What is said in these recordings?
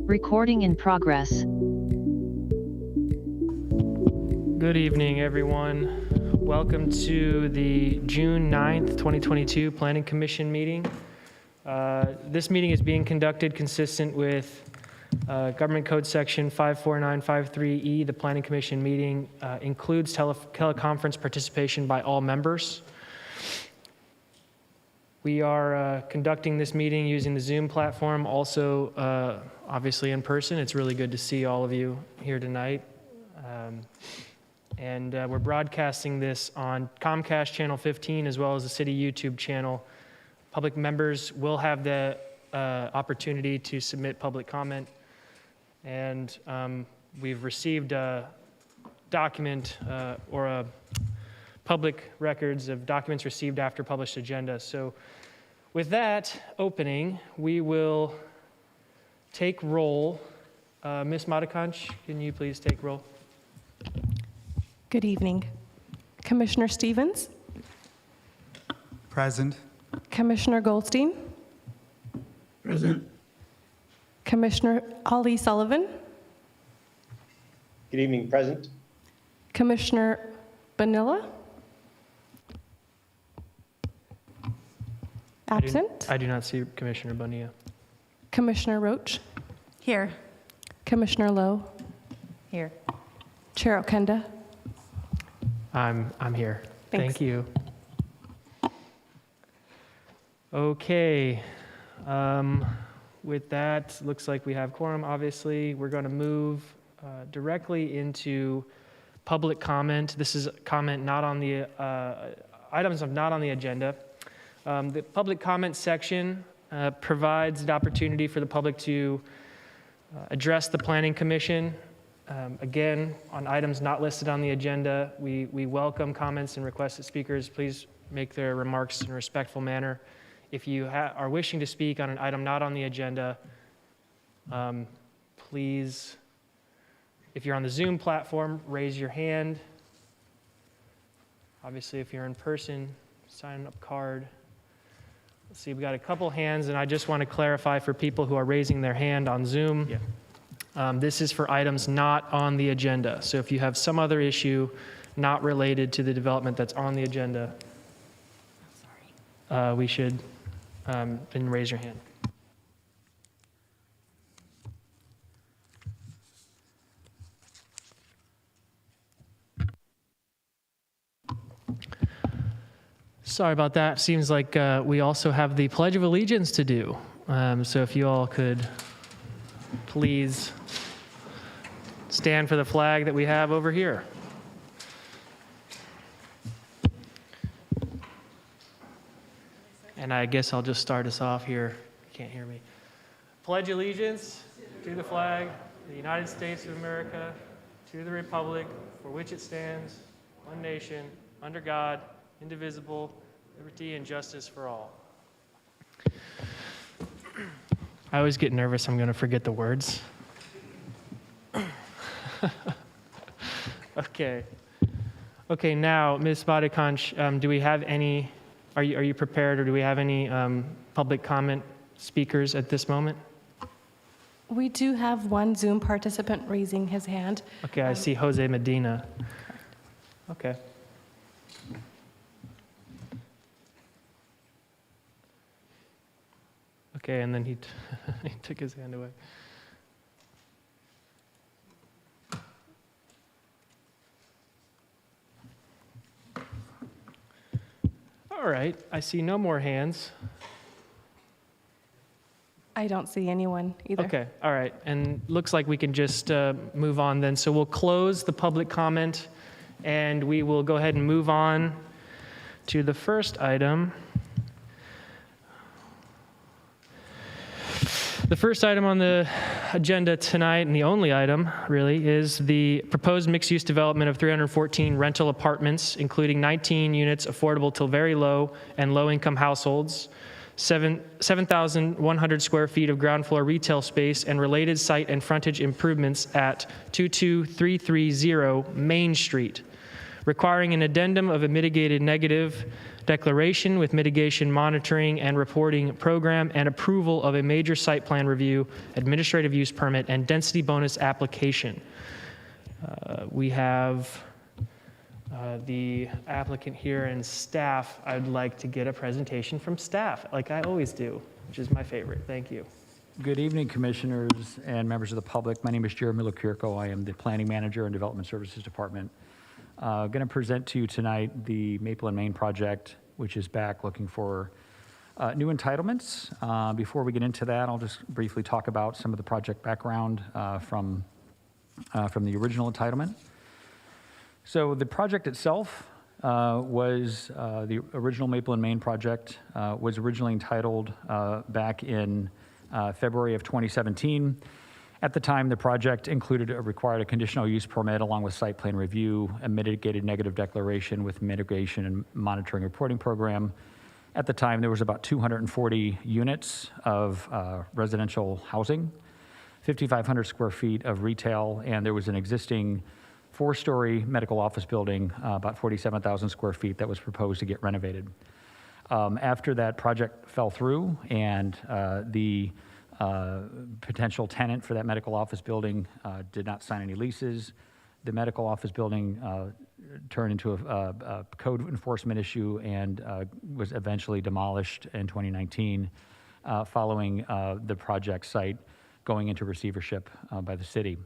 Recording in progress. Good evening, everyone. Welcome to the June 9th, 2022 Planning Commission meeting. This meeting is being conducted consistent with Government Code Section 54953E. The Planning Commission meeting includes teleconference participation by all members. We are conducting this meeting using the Zoom platform, also obviously in person. It's really good to see all of you here tonight. And we're broadcasting this on Comcast Channel 15 as well as the City YouTube channel. Public members will have the opportunity to submit public comment. And we've received a document or a public records of documents received after published agenda. So with that opening, we will take roll. Ms. Matakanch, can you please take roll? Good evening. Commissioner Stevens? Present. Commissioner Goldstein? Present. Commissioner Ali Sullivan? Good evening, present. Commissioner Bonilla? Absent. I do not see Commissioner Bonilla. Commissioner Roach? Here. Commissioner Lowe? Here. Chair Okenda? I'm here. Thanks. Thank you. Okay. With that, looks like we have quorum, obviously. We're going to move directly into public comment. This is comment not on the, items not on the agenda. The public comment section provides an opportunity for the public to address the Planning Commission. Again, on items not listed on the agenda, we welcome comments and requested speakers. Please make their remarks in a respectful manner. If you are wishing to speak on an item not on the agenda, please, if you're on the Zoom platform, raise your hand. Obviously, if you're in person, sign up card. Let's see, we got a couple hands, and I just want to clarify for people who are raising their hand on Zoom. Yeah. This is for items not on the agenda. So if you have some other issue not related to the development that's on the agenda, we should then raise your hand. Sorry about that. Seems like we also have the Pledge of Allegiance to do. So if you all could please stand for the flag that we have over here. And I guess I'll just start us off here. You can't hear me. Pledge allegiance to the flag of the United States of America, to the republic for which it stands, one nation, under God, indivisible, liberty and justice for all. I always get nervous I'm going to forget the words. Okay, now, Ms. Matakanch, do we have any, are you prepared, or do we have any public comment speakers at this moment? We do have one Zoom participant raising his hand. Okay, I see Jose Medina. Okay. Okay, and then he took his hand away. All right, I see no more hands. I don't see anyone either. Okay, all right, and looks like we can just move on then. So we'll close the public comment, and we will go ahead and move on to the first item. The first item on the agenda tonight, and the only item really, is the proposed mixed-use development of 314 rental apartments, including 19 units affordable to very low and low-income households, 7,100 square feet of ground floor retail space, and related site and frontage improvements at 22330 Main Street. requiring an addendum of a mitigated negative declaration with mitigation monitoring and reporting program and approval of a major site plan review, administrative use permit, and density bonus application. We have the applicant here and staff. I'd like to get a presentation from staff, like I always do, which is my favorite. Thank you. Good evening, commissioners and members of the public. My name is Jeremy Lukirko. I am the Planning Manager and Development Services Department. Going to present to you tonight the Maple and Main project, which is back looking for new entitlements. Before we get into that, I'll just briefly talk about some of the project background from the original entitlement. So the project itself was the original Maple and Main project was originally entitled back in February of 2017. At the time, the project required a conditional use permit along with site plan review, a mitigated negative declaration with mitigation and monitoring reporting program. At the time, there was about 240 units of residential housing, 5,500 square feet of retail, and there was an existing 4-story medical office building, about 47,000 square feet, that was proposed to get renovated. After that project fell through and the potential tenant for that medical office building did not sign any leases, the medical office building turned into a code enforcement issue and was eventually demolished in 2019 following the project site going into receivership by the city.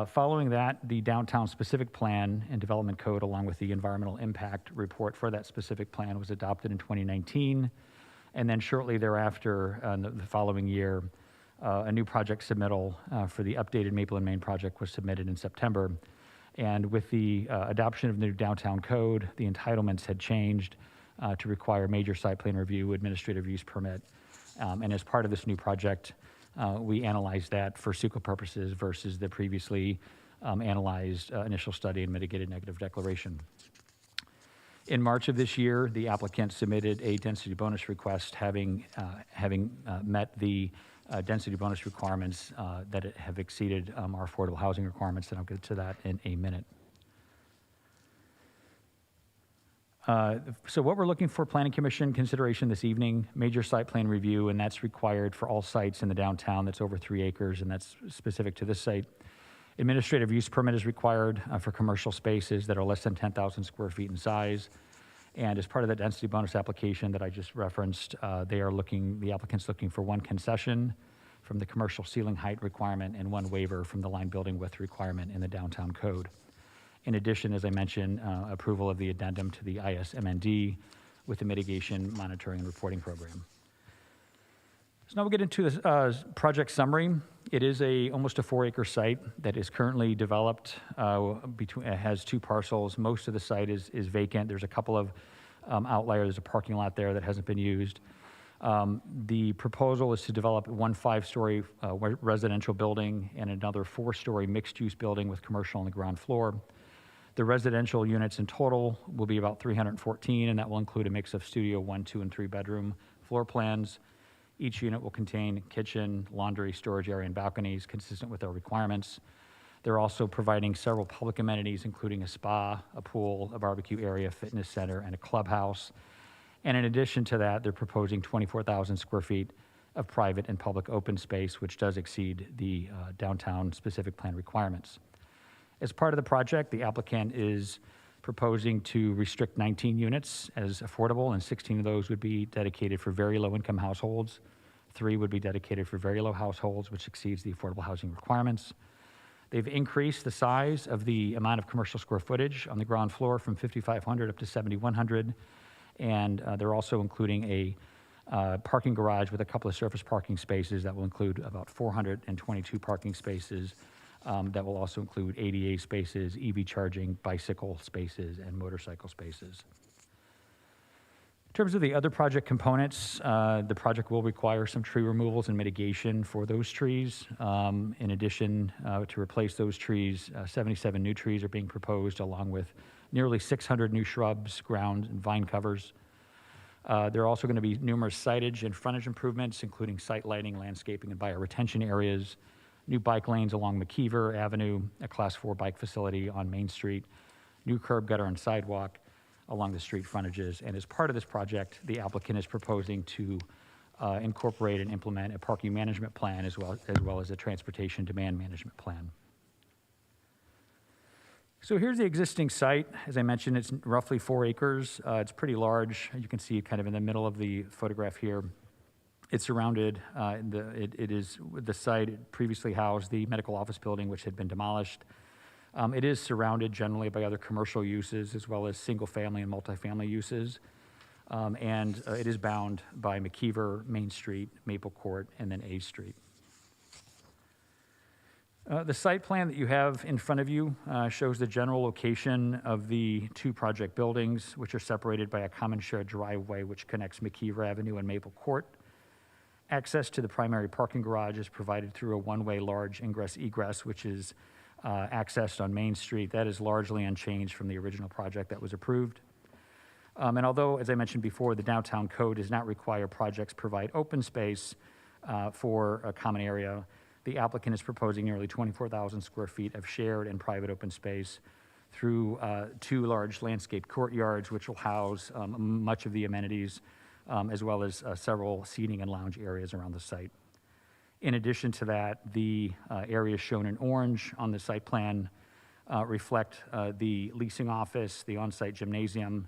Following that, the downtown specific plan and development code, along with the environmental impact report for that specific plan, was adopted in 2019. And then shortly thereafter, the following year, a new project submittal for the updated Maple and Main project was submitted in September. And with the adoption of the new downtown code, the entitlements had changed to require major site plan review, administrative use permit. And as part of this new project, we analyzed that for CEQA purposes versus the previously analyzed initial study and mitigated negative declaration. In March of this year, the applicant submitted a density bonus request having met the density bonus requirements that have exceeded our affordable housing requirements, and I'll get to that in a minute. So what we're looking for Planning Commission consideration this evening, major site plan review, and that's required for all sites in the downtown that's over 3 acres, and that's specific to this site. Administrative use permit is required for commercial spaces that are less than 10,000 square feet in size. And as part of that density bonus application that I just referenced, the applicant's looking for 1 concession from the commercial ceiling height requirement and 1 waiver from the line building width requirement in the downtown code. In addition, as I mentioned, approval of the addendum to the ISMND with the mitigation monitoring and reporting program. So now we'll get into the project summary. It is almost a 4-acre site that is currently developed. It has 2 parcels. Most of the site is vacant. There's a couple of outliers. There's a parking lot there that hasn't been used. The proposal is to develop 1 5-story residential building and another 4-story mixed-use building with commercial on the ground floor. The residential units in total will be about 314, and that will include a mix of studio 1, 2, and 3 bedroom floor plans. Each unit will contain kitchen, laundry, storage area, and balconies consistent with our requirements. They're also providing several public amenities, including a spa, a pool, a barbecue area, fitness center, and a clubhouse. And in addition to that, they're proposing 24,000 square feet of private and public open space, which does exceed the downtown specific plan requirements. As part of the project, the applicant is proposing to restrict 19 units as affordable, and 16 of those would be dedicated for very low-income households. 3 would be dedicated for very low households, which exceeds the affordable housing requirements. They've increased the size of the amount of commercial square footage on the ground floor from 5,500 up to 7,100, and they're also including a parking garage with a couple of surface parking spaces that will include about 422 parking spaces. That will also include ADA spaces, EV charging, bicycle spaces, and motorcycle spaces. In terms of the other project components, the project will require some tree removals and mitigation for those trees. In addition, to replace those trees, 77 new trees are being proposed, along with nearly 600 new shrubs, ground, and vine covers. There are also going to be numerous signage and frontage improvements, including site lighting, landscaping, and bioretention areas, new bike lanes along McKeever Avenue, a Class 4 bike facility on Main Street, new curb, gutter, and sidewalk along the street frontages. And as part of this project, the applicant is proposing to incorporate and implement a parking management plan as well as a transportation demand management plan. So here's the existing site. As I mentioned, it's roughly 4 acres. It's pretty large. You can see kind of in the middle of the photograph here. It's surrounded, the site previously housed the medical office building, which had been demolished. It is surrounded generally by other commercial uses as well as single-family and multifamily uses. And it is bound by McKeever, Main Street, Maple Court, and then A Street. The site plan that you have in front of you shows the general location of the 2 project buildings, which are separated by a common shared driveway which connects McKeever Avenue and Maple Court. Access to the primary parking garage is provided through a one-way large ingress-egress, which is accessed on Main Street. That is largely unchanged from the original project that was approved. And although, as I mentioned before, the downtown code does not require projects provide open space for a common area, the applicant is proposing nearly 24,000 square feet of shared and private open space through 2 large landscape courtyards, which will house much of the amenities, as well as several seating and lounge areas around the site. In addition to that, the areas shown in orange on the site plan reflect the leasing office, the on-site gymnasium,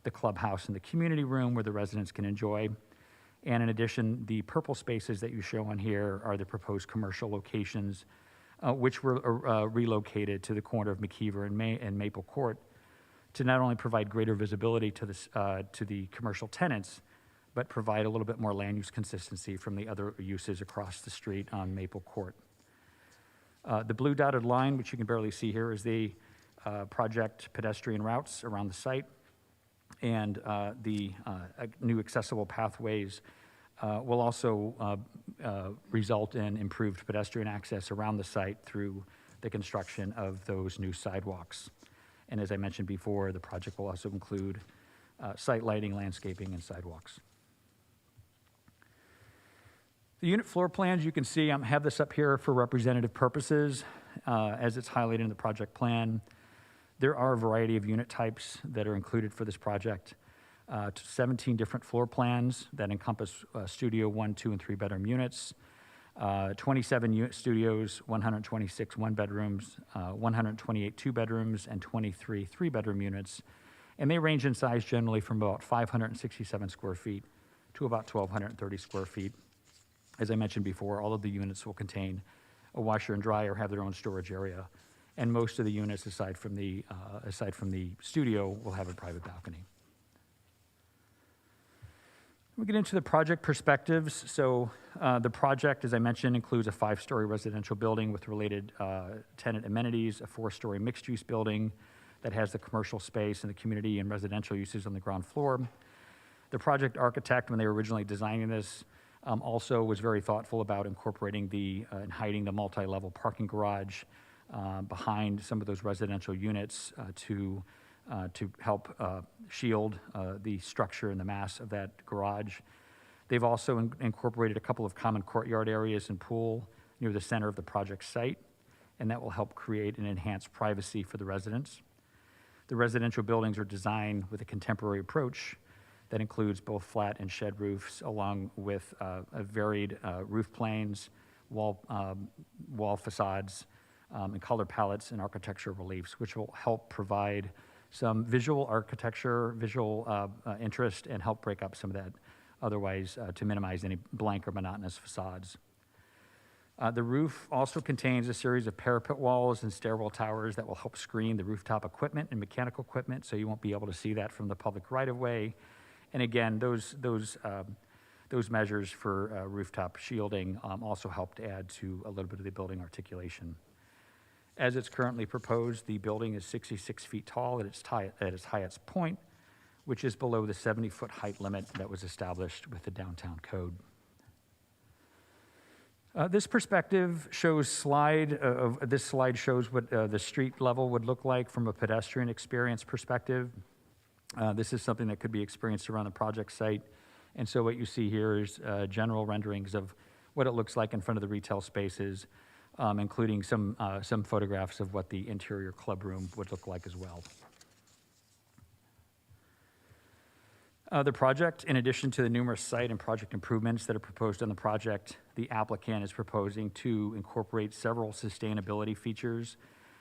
the clubhouse, and the community room where the residents can enjoy. And in addition, the purple spaces that you show on here are the proposed commercial locations, which were relocated to the corner of McKeever and Maple Court to not only provide greater visibility to the commercial tenants, but provide a little bit more land use consistency from the other uses across the street on Maple Court. The blue dotted line, which you can barely see here, is the project pedestrian routes around the site. And the new accessible pathways will also result in improved pedestrian access around the site through the construction of those new sidewalks. And as I mentioned before, the project will also include site lighting, landscaping, and sidewalks. The unit floor plans, you can see, I have this up here for representative purposes as it's highlighted in the project plan. There are a variety of unit types that are included for this project. 17 different floor plans that encompass studio 1, 2, and 3 bedroom units, 27 unit studios, 126 one bedrooms, 128 2 bedrooms, and 23 3 bedroom units. And they range in size generally from about 567 square feet to about 1,230 square feet. As I mentioned before, all of the units will contain a washer and dryer, have their own storage area. And most of the units, aside from the studio, will have a private balcony. We get into the project perspectives. So the project, as I mentioned, includes a 5-story residential building with related tenant amenities, a 4-story mixed-use building that has the commercial space and the community and residential uses on the ground floor. The project architect, when they were originally designing this, also was very thoughtful about incorporating and hiding the multi-level parking garage behind some of those residential units to help shield the structure and the mass of that garage. They've also incorporated a couple of common courtyard areas and pool near the center of the project site, and that will help create and enhance privacy for the residents. The residential buildings are designed with a contemporary approach that includes both flat and shed roofs, along with varied roof planes, wall facades, and color palettes and architectural reliefs, which will help provide some visual architecture, visual interest, and help break up some of that otherwise to minimize any blank or monotonous facades. The roof also contains a series of parapet walls and stairwell towers that will help screen the rooftop equipment and mechanical equipment, so you won't be able to see that from the public right-of-way. And again, those measures for rooftop shielding also help to add to a little bit of the building articulation. As it's currently proposed, the building is 66 feet tall at its highest point, which is below the 70-foot height limit that was established with the downtown code. This perspective shows this slide shows what the street level would look like from a pedestrian experience perspective. This is something that could be experienced around the project site. And so what you see here is general renderings of what it looks like in front of the retail spaces, including some photographs of what the interior club room would look like as well. The project, in addition to the numerous site and project improvements that are proposed on the project, the applicant is proposing to incorporate several sustainability features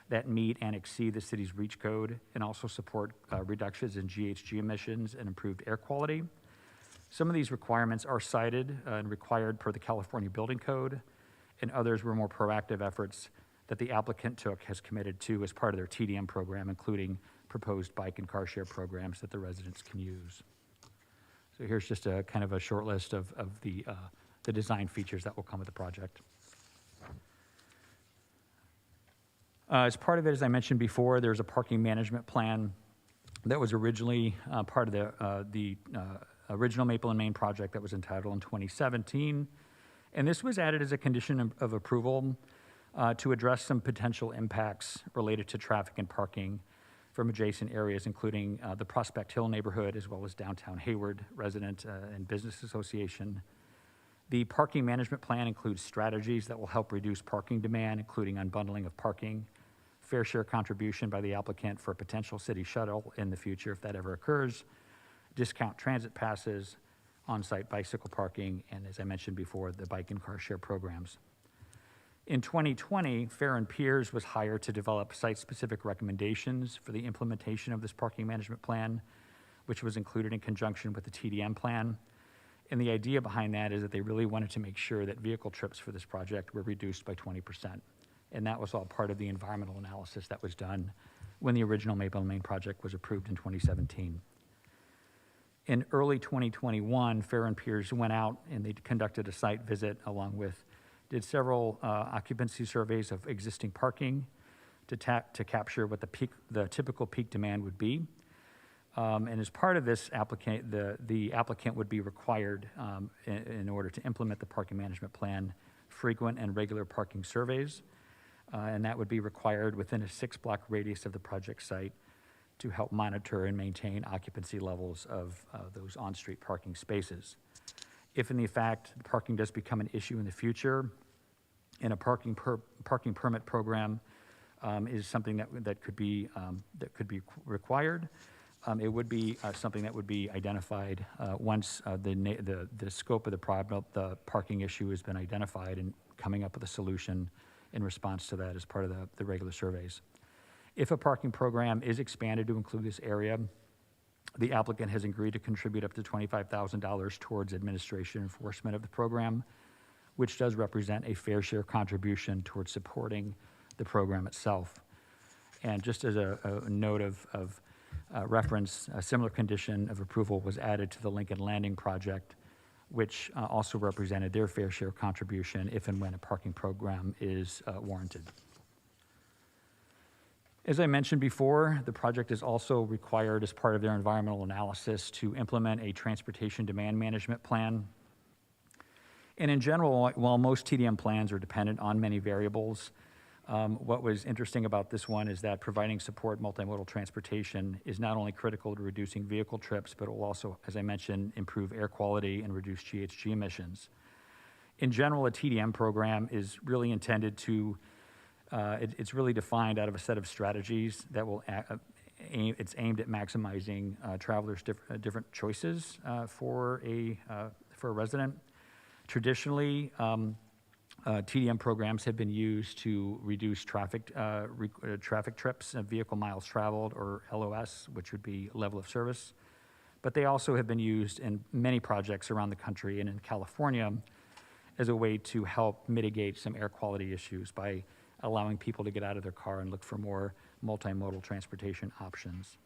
that meet and exceed the city's REACH code and also support reductions in GHG emissions and improved air quality. Some of these requirements are cited and required per the California Building Code, and others were more proactive efforts that the applicant has committed to as part of their TDM program, including proposed bike and car share programs that the residents can use. So here's just a kind of a short list of the design features that will come with the project. As part of it, as I mentioned before, there's a parking management plan that was originally part of the original Maple and Main project that was entitled in 2017. And this was added as a condition of approval to address some potential impacts related to traffic and parking from adjacent areas, including the Prospect Hill neighborhood, as well as downtown Hayward Resident and Business Association. The parking management plan includes strategies that will help reduce parking demand, including unbundling of parking, fair share contribution by the applicant for a potential city shuttle in the future if that ever occurs, discount transit passes, on-site bicycle parking, and as I mentioned before, the bike and car share programs. In 2020, Farron Piers was hired to develop site-specific recommendations for the implementation of this parking management plan, which was included in conjunction with the TDM plan. And the idea behind that is that they really wanted to make sure that vehicle trips for this project were reduced by 20%. And that was all part of the environmental analysis that was done when the original Maple and Main project was approved in 2017. In early 2021, Farron Piers went out and they conducted a site visit did several occupancy surveys of existing parking to capture what the typical peak demand would be. And as part of this, the applicant would be required in order to implement the parking management plan, frequent and regular parking surveys. And that would be required within a 6-block radius of the project site to help monitor and maintain occupancy levels of those on-street parking spaces. If in the fact parking does become an issue in the future, and a parking permit program is something that could be required, it would be something that would be identified once the scope of the parking issue has been identified, and coming up with a solution in response to that as part of the regular surveys. If a parking program is expanded to include this area, the applicant has agreed to contribute up to $25,000 towards administration enforcement of the program, which does represent a fair share contribution towards supporting the program itself. And just as a note of reference, a similar condition of approval was added to the Lincoln Landing project, which also represented their fair share contribution if and when a parking program is warranted. As I mentioned before, the project is also required as part of their environmental analysis to implement a transportation demand management plan. And in general, while most TDM plans are dependent on many variables, what was interesting about this one is that providing support multimodal transportation is not only critical to reducing vehicle trips, but it will also, as I mentioned, improve air quality and reduce GHG emissions. In general, a TDM program is really intended to it's really defined out of a set of strategies that will it's aimed at maximizing travelers' different choices for a resident. Traditionally, TDM programs have been used to reduce traffic trips, vehicle miles traveled, or LOS, which would be level of service. But they also have been used in many projects around the country and in California as a way to help mitigate some air quality issues by allowing people to get out of their car and look for more multimodal transportation options.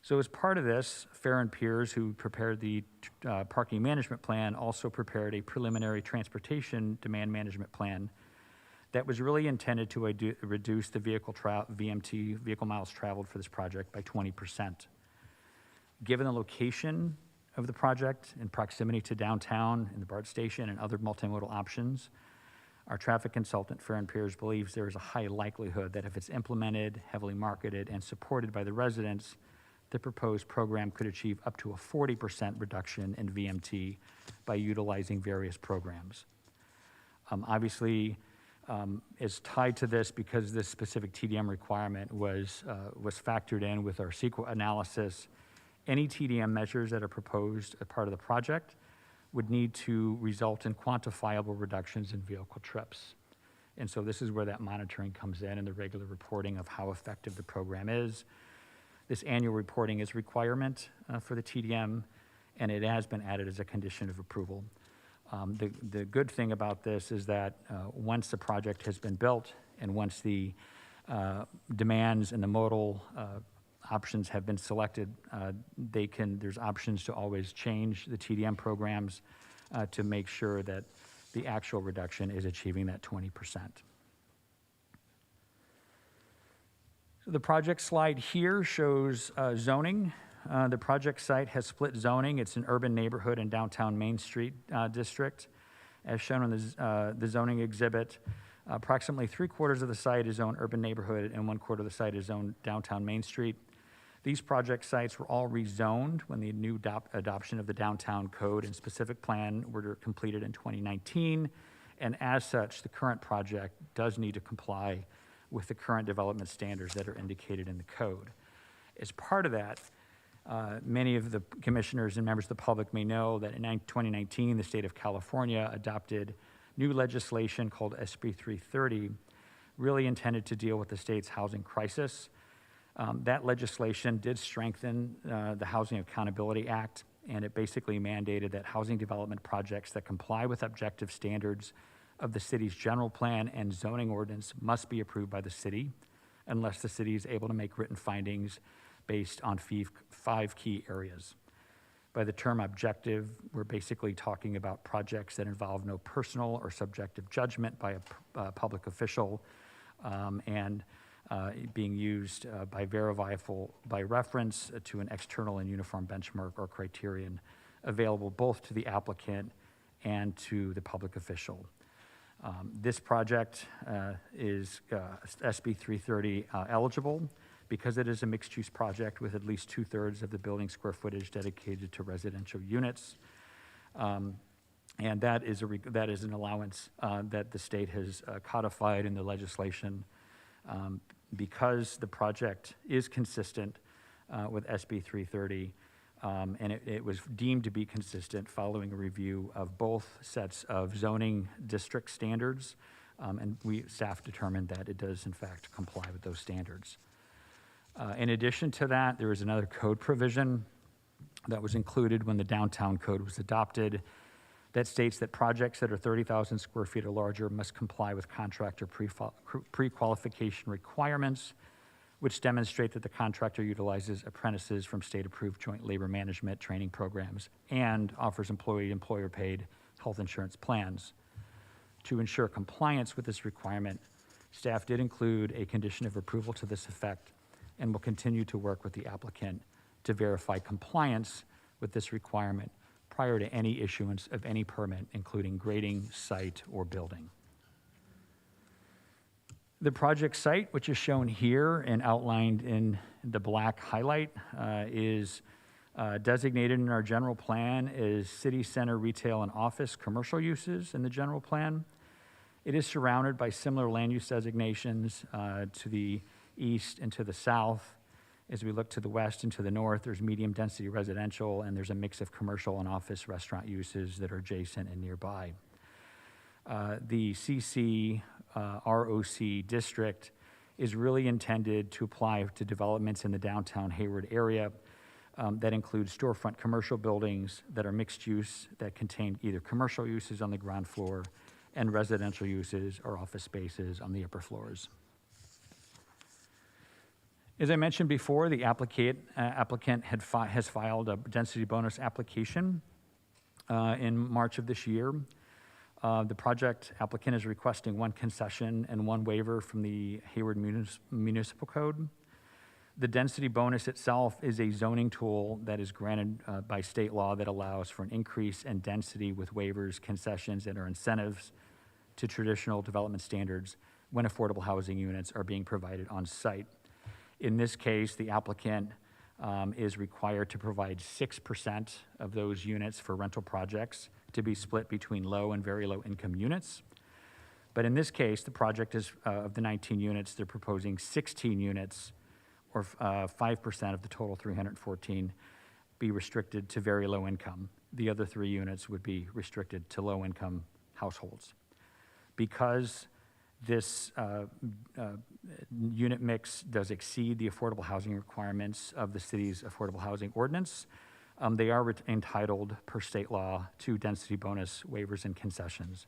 So as part of this, Farron Piers, who prepared the parking management plan, also prepared a preliminary transportation demand management plan that was really intended to reduce the VMT, vehicle miles traveled for this project, by 20%. Given the location of the project in proximity to downtown and the BART station and other multimodal options, our traffic consultant, Farron Piers, believes there is a high likelihood that if it's implemented, heavily marketed, and supported by the residents, the proposed program could achieve up to a 40% reduction in VMT by utilizing various programs. Obviously, is tied to this because this specific TDM requirement was factored in with our CEQA analysis Any TDM measures that are proposed as part of the project would need to result in quantifiable reductions in vehicle trips. And so this is where that monitoring comes in and the regular reporting of how effective the program is. This annual reporting is a requirement for the TDM, and it has been added as a condition of approval. The good thing about this is that once the project has been built and once the demands and the modal options have been selected, there's options to always change the TDM programs to make sure that the actual reduction is achieving that 20%. So the project slide here shows zoning. The project site has split zoning. It's an urban neighborhood in downtown Main Street district. As shown on the zoning exhibit, approximately 3/4 of the site is zoned urban neighborhood and 1/4 of the site is zoned downtown Main Street. These project sites were all rezoned when the new adoption of the downtown code and specific plan were completed in 2019. And as such, the current project does need to comply with the current development standards that are indicated in the code. As part of that, many of the commissioners and members of the public may know that in 2019, the state of California adopted new legislation called SB 330, really intended to deal with the state's housing crisis. That legislation did strengthen the Housing Accountability Act, and it basically mandated that housing development projects that comply with objective standards of the city's general plan and zoning ordinance must be approved by the city unless the city is able to make written findings based on 5 key areas. By the term objective, we're basically talking about projects that involve no personal or subjective judgment by a public official and being used by reference to an external and uniform benchmark or criterion available both to the applicant and to the public official. This project is SB 330 eligible because it is a mixed-use project with at least 2/3 of the building square footage dedicated to residential units. And that is an allowance that the state has codified in the legislation because the project is consistent with SB 330, and it was deemed to be consistent following a review of both sets of zoning district standards, and staff determined that it does in fact comply with those standards. In addition to that, there is another code provision that was included when the downtown code was adopted that states that projects that are 30,000 square feet or larger must comply with contractor pre-qualification requirements, which demonstrate that the contractor utilizes apprentices from state-approved joint labor management training programs and offers employer-paid health insurance plans. To ensure compliance with this requirement, staff did include a condition of approval to this effect and will continue to work with the applicant to verify compliance with this requirement prior to any issuance of any permit, including grading, site, or building. The project site, which is shown here and outlined in the black highlight, is designated in our general plan as city center, retail, and office commercial uses in the general plan. It is surrounded by similar land use designations to the east and to the south. As we look to the west and to the north, there's medium density residential, and there's a mix of commercial and office restaurant uses that are adjacent and nearby. The CC ROC district is really intended to apply to developments in the downtown Hayward area that include storefront commercial buildings that are mixed use, that contain either commercial uses on the ground floor and residential uses or office spaces on the upper floors. As I mentioned before, the applicant has filed a density bonus application in March of this year. The project applicant is requesting 1 concession and 1 waiver from the Hayward Municipal Code. The density bonus itself is a zoning tool that is granted by state law that allows for an increase in density with waivers, concessions, and or incentives to traditional development standards when affordable housing units are being provided on site. In this case, the applicant is required to provide 6% of those units for rental projects to be split between low and very low income units. But in this case, the project is, of the 19 units, they're proposing 16 units, or 5% of the total 314, be restricted to very low income. The other 3 units would be restricted to low income households. Because this unit mix does exceed the affordable housing requirements of the city's affordable housing ordinance, they are entitled per state law to density bonus waivers and concessions.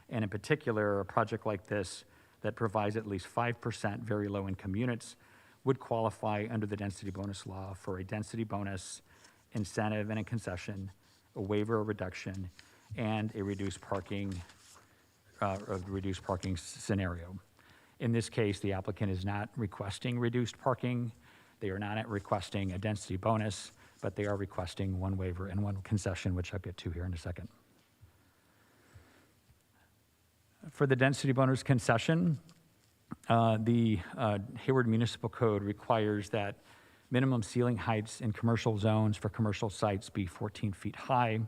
And in particular, a project like this that provides at least 5% very low income units would qualify under the density bonus law for a density bonus, incentive and a concession, a waiver or reduction, and a reduced parking scenario. In this case, the applicant is not requesting reduced parking. They are not requesting a density bonus, but they are requesting 1 waiver and 1 concession, which I'll get to here in a second. For the density bonus concession, the Hayward Municipal Code requires that minimum ceiling heights in commercial zones for commercial sites be 14 feet high.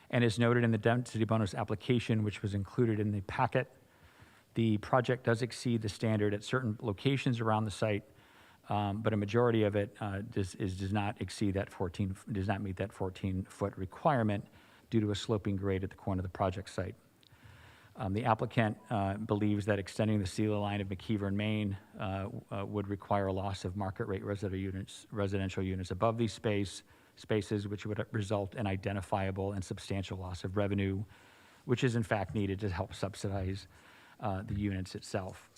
And as noted in the density bonus application, which was included in the packet, the project does exceed the standard at certain locations around the site, but a majority of it does not exceed that does not meet that 14-foot requirement due to a sloping grade at the corner of the project site. The applicant believes that extending the ceiling line of McKeever, Maine would require a loss of market rate residential units above these spaces, which would result in identifiable and substantial loss of revenue, which is in fact needed to help subsidize the units itself.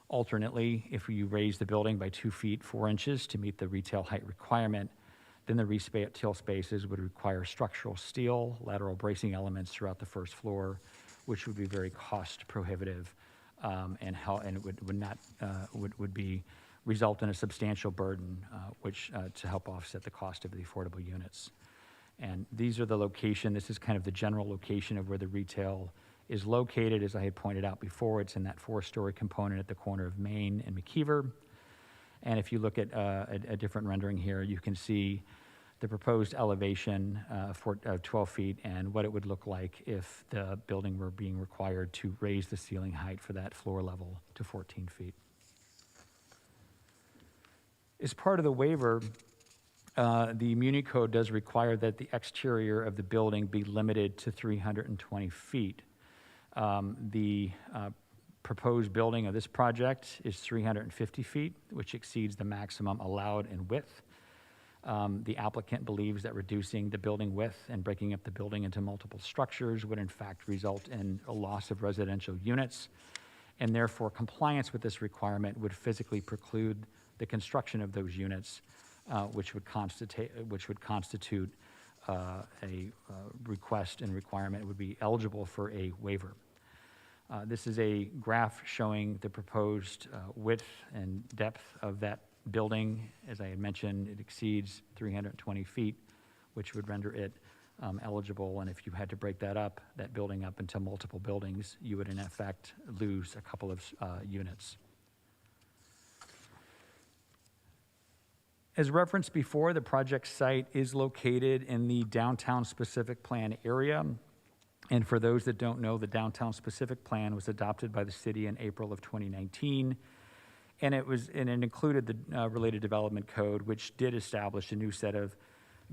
Alternately, if you raise the building by 2 feet 4 inches to meet the retail height requirement, then the retail spaces would require structural steel, lateral bracing elements throughout the first floor, which would be very cost prohibitive and would result in a substantial burden, to help offset the cost of the affordable units. And these are the location. This is kind of the general location of where the retail is located. As I had pointed out before, it's in that 4-story component at the corner of Main and McKeever. And if you look at a different rendering here, you can see the proposed elevation for 12 feet and what it would look like if the building were being required to raise the ceiling height for that floor level to 14 feet. As part of the waiver, the Muni Code does require that the exterior of the building be limited to 320 feet. The proposed building of this project is 350 feet, which exceeds the maximum allowed in width. The applicant believes that reducing the building width and breaking up the building into multiple structures would in fact result in a loss of residential units, and therefore compliance with this requirement would physically preclude the construction of those units, which would constitute a request and requirement would be eligible for a waiver. This is a graph showing the proposed width and depth of that building. As I had mentioned, it exceeds 320 feet, which would render it eligible. And if you had to break that building up into multiple buildings, you would in effect lose a couple of units. As referenced before, the project site is located in the downtown specific plan area. And for those that don't know, the downtown specific plan was adopted by the city in April of 2019. And it included the related development code, which did establish a new set of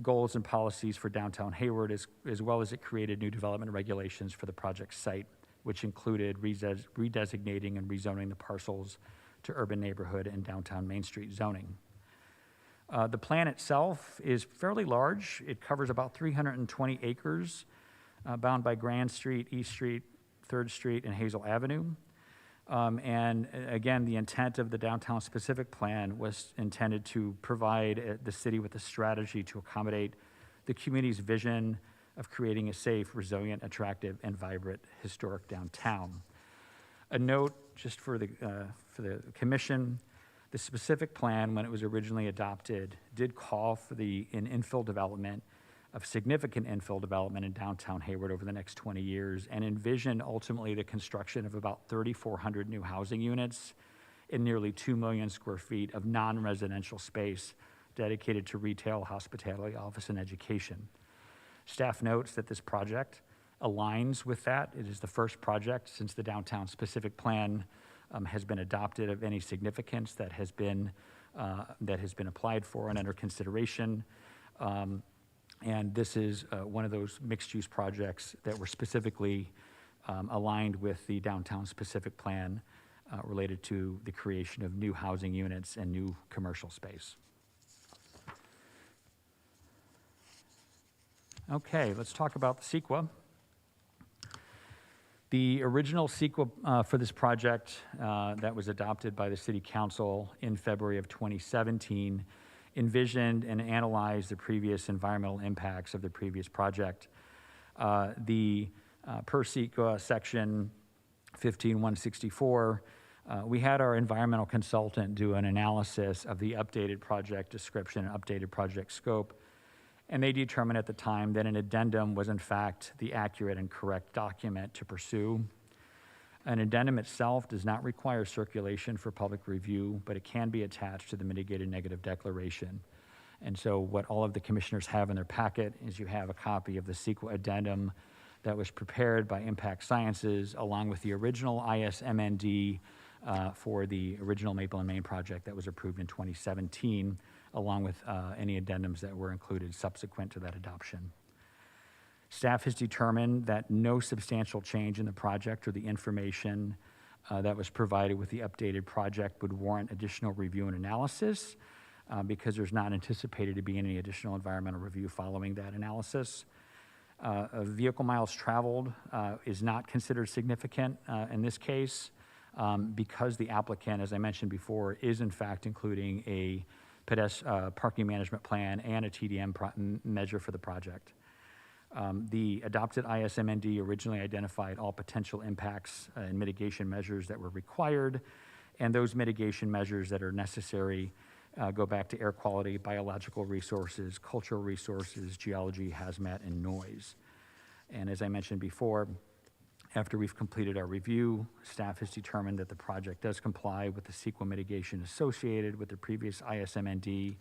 goals and policies for downtown Hayward, as well as it created new development regulations for the project site, which included redesignating and rezoning the parcels to urban neighborhood and downtown Main Street zoning. The plan itself is fairly large. It covers about 320 acres, bound by Grand Street, East Street, 3rd Street, and Hazel Avenue. And again, the intent of the downtown specific plan was intended to provide the city with a strategy to accommodate the community's vision of creating a safe, resilient, attractive, and vibrant historic downtown. A note just for the commission, the specific plan, when it was originally adopted, did call for infill development of significant infill development in downtown Hayward over the next 20 years and envisioned ultimately the construction of about 3,400 new housing units and nearly 2 million square feet of non-residential space dedicated to retail, hospitality, office, and education. Staff notes that this project aligns with that. It is the first project since the downtown specific plan has been adopted of any significance that has been applied for and under consideration. And this is one of those mixed-use projects that were specifically aligned with the downtown specific plan related to the creation of new housing units and new commercial space. Okay, let's talk about the CEQA. The original CEQA for this project that was adopted by the City Council in February of 2017 envisioned and analyzed the previous environmental impacts of the previous project. Per CEQA section 15164, we had our environmental consultant do an analysis of the updated project description and updated project scope, and they determined at the time that an addendum was in fact the accurate and correct document to pursue. An addendum itself does not require circulation for public review, but it can be attached to the mitigated negative declaration. And so what all of the commissioners have in their packet is you have a copy of the CEQA addendum that was prepared by Impact Sciences along with the original ISMND for the original Maple and Main project that was approved in 2017, along with any addendums that were included subsequent to that adoption. Staff has determined that no substantial change in the project or the information that was provided with the updated project would warrant additional review and analysis because there's not anticipated to be any additional environmental review following that analysis. Vehicle miles traveled is not considered significant in this case because the applicant, as I mentioned before, is in fact including a parking management plan and a TDM measure for the project. The adopted ISMND originally identified all potential impacts and mitigation measures that were required, and those mitigation measures that are necessary go back to air quality, biological resources, cultural resources, geology, hazmat, and noise. And as I mentioned before, after we've completed our review, staff has determined that the project does comply with the CEQA mitigation associated with the previous ISMND,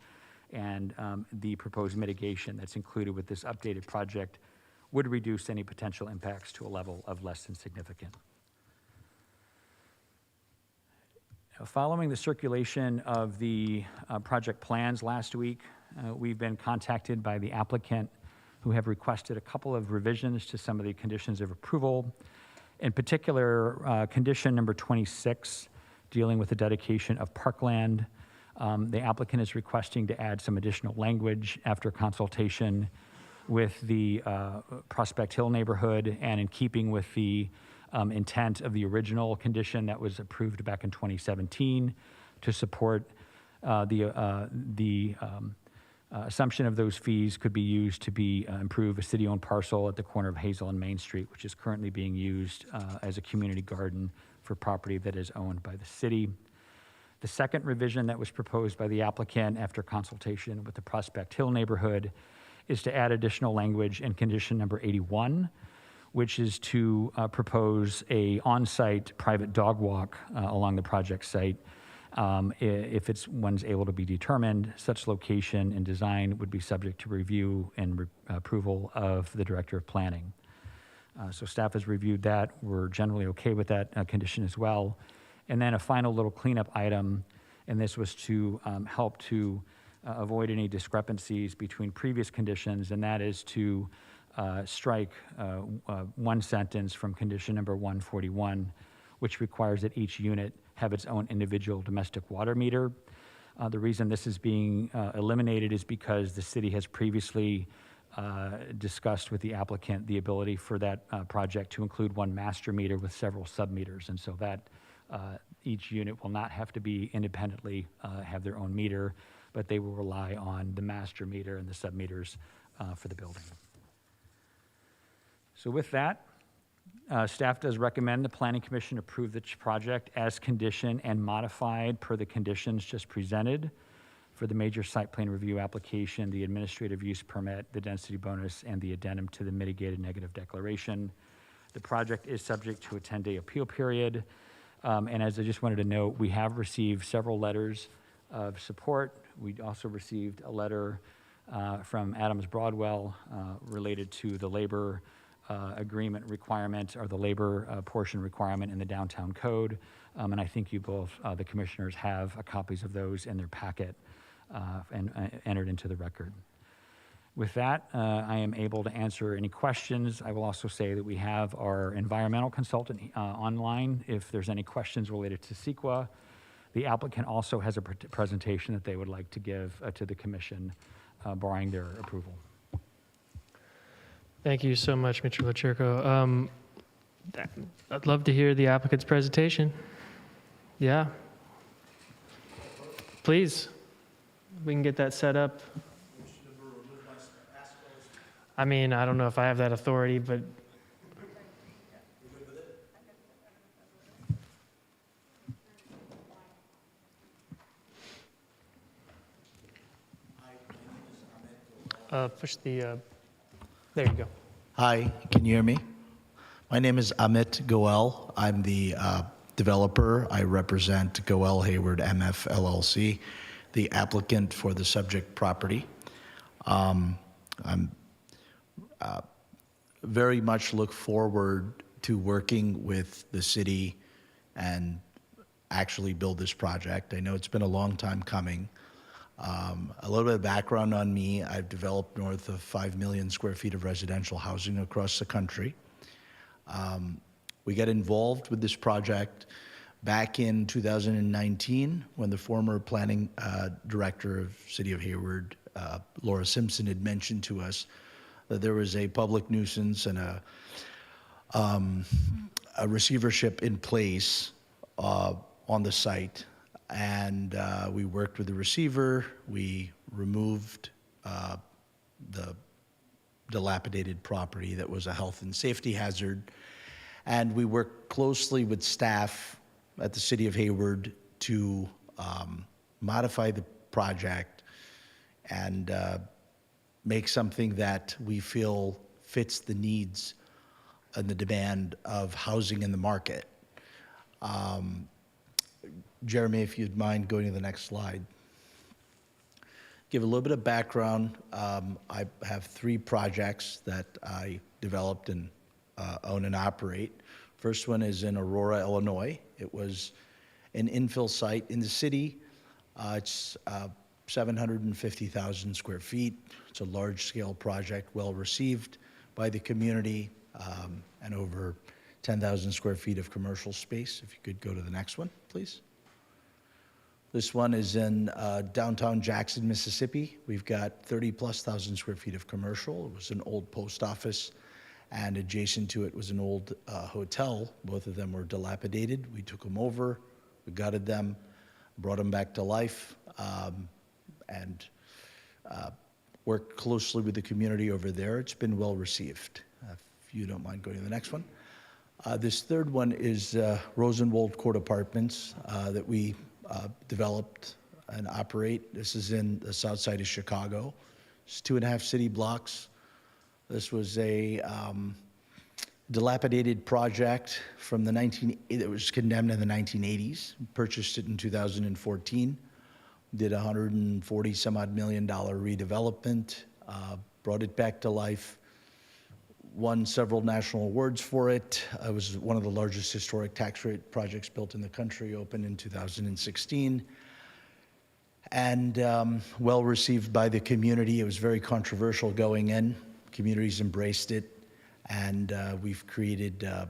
and the proposed mitigation that's included with this updated project would reduce any potential impacts to a level of less than significant. Following the circulation of the project plans last week, we've been contacted by the applicant who have requested a couple of revisions to some of the conditions of approval. In particular, condition number 26, dealing with the dedication of parkland. The applicant is requesting to add some additional language after consultation with the Prospect Hill neighborhood and in keeping with the intent of the original condition that was approved back in 2017 to support the assumption of those fees could be used to improve a city-owned parcel at the corner of Hazel and Main Street, which is currently being used as a community garden for property that is owned by the city. The second revision that was proposed by the applicant after consultation with the Prospect Hill neighborhood is to add additional language in condition number 81, which is to propose a on-site private dog walk along the project site. If one's able to be determined, such location and design would be subject to review and approval of the Director of Planning. So staff has reviewed that. We're generally okay with that condition as well. And then a final little cleanup item, and this was to help to avoid any discrepancies between previous conditions, and that is to strike one sentence from condition number 141, which requires that each unit have its own individual domestic water meter. The reason this is being eliminated is because the city has previously discussed with the applicant the ability for that project to include one master meter with several sub-meters, and so that each unit will not have to be independently have their own meter, but they will rely on the master meter and the sub-meters for the building. So with that, staff does recommend the Planning Commission approve the project as conditioned and modified per the conditions just presented for the major site plan review application, the administrative use permit, the density bonus, and the addendum to the mitigated negative declaration. The project is subject to a 10-day appeal period. And as I just wanted to note, we have received several letters of support. We also received a letter from Adams Broadwell related to the labor agreement requirement or the labor portion requirement in the downtown code. And I think you both, the commissioners, have copies of those in their packet and entered into the record. With that, I am able to answer any questions. I will also say that we have our environmental consultant online if there's any questions related to CEQA. The applicant also has a presentation that they would like to give to the commission, barring their approval. Thank you so much, Mr. Lachurko. I'd love to hear the applicant's presentation. Yeah. Please, we can get that set up. I mean, I don't know if I have that authority, but. Push the, there you go. Hi, can you hear me? My name is Amit Goel. I'm the developer. I represent Goel Hayward MF LLC, the applicant for the subject property. I'm very much look forward to working with the city and actually build this project. I know it's been a long time coming. A little bit of background on me, I've developed north of 5 million square feet of residential housing across the country. We got involved with this project back in 2019 when the former planning director of City of Hayward, Laura Simpson, had mentioned to us that there was a public nuisance and a receivership in place on the site. And we worked with the receiver. We removed the dilapidated property that was a health and safety hazard. And we worked closely with staff at the City of Hayward to modify the project and make something that we feel fits the needs and the demand of housing in the market. Jeremy, if you'd mind going to the next slide. Give a little bit of background. I have 3 projects that I developed and own and operate. First one is in Aurora, Illinois. It was an infill site in the city. It's 750,000 square feet. It's a large-scale project, well received by the community, and over 10,000 square feet of commercial space. If you could go to the next one, please. This one is in downtown Jackson, Mississippi. We've got 30,000+ square feet of commercial. It was an old post office, and adjacent to it was an old hotel. Both of them were dilapidated. We took them over, we gutted them, brought them back to life, and worked closely with the community over there. It's been well received. If you don't mind going to the next one. This third one is Rosenwald Court Apartments that we developed and operate. This is in the south side of Chicago. It's 2.5 city blocks. This was a dilapidated project from it was condemned in the 1980s. Purchased it in 2014. Did $140 some odd million redevelopment. Brought it back to life. Won several national awards for it. It was one of the largest historic tax rate projects built in the country, opened in 2016. And well received by the community. It was very controversial going in. Communities embraced it. And we've created, a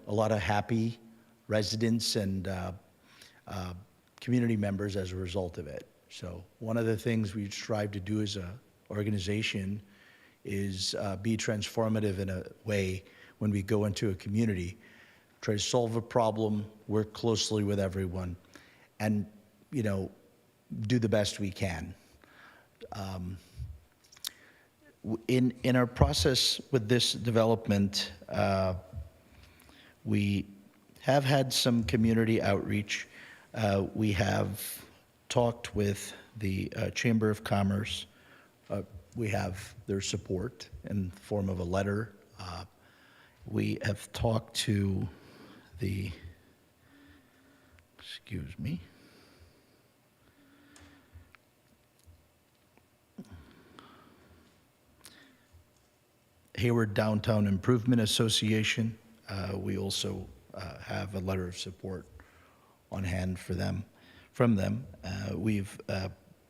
lot of happy residents and community members as a result of it. So one of the things we strive to do as an organization is be transformative in a way when we go into a community, try to solve a problem, work closely with everyone, and do the best we can. In our process with this development, we have had some community outreach. We have talked with the Chamber of Commerce. We have their support in the form of a letter. We have talked to the, Hayward Downtown Improvement Association. We also have a letter of support on hand from them. We've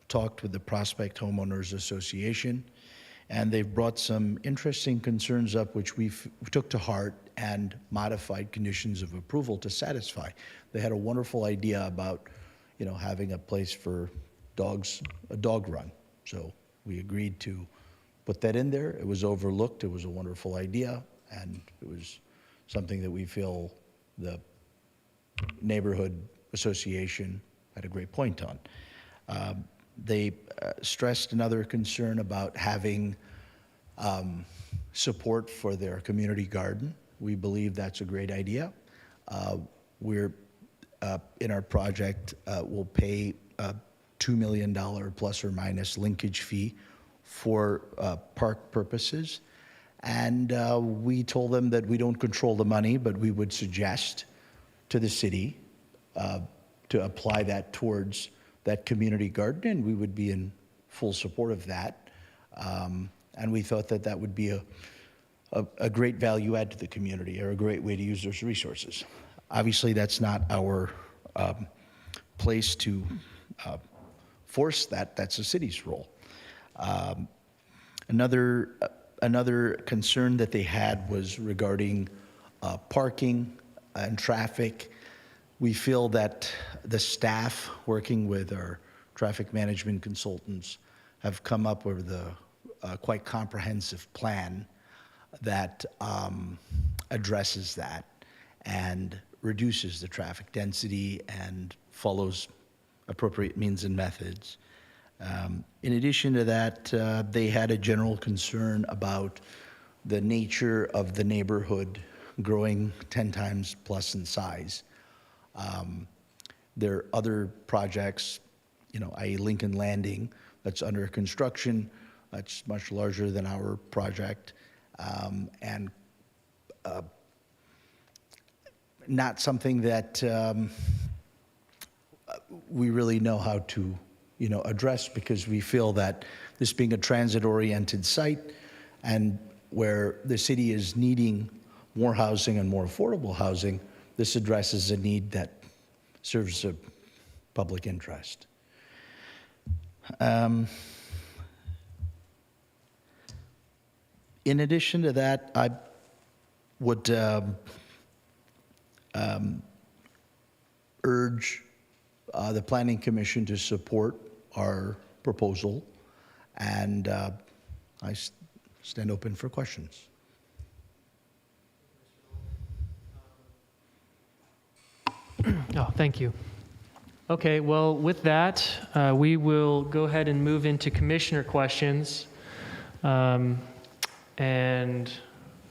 talked with the Prospect Homeowners Association, and they've brought some interesting concerns up, which we took to heart and modified conditions of approval to satisfy. They had a wonderful idea about, having a place for dogs, a dog run. So we agreed to put that in there. It was overlooked. It was a wonderful idea, and it was something that we feel the neighborhood association had a great point on. They stressed another concern about having support for their community garden. We believe that's a great idea. We're in our project, we'll pay a $2 million plus or minus linkage fee for park purposes. And we told them that we don't control the money, but we would suggest to the city to apply that towards that community garden, and we would be in full support of that. And we thought that that would be a great value add to the community, or a great way to use those resources. Obviously, that's not our place to force that. That's the city's role. Another concern that they had was regarding parking and traffic. We feel that the staff working with our traffic management consultants have come up with a quite comprehensive plan that addresses that and reduces the traffic density and follows appropriate means and methods. In addition to that, they had a general concern about the nature of the neighborhood growing 10 times plus in size. There are other projects, i.e. Lincoln Landing, that's under construction, that's much larger than our project, and not something that we really know how to address, because we feel that this being a transit-oriented site and where the city is needing more housing and more affordable housing, this addresses a need that serves a public interest. In addition to that, I would urge the Planning Commission to support our proposal, and I stand open for questions. Oh, thank you. Okay, well, with that, we will go ahead and move into commissioner questions. And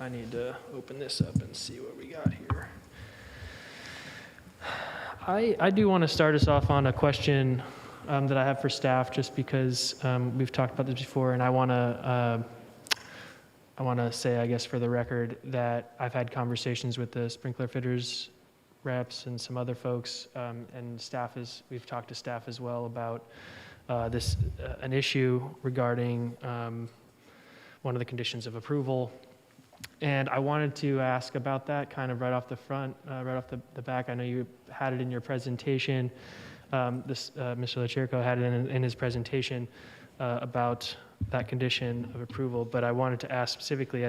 I need to open this up and see what we got here. I do want to start us off on a question that I have for staff, just because we've talked about this before, and I want to say, I guess, for the record, that I've had conversations with the sprinkler fitters reps and some other folks, and we've talked to staff as well about an issue regarding one of the conditions of approval. And I wanted to ask about that kind of right off the front, right off the back. I know you had it in your presentation. Mr. LaCherco had it in his presentation about that condition of approval. But I wanted to ask specifically,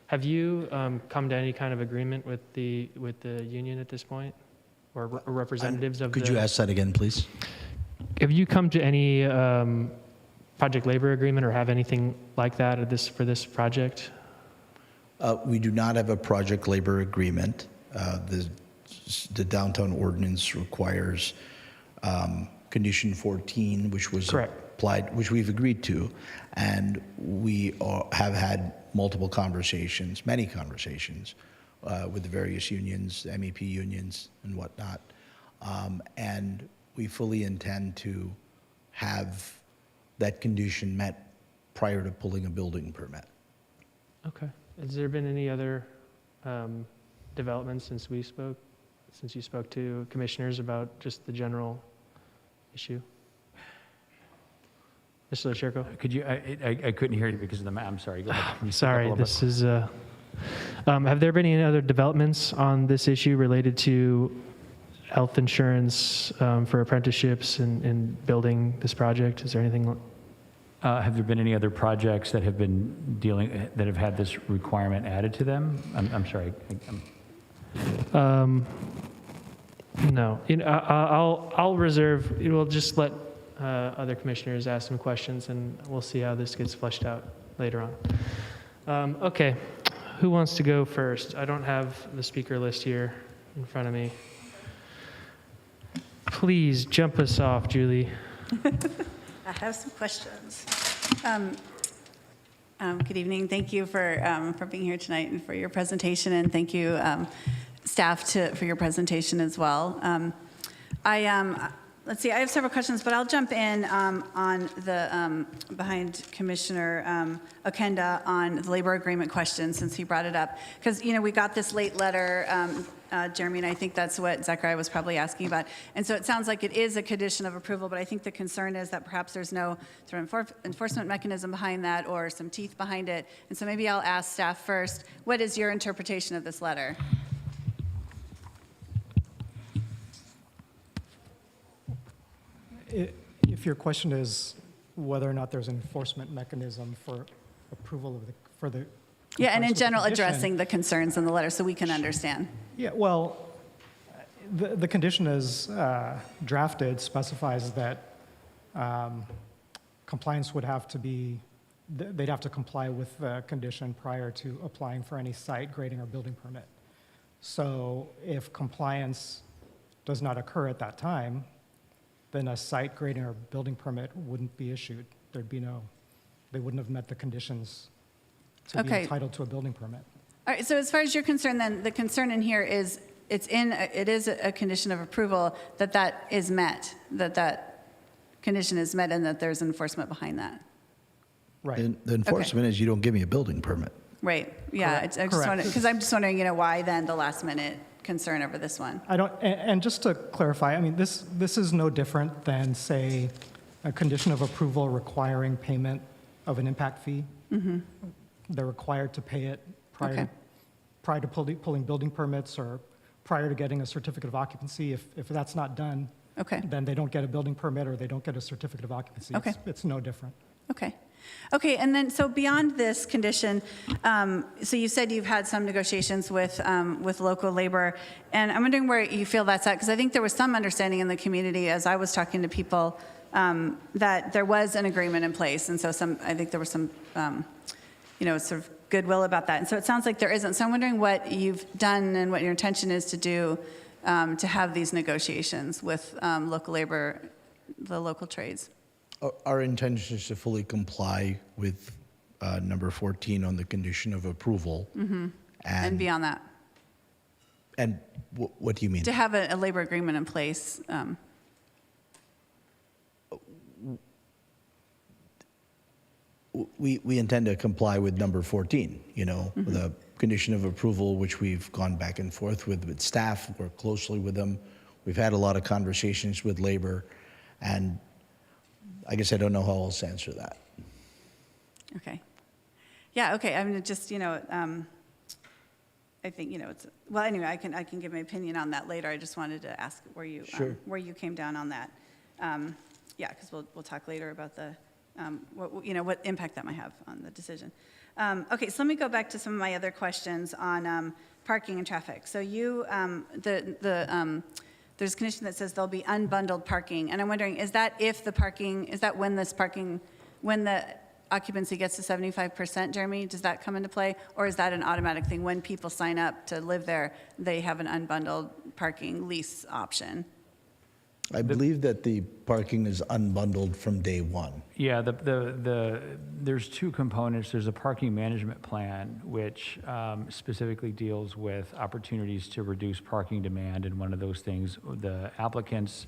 have you come to any kind of agreement with the union at this point, or representatives of the? Could you ask that again, please? Have you come to any project labor agreement or have anything like that for this project? We do not have a project labor agreement. The downtown ordinance requires condition 14, which was applied, which we've agreed to, and we have had multiple conversations, many conversations with the various unions, MEP unions and whatnot, and we fully intend to have that condition met prior to pulling a building permit. Okay. Has there been any other developments since you spoke to commissioners about just the general issue? Mr. LaCherco? Could you, I couldn't hear you because of the, I'm sorry, go ahead. Can you speak up a Sorry, little this bit? is, have there been any other developments on this issue related to health insurance for apprenticeships and building this project? Is there anything? Have there been any other projects that have been that have had this requirement added to them? I'm sorry. No. I'll reserve. We'll just let other commissioners ask some questions, and we'll see how this gets fleshed out later on. Okay. Who wants to go first? I don't have the speaker list here in front of me. Please jump us off, Julie. I have some questions. Good evening. Thank you for being here tonight and for your presentation, and thank you, staff, for your presentation as well. Let's see, I have several questions, but I'll jump in on the behind Commissioner Okenda on the labor agreement question, since he brought it up. Because, we got this late letter, Jeremy, and I think that's what Zechariah was probably asking about. And so it sounds like it is a condition of approval, but I think the concern is that perhaps there's no sort of enforcement mechanism behind that or some teeth behind it. And so maybe I'll ask staff first, what is your interpretation of this letter? If your question is whether or not there's an enforcement mechanism for approval of for the Yeah, and in compliance with the general, condition, addressing the concerns in the letter so we can understand. Yeah, well, the condition is drafted specifies that compliance would have to be, they'd have to comply with the condition prior to applying for any site grading or building permit. So if compliance does not occur at that time, then a site grading or building permit wouldn't be issued. There'd be they wouldn't have met the conditions to be Okay. entitled to a building permit. All right, so as far as you're concerned, then, the concern in here is, it is a condition of approval that is met, that condition is met, and that there's enforcement behind that. Right. And the enforcement is you don't give me a building permit. Right, yeah, Correct. I just wanted, because I'm just wondering, why then the last minute concern over this one? I don't, and just to clarify, I mean, this is no different than, say, a condition of approval requiring payment of an impact fee. They're required to pay it Okay. prior to pulling building permits or prior to getting a certificate of occupancy. If that's not done, Okay, then they don't get a building permit or they don't get a certificate of occupancy. Okay. It's no different. okay. Okay, and then, so beyond this condition, so you said you've had some negotiations with local labor, and I'm wondering where you feel that's at, because I think there was some understanding in the community, as I was talking to people, that there was an agreement in place, and so I think there was some, sort of goodwill about that. And so it sounds like there isn't. So I'm wondering what you've done and what your intention is to do to have these negotiations with local labor, the local trades. Our intention is to fully comply with number 14 on the condition of approval. And beyond that, And what do you mean? to have a labor agreement in place. We intend to comply with number 14, with a condition of approval, which we've gone back and forth with staff, work closely with them. We've had a lot of conversations with labor, and I guess I don't know how else to answer that. Okay. Yeah, okay, I mean, just, I think, it's, well, anyway, I can give my opinion on that later. I just wanted to ask where you came down on that. Yeah, because we'll talk later about the, what impact that might have on the decision. Okay, so let me go back to some of my other questions on parking and traffic. So there's a condition that says there'll be unbundled parking, and I'm wondering, is that when the occupancy gets to 75%, Jeremy, does that come into play? Or is that an automatic thing? When people sign up to live there, they have an unbundled parking lease option? I believe that the parking is unbundled from day one. Yeah, there's two components. There's a parking management plan, which specifically deals with opportunities to reduce parking demand, and one of those things, the applicants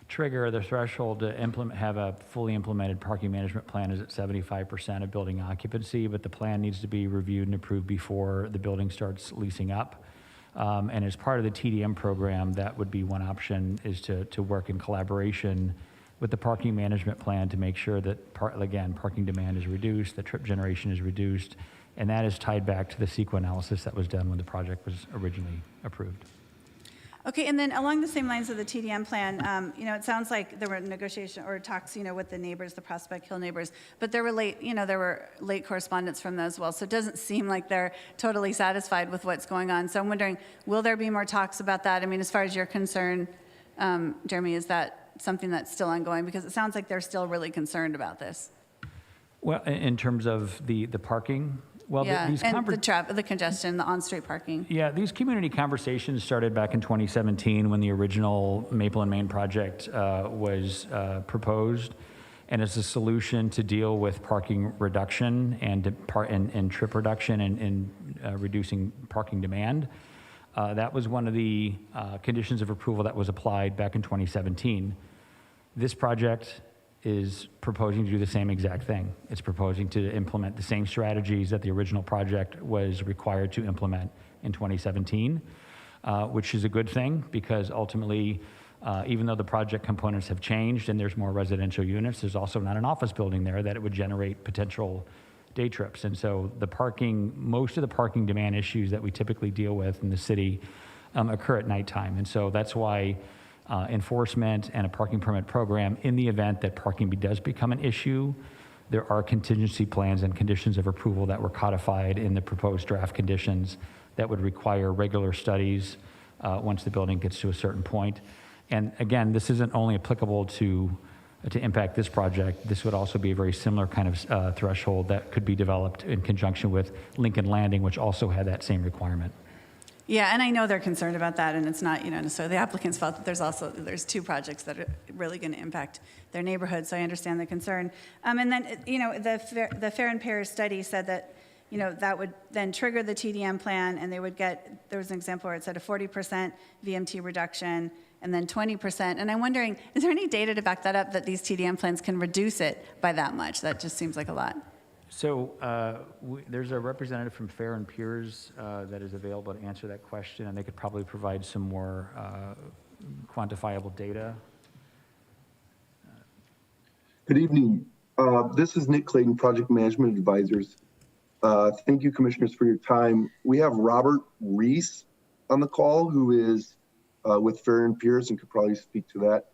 trigger the threshold to have a fully implemented parking management plan is at 75% of building occupancy, but the plan needs to be reviewed and approved before the building starts leasing up. And as part of the TDM program, that would be one option, is to work in collaboration with the parking management plan to make sure that, again, parking demand is reduced, the trip generation is reduced, and that is tied back to the CEQA analysis that was done when the project was originally approved. Okay, and then along the same lines of the TDM plan, it sounds like there were negotiation or talks, with the neighbors, the Prospect Hill neighbors, but there were late correspondence from those as well. So it doesn't seem like they're totally satisfied with what's going on. So I'm wondering, will there be more talks about that? I mean, as far as you're concerned, Jeremy, is that something that's still ongoing? Because it sounds like they're still really concerned about this. Well, in terms of the parking, well, Yeah, these and the congestion, the on-street parking. Yeah, these community conversations started back in 2017 when the original Maple and Main project was proposed, and as a solution to deal with parking reduction and trip reduction and reducing parking demand. That was one of the conditions of approval that was applied back in 2017. This project is proposing to do the same exact thing. It's proposing to implement the same strategies that the original project was required to implement in 2017, which is a good thing because ultimately, even though the project components have changed and there's more residential units, there's also not an office building there that it would generate potential day trips. And so most of the parking demand issues that we typically deal with in the city occur at nighttime. And so that's why enforcement and a parking permit program, in the event that parking does become an issue, there are contingency plans and conditions of approval that were codified in the proposed draft conditions that would require regular studies once the building gets to a certain point. And again, this isn't only applicable to impact this project. This would also be a very similar kind of threshold that could be developed in conjunction with Lincoln Landing, which also had that same requirement. Yeah, and I know they're concerned about that, and it's not, necessarily the applicant's fault that there's two projects that are really going to impact their neighborhood, so I understand the concern. And then, the Fair and Pair study said that, that would then trigger the TDM plan, and they would get, there was an example where it said a 40% VMT reduction, and then 20%. And I'm wondering, is there any data to back that up, that these TDM plans can reduce it by that much? That just seems like a lot. So there's a representative from Fair and Peers that is available to answer that question, and they could probably provide some more quantifiable data. Good evening. This is Nick Clayton, Project Management Advisors. Thank you, Commissioners, for your time. We have Robert Reese on the call, who is with Fair and Peers and could probably speak to that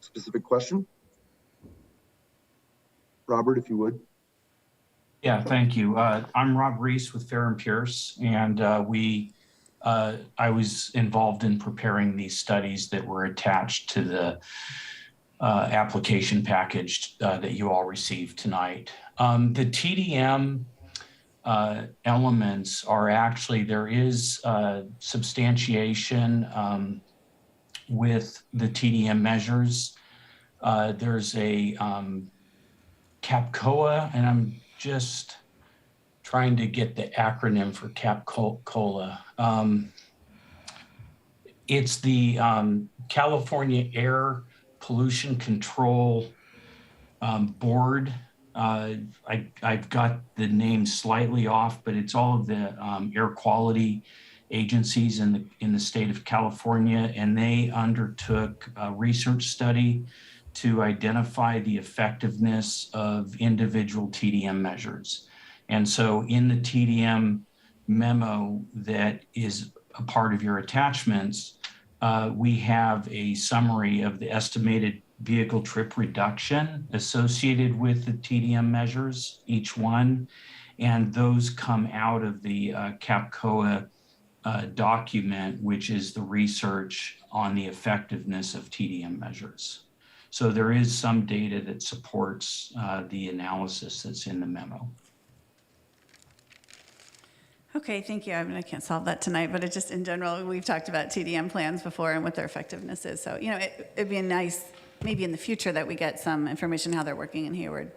specific question. Robert, if you would. Yeah, thank you. I'm Rob Reese with Fair and Pierce, and I was involved in preparing these studies that were attached to the application package that you all received tonight. The TDM elements are actually, there is substantiation with the TDM measures. There's a CAPCOA, and I'm just trying to get the acronym for CAPCOLA. It's the California Air Pollution Control Board. I've got the name slightly off, but it's all of the air quality agencies in the state of California, and they undertook a research study to identify the effectiveness of individual TDM measures. And so in the TDM memo that is a part of your attachments, we have a summary of the estimated vehicle trip reduction associated with the TDM measures, each one, and those come out of the CAPCOA document, which is the research on the effectiveness of TDM measures. So there is some data that supports the analysis that's in the memo. Okay, thank you. I mean, I can't solve that tonight, but it just in general, we've talked about TDM plans before and what their effectiveness is. So, it'd be nice, maybe in the future, that we get some information how they're working in Hayward.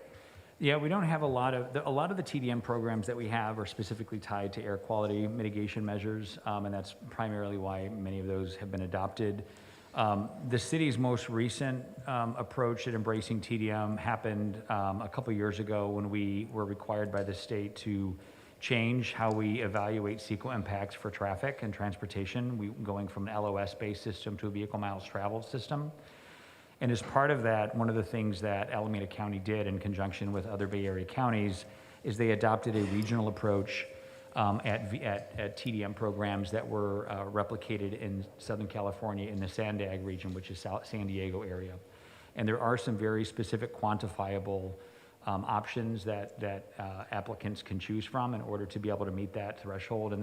Yeah, we don't have a lot of the TDM programs that we have are specifically tied to air quality mitigation measures, and that's primarily why many of those have been adopted. The city's most recent approach at embracing TDM happened a couple years ago when we were required by the state to change how we evaluate CEQA impacts for traffic and transportation, going from an LOS-based system to a vehicle miles traveled system. And as part of that, one of the things that Alameda County did in conjunction with other Bay Area counties is they adopted a regional approach at TDM programs that were replicated in Southern California in the Sandag region, which is San Diego area. And there are some very specific quantifiable options that applicants can choose from in order to be able to meet that threshold. And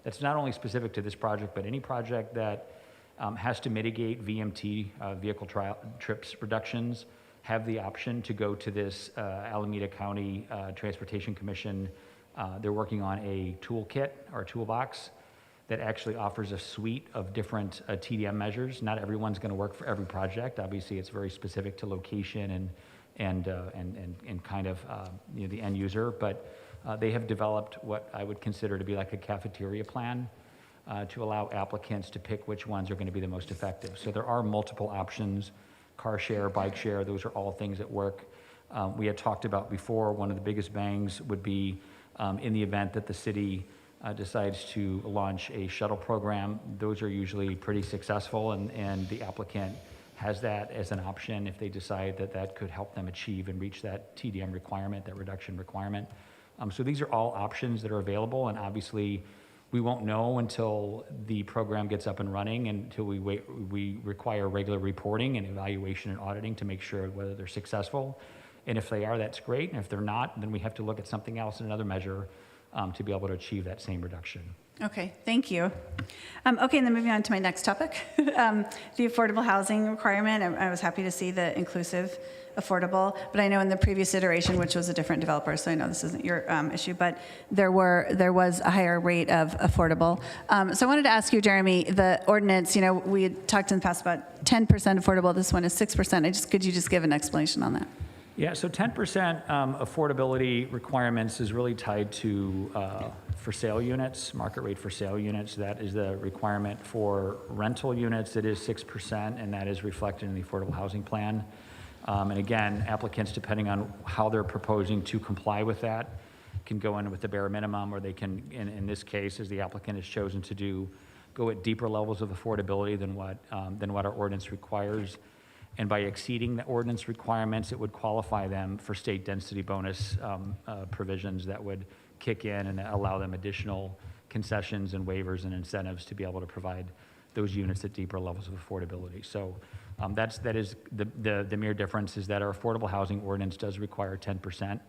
that's not only specific to this project, but any project that has to mitigate VMT, vehicle trips reductions, have the option to go to this Alameda County Transportation Commission. They're working on a toolkit or a toolbox that actually offers a suite of different TDM measures. Not everyone's going to work for every project. Obviously, it's very specific to location and kind of the end user. But they have developed what I would consider to be like a cafeteria plan to allow applicants to pick which ones are going to be the most effective. So there are multiple options: car share, bike share. Those are all things that work. We had talked about before. One of the biggest bangs would be in the event that the city decides to launch a shuttle program. Those are usually pretty successful, and the applicant has that as an option if they decide that that could help them achieve and reach that TDM requirement, that reduction requirement. So these are all options that are available, and obviously we won't know until the program gets up and running, until we require regular reporting and evaluation and auditing to make sure whether they're successful. And if they are, that's great. And if they're not, then we have to look at something else, another measure, to be able to achieve that same reduction. Okay, thank you. Okay, and then moving on to my next topic, the affordable housing requirement. I was happy to see the inclusive affordable, but I know in the previous iteration, which was a different developer, so I know this isn't your issue, but there was a higher rate of affordable. So I wanted to ask you, Jeremy, the ordinance, we had talked in the past about 10% affordable. This one is 6%. Could you just give an explanation on that? Yeah, so 10% affordability requirements is really tied to for sale units, market rate for sale units. That is the requirement for rental units. It is 6%, and that is reflected in the affordable housing plan. And again, applicants, depending on how they're proposing to comply with that, can go in with the bare minimum, or they can, in this case, as the applicant has chosen to do, go at deeper levels of affordability than what our ordinance requires. And by exceeding the ordinance requirements, it would qualify them for state density bonus provisions that would kick in and allow them additional concessions and waivers and incentives to be able to provide those units at deeper levels of affordability. So that is the mere difference, is that our affordable housing ordinance does require 10%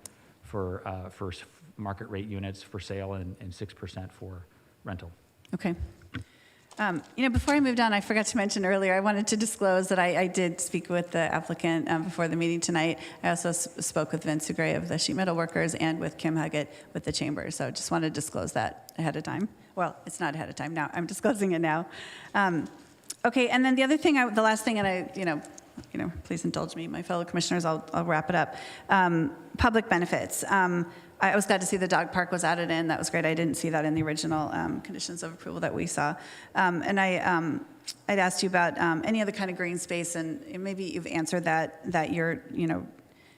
for market rate units for sale and 6% for rental. Okay. Before I moved on, I forgot to mention earlier, I wanted to disclose that I did speak with the applicant before the meeting tonight. I also spoke with Vince Gray of the sheet metal workers and with Kim Huggett with the chamber. So just wanted to disclose that ahead of time. Well, it's not ahead of time now. I'm disclosing it now. Okay, and then the other thing, the last thing, and please indulge me, my fellow commissioners, I'll wrap it up. Public benefits. I was glad to see the dog park was added in. That was great. I didn't see that in the original conditions of approval that we saw. And I'd asked you about any other kind of green space, and maybe you've answered that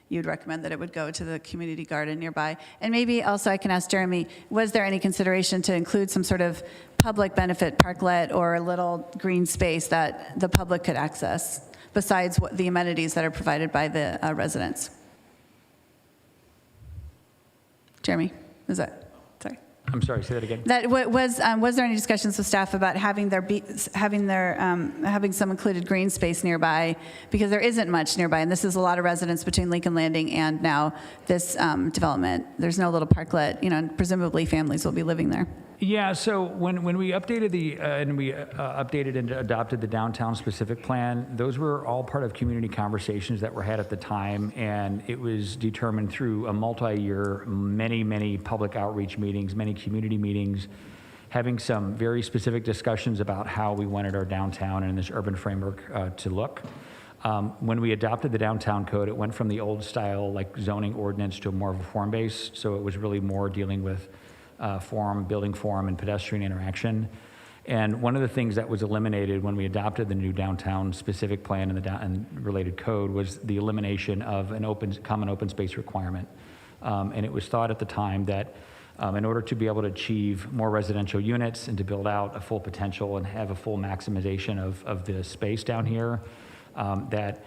you'd recommend that it would go to the community garden nearby. And maybe also I can ask Jeremy, was there any consideration to include some sort of public benefit parklet or a little green space that the public could access besides the amenities that are provided by the residents? Jeremy, is that, sorry. I'm sorry, say that again. That was there any discussions with staff about having some included green space nearby, because there isn't much nearby, and this is a lot of residents between Lincoln Landing and now this development. There's no little parklet, and presumably families will be living there. Yeah, so when we updated updated and adopted the downtown specific plan, those were all part of community conversations that were had at the time, and it was determined through a multi-year, many public outreach meetings, many community meetings, having some very specific discussions about how we wanted our downtown and this urban framework to look. When we adopted the downtown code, it went from the old style like zoning ordinance to more of a form base, so it was really more dealing with building form, and pedestrian interaction. And one of the things that was eliminated when we adopted the new downtown specific plan and related code was the elimination of an common open space requirement. And it was thought at the time that in order to be able to achieve more residential units and to build out a full potential and have a full maximization of the space down here, that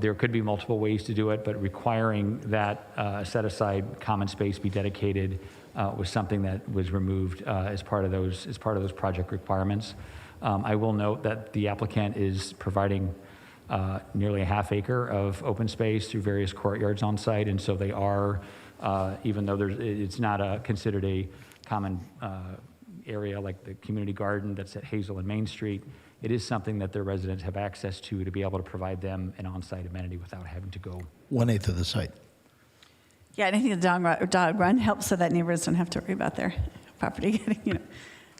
there could be multiple ways to do it, but requiring that set aside common space be dedicated was something that was removed as part of those project requirements. I will note that the applicant is providing nearly a half acre of open space through various courtyards on site, and so they are, even though it's not considered a common area like the community garden that's at Hazel and Main Street, it is something that their residents have access to be able to provide them an on-site amenity without having to go. 1/8 of the site. Yeah, and I think the dog run helps so that neighbors don't have to worry about their property getting,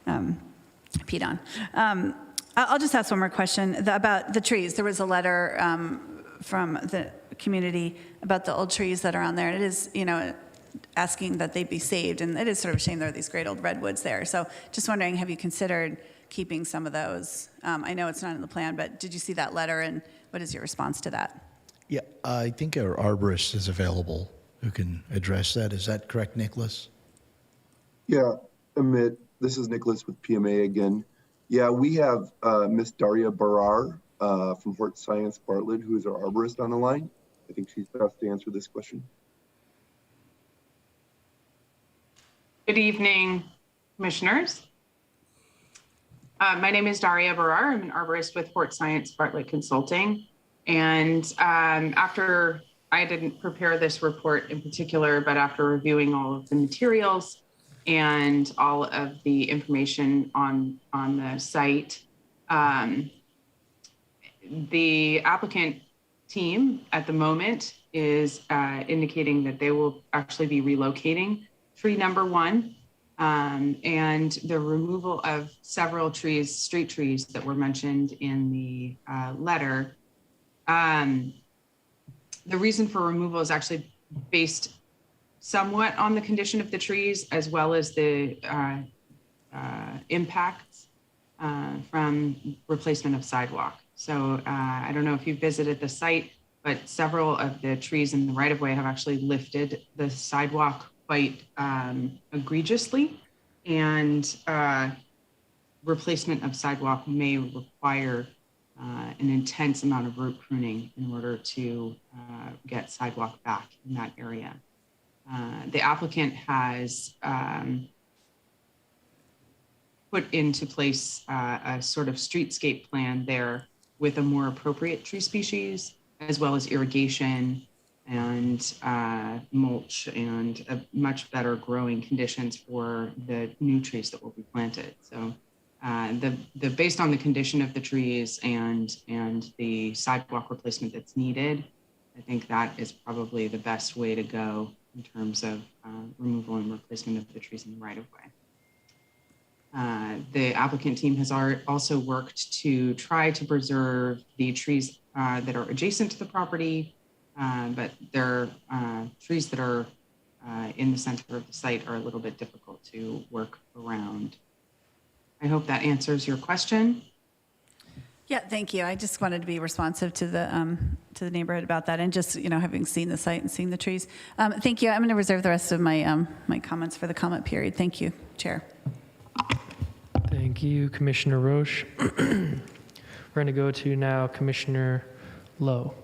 peed on. I'll just ask one more question about the trees. There was a letter from the community about the old trees that are on there. And it is, asking that they be saved. And it is sort of a shame there are these great old redwoods there. So just wondering, have you considered keeping some of those? I know it's not in the plan, but did you see that letter and what is your response to that? Yeah, I think our arborist is available who can address that. Is that correct, Nicholas? Yeah, Amit, this is Nicholas with PMA again. Yeah, we have Miss Daria Barar from Hort Science Bartlett, who is our arborist on the line. I think she's best to answer this question. Good evening, commissioners. My name is Daria Barar. I'm an arborist with Hort Science Bartlett Consulting. And after, I didn't prepare this report in particular, but after reviewing all of the materials and all of the information on the site, the applicant team at the moment is indicating that they will actually be relocating tree number 1 and the removal of several trees, street trees that were mentioned in the letter. The reason for removal is actually based somewhat on the condition of the trees as well as the impacts from replacement of sidewalk. So I don't know if you visited the site, but several of the trees in the right-of-way have actually lifted the sidewalk quite egregiously, and replacement of sidewalk may require an intense amount of root pruning in order to get sidewalk back in that area. The applicant has put into place a sort of streetscape plan there with a more appropriate tree species, as well as irrigation and mulch and much better growing conditions for the new trees that will be planted. So based on the condition of the trees and the sidewalk replacement that's needed, I think that is probably the best way to go in terms of removal and replacement of the trees in the right of way. The applicant team has also worked to try to preserve the trees that are adjacent to the property, but their trees that are in the center of the site are a little bit difficult to work around. I hope that answers your question. Yeah, thank you. I just wanted to be responsive to the neighborhood about that, and just having seen the site and seen the trees. Thank you. I'm going to reserve the rest of my my comments for the comment period. Thank you, Chair. Thank you, Commissioner Roche. We're going to go to now Commissioner Lowe.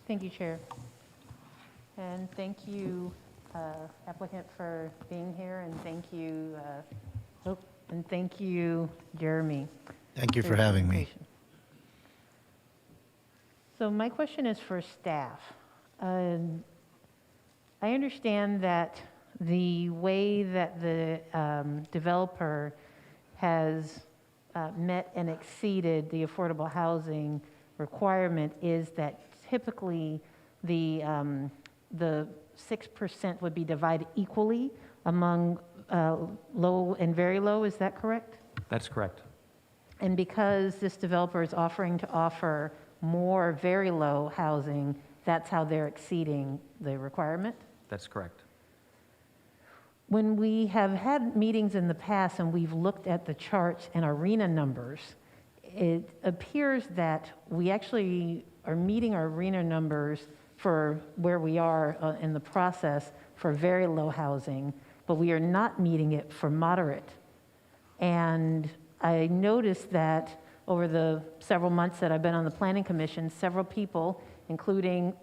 Thank you, Chair. And thank you, applicant, for being here, and thank you, Jeremy. Thank you for having me. So my question is for staff. I understand that the way that the developer has met and exceeded the affordable housing requirement is that typically the 6% would be divided equally among low and very low. Is that correct? That's correct. And because this developer is offering to offer more very low housing, that's how they're exceeding the requirement? That's correct. When we have had meetings in the past and we've looked at the charts and arena numbers, it appears that we actually are meeting our arena numbers for where we are in the process for very low housing, but we are not meeting it for moderate. And I noticed that over the several months that I've been on the Planning Commission, several people, including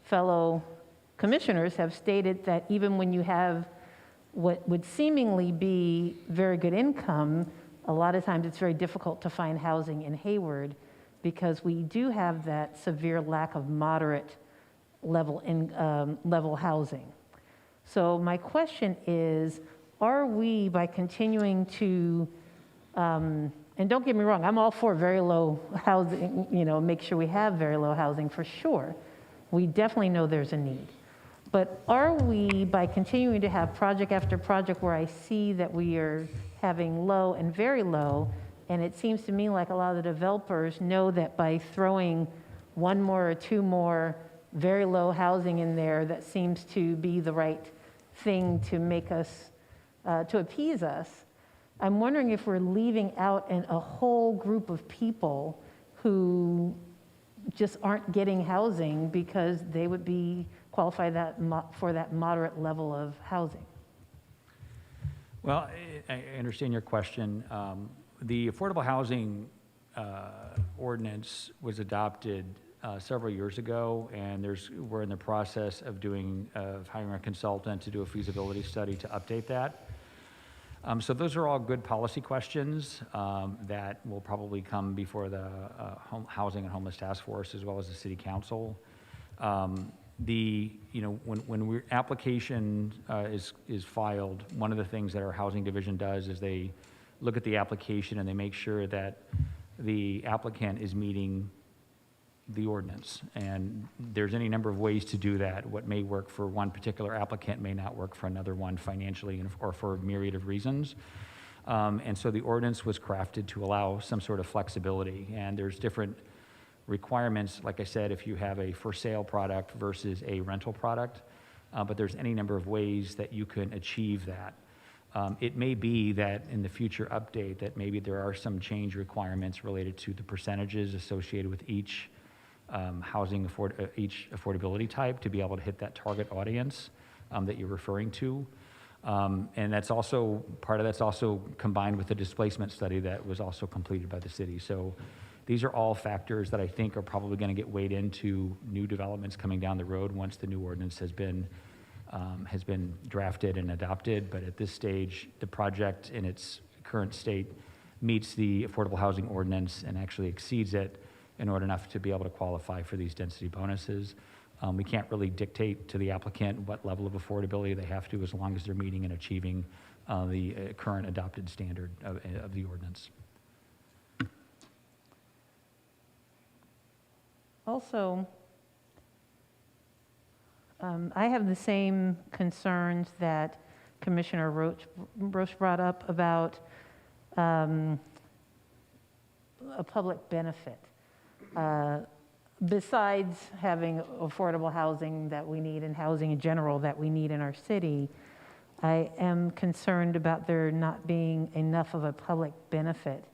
fellow commissioners have stated that even when you have what would seemingly be very good income, a lot of times it's very difficult to find housing in Hayward because we do have that severe lack of moderate level housing. So my question is, are we, by continuing to, and don't get me wrong, I'm all for very low housing, make sure we have very low housing for sure. We definitely know there's a need. But are we, by continuing to have project after project where I see that we are having low and very low, and it seems to me like a lot of the developers know that by throwing one more or two more very low housing in there, that seems to be the right thing to make us, to appease us. I'm wondering if we're leaving out a whole group of people who just aren't getting housing because they would be qualify for that moderate level of housing. Well, I understand your question. The affordable housing ordinance was adopted several years ago, and we're in the process of hiring a consultant to do a feasibility study to update that. So those are all good policy questions that will probably come before the Housing and Homeless Task Force as well as the City Council. When application is filed, one of the things that our housing division does is they look at the application and they make sure that the applicant is meeting the ordinance. And there's any number of ways to do that. What may work for one particular applicant may not work for another one financially or for a myriad of reasons. And so the ordinance was crafted to allow some sort of flexibility. And there's different requirements, like I said, if you have a for sale product versus a rental product, but there's any number of ways that you can achieve that. It may be that in the future update that maybe there are some change requirements related to the percentages associated with each each affordability type to be able to hit that target audience that you're referring to. And that's also, part of that's also combined with the displacement study that was also completed by the city. So these are all factors that I think are probably going to get weighed into new developments coming down the road once the new ordinance has been drafted and adopted. But at this stage, the project in its current state meets the affordable housing ordinance and actually exceeds it in order enough to be able to qualify for these density bonuses. We can't really dictate to the applicant what level of affordability they have to, as long as they're meeting and achieving the current adopted standard of the ordinance. Also, I have the same concerns that Commissioner Roche brought up about a public benefit. Besides having affordable housing that we need and housing in general that we need in our city, I am concerned about there not being enough of a public benefit.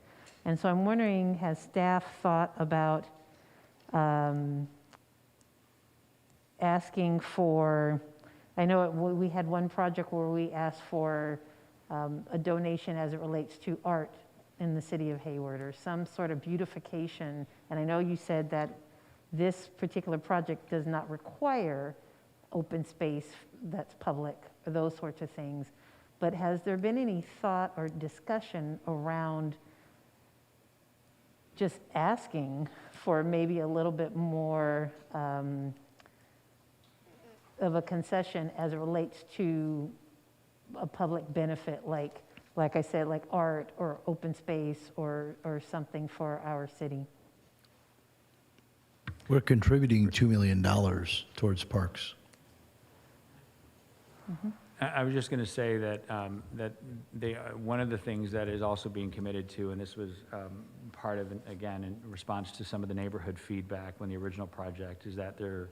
And so I'm wondering, has staff thought about asking for, I know we had one project where we asked for a donation as it relates to art in the city of Hayward, or some sort of beautification. And I know you said that this particular project does not require open space that's public, or those sorts of things. But has there been any thought or discussion around just asking for maybe a little bit more of a concession as it relates to a public benefit, like I said, like art or open space or something for our city? We're contributing $2 million towards parks. Mm-hmm. I was just going to say that one of the things that is also being committed to, and this was part of, again, in response to some of the neighborhood feedback when the original project, is that there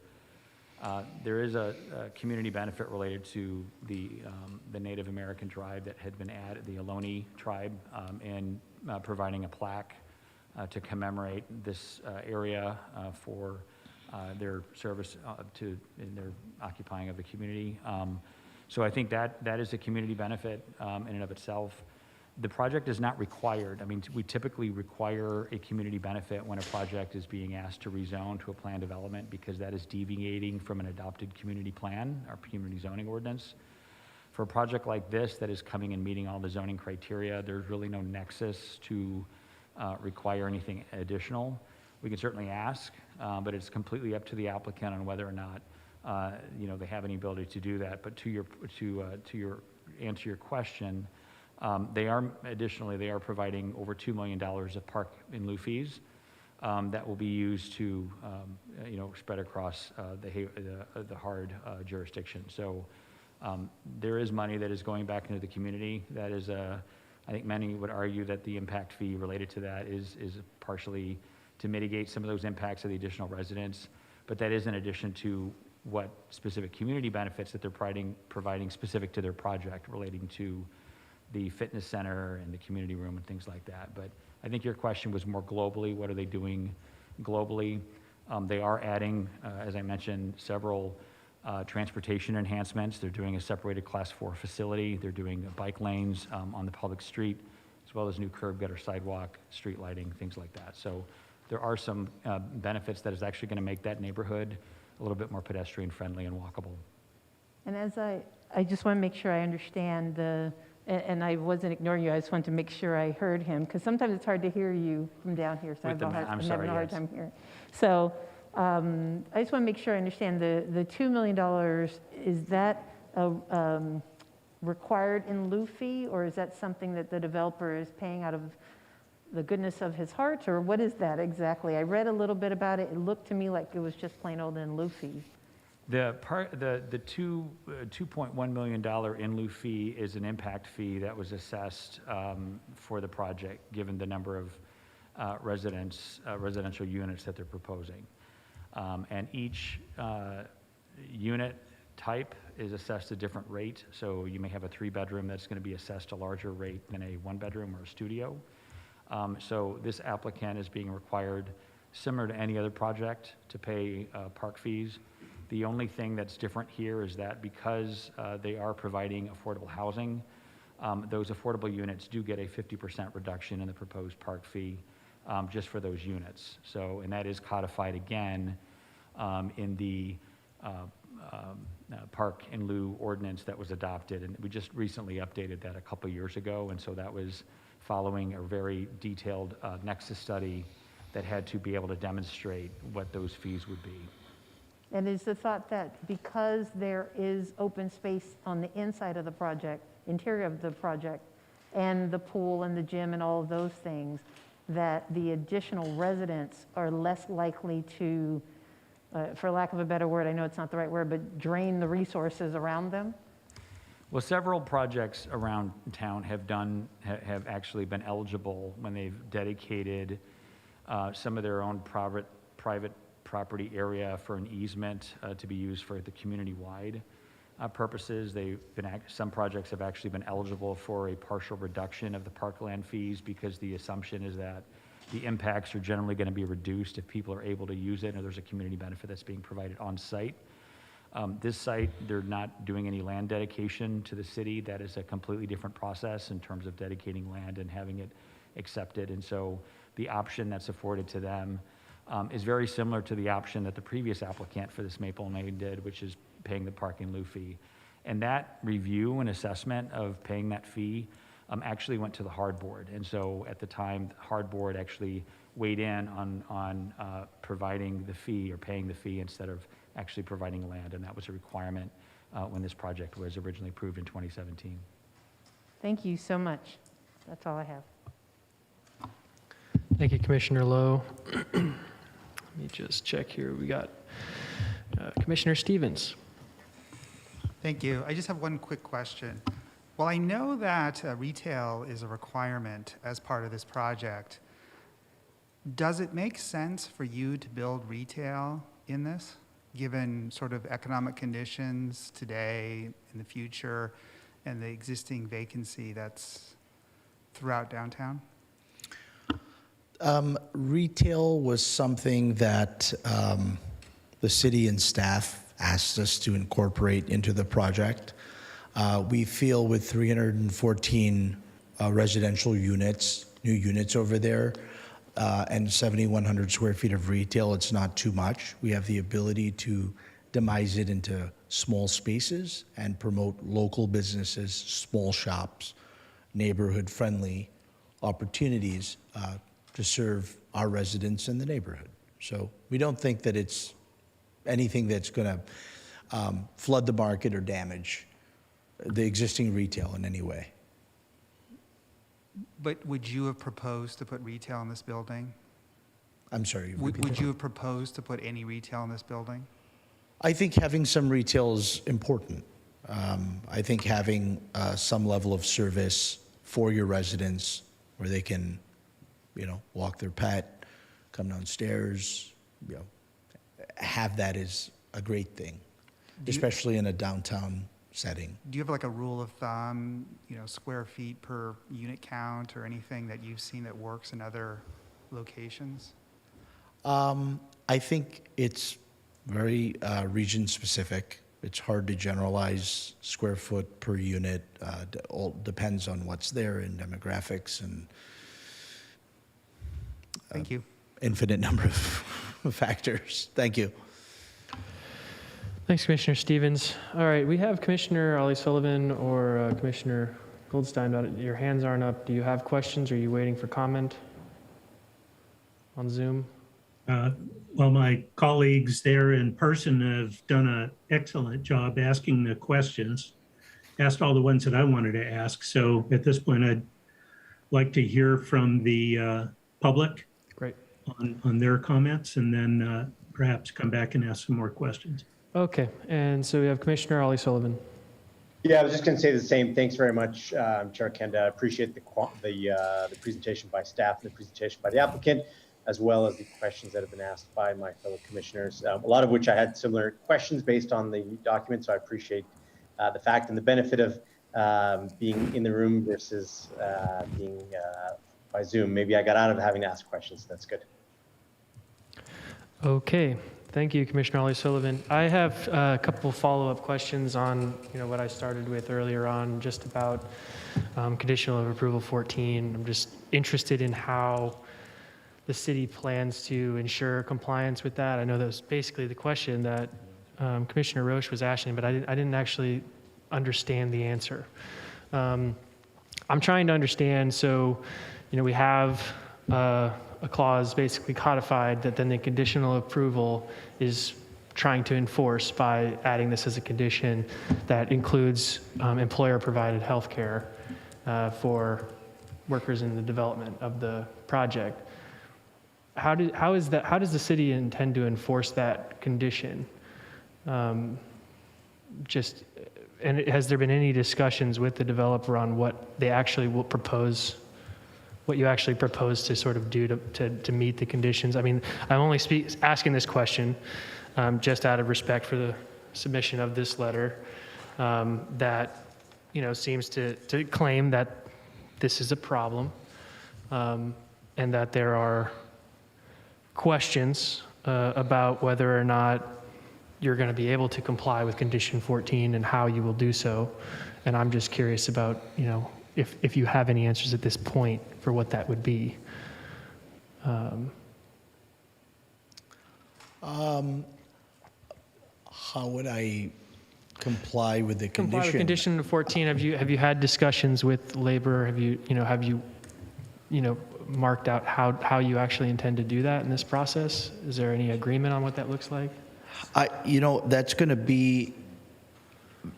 is a community benefit related to the Native American tribe that had been added, the Ohlone tribe, and providing a plaque to commemorate this area for their service in their occupying of the community. So I think that is a community benefit in and of itself. The project is not required. I mean, we typically require a community benefit when a project is being asked to rezone to a plan development because that is deviating from an adopted community plan, our community zoning ordinance. For a project like this that is coming and meeting all the zoning criteria, there's really no nexus to require anything additional. We can certainly ask, but it's completely up to the applicant on whether or not they have any ability to do that. But to answer your question, they are providing over $2 million of park in lieu fees that will be used to spread across the hard jurisdiction. So there is money that is going back into the community. That is I think many would argue that the impact fee related to that is partially to mitigate some of those impacts of the additional residents, but that is in addition to what specific community benefits that they're providing specific to their project relating to the fitness center and the community room and things like that. But I think your question was more globally, what are they doing globally? They are adding, as I mentioned, several transportation enhancements. They're doing a separated class 4 facility. They're doing bike lanes on the public street, as well as new curb gutter, sidewalk, street lighting, things like that. So there are some benefits that is actually gonna make that neighborhood a little bit more pedestrian friendly and walkable. And as I just want to make sure I understand and I wasn't ignoring you, I just wanted to make sure I heard him, because sometimes it's hard to hear you from down here, so I'm having a hard time hearing. So I just want to make sure I understand, the $2 million, is that required in lieu fee, or is that something that the developer is paying out of the goodness of his heart, or what is that exactly? I read a little bit about it. It looked to me like it was just plain old in lieu fee. The $2.1 million in lieu fee is an impact fee that was assessed for the project, given the number of residential units that they're proposing. And each unit type is assessed a different rate. So you may have a 3-bedroom that's going to be assessed a larger rate than a 1-bedroom or a studio. So this applicant is being required, similar to any other project, to pay park fees. The only thing that's different here is that because they are providing affordable housing, those affordable units do get a 50% reduction in the proposed park fee just for those units. So, and that is codified again in the park in lieu ordinance that was adopted. And we just recently updated that a couple years ago. And so that was following a very detailed nexus study that had to be able to demonstrate what those fees would be. And is the thought that because there is open space on the inside of the project, interior of the project, and the pool and the gym and all of those things, that the additional residents are less likely to, for lack of a better word, I know it's not the right word, but drain the resources around them? Well, several projects around town have actually been eligible when they've dedicated some of their own private property area for an easement to be used for the community-wide purposes. Some projects have actually been eligible for a partial reduction of the parkland fees because the assumption is that the impacts are generally going to be reduced if people are able to use it, and there's a community benefit that's being provided on site. This site, they're not doing any land dedication to the city. That is a completely different process in terms of dedicating land and having it accepted. And so the option that's afforded to them is very similar to the option that the previous applicant for this Maple Lane did, which is paying the park in lieu fee. And that review and assessment of paying that fee actually went to the hard board. And so at the time, the hard board actually weighed in on providing the fee or paying the fee instead of actually providing land. And that was a requirement when this project was originally approved in 2017. Thank you so much. That's all I have. Thank you, Commissioner Lowe. Let me just check here. We got Commissioner Stevens. Thank you. I just have one quick question. Well, I know that retail is a requirement as part of this project. Does it make sense for you to build retail in this, given sort of economic conditions today, in the future, and the existing vacancy that's throughout downtown? Retail was something that the city and staff asked us to incorporate into the project. We feel with 314 residential units, new units over there, and 7,100 square feet of retail. It's not too much. We have the ability to demise it into small spaces and promote local businesses, small shops, neighborhood-friendly opportunities to serve our residents in the neighborhood. So we don't think that it's anything that's going to flood the market or damage the existing retail in any way. But would you have proposed to put retail in this building? I'm sorry. Would you have proposed to put any retail in this building? I think having some retail is important. I think having some level of service for your residents where they can, walk their pet, come downstairs, have that is a great thing, especially in a downtown setting. Do you have like a rule of thumb, square feet per unit count or anything that you've seen that works in other locations? I think it's very region specific. It's hard to generalize square foot per unit. All depends on what's there in demographics and Thank you. Infinite number of factors. Thank you. Thanks, Commissioner Stevens. All right, we have Commissioner Ollie Sullivan or Commissioner Goldstein, but your hands aren't up. Do you have questions? Or are you waiting for comment on Zoom? Well, my colleagues there in person have done an excellent job asking the questions, asked all the ones that I wanted to ask. So at this point, I'd like to hear from the public. Great. On their comments, and then perhaps come back and ask some more questions. Okay, and so we have Commissioner Ollie Sullivan. Yeah, I was just going to say the same. Thanks very much, Chair Kenda. I appreciate the presentation by staff and the presentation by the applicant, as well as the questions that have been asked by my fellow commissioners, a lot of which I had similar questions based on the document, so I appreciate the fact and the benefit of being in the room versus being by Zoom. Maybe I got out of having to ask questions, so that's good. Okay, thank you, Commissioner Ollie Sullivan. I have a couple follow-up questions on what I started with earlier on, just about conditional approval 14. I'm just interested in how the city plans to ensure compliance with that. I know that was basically the question that Commissioner Roche was asking, but I didn't actually understand the answer. I'm trying to understand, so we have a clause basically codified that then the conditional approval is trying to enforce by adding this as a condition that includes employer-provided health care for workers in the development of the project. How does the city intend to enforce that condition? And has there been any discussions with the developer on what they actually will propose, what you actually propose to sort of do to meet the conditions? I mean, I'm only asking this question just out of respect for the submission of this letter that seems to claim that this is a problem and that there are questions about whether or not you're going to be able to comply with condition 14 and how you will do so. And I'm just curious about, if you have any answers at this point for what that would be. How would I comply with the condition? Comply with condition 14. Have you had discussions with labor? Have you marked out how you actually intend to do that in this process? Is there any agreement on what that looks like? That's going to be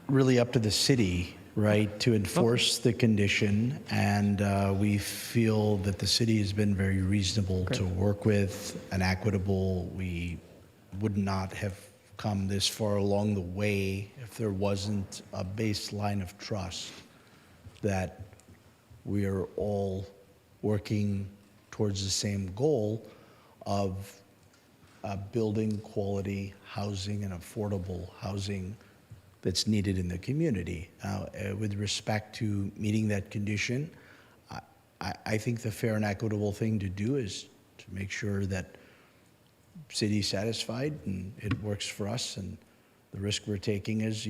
really up to the city, right, to enforce the condition. And we feel that the city has been very reasonable to work with and equitable. We would not have come this far along the way if there wasn't a baseline of trust that we are all working towards the same goal of building quality housing and affordable housing that's needed in the community. With respect to meeting that condition, I think the fair and equitable thing to do is to make sure that city's satisfied and it works for us, and the risk we're taking is,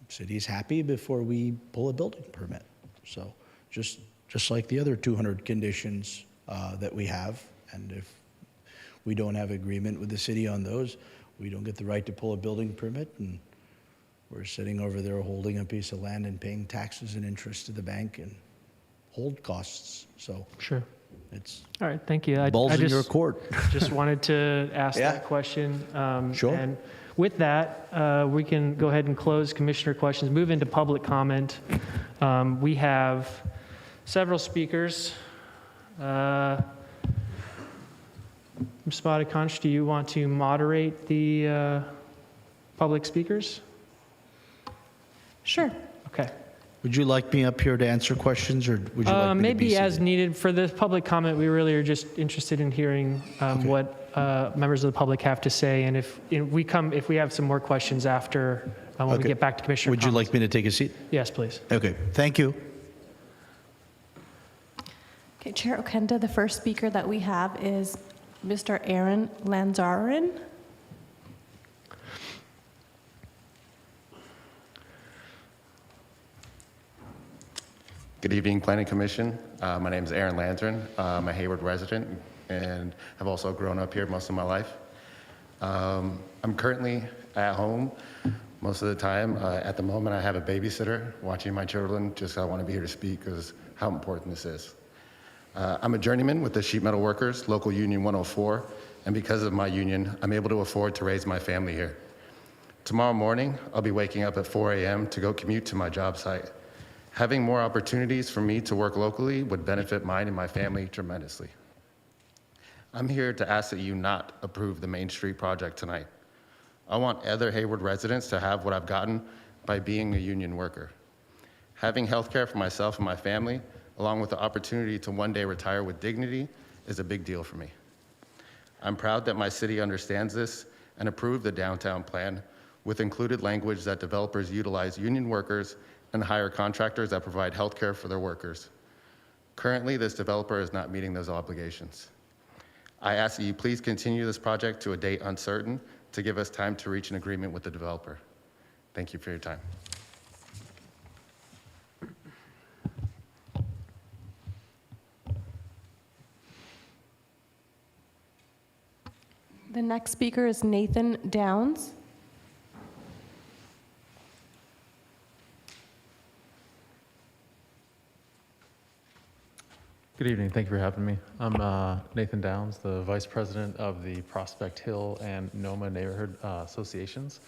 city's happy before we pull a building permit. So just like the other 200 conditions that we have. And if we don't have agreement with the city on those, we don't get the right to pull a building permit, and we're sitting over there holding a piece of land and paying taxes and interest to the bank and hold costs. So Sure. it's All right, thank you. balls in your court. Just wanted to ask Yeah. that question. Sure. And with that, we can go ahead and close commissioner questions, move into public comment. We have several speakers. Ms. Bodikonch, do you want to moderate the public speakers? Sure. Okay. Would you like me up here to answer questions, or would you like me to be Maybe as seated? needed. For the public comment, we really are just interested in hearing what members of the public have to say. And if we have some more questions after, when we Okay. get back to commissioner Would you comments. like me to take a seat? Yes, please. Okay, thank you. Okay, Chair Okenda, the first speaker that we have is Mr. Aaron Lanzarin. Good evening, Planning Commission. My name is Aaron Lanzarin. I'm a Hayward resident and have also grown up here most of my life. I'm currently at home most of the time. At the moment, I have a babysitter watching my children. Just I want to be here to speak because how important this is. I'm a journeyman with the Sheet Metal Workers, Local Union 104, and because of my union, I'm able to afford to raise my family here. Tomorrow morning, I'll be waking up at 4 a.m. to go commute to my job site. Having more opportunities for me to work locally would benefit mine and my family tremendously. I'm here to ask that you not approve the Main Street project tonight. I want other Hayward residents to have what I've gotten by being a union worker. Having health care for myself and my family, along with the opportunity to one day retire with dignity, is a big deal for me. I'm proud that my city understands this and approved the downtown plan with included language that developers utilize union workers and hire contractors that provide health care for their workers. Currently, this developer is not meeting those obligations. I ask that you please continue this project to a date uncertain to give us time to reach an agreement with the developer. Thank you for your time. The next speaker is Nathan Downs. Good evening. Thank you for having me. I'm Nathan Downs, the Vice President of the Prospect Hill and Noma Neighborhood Associations.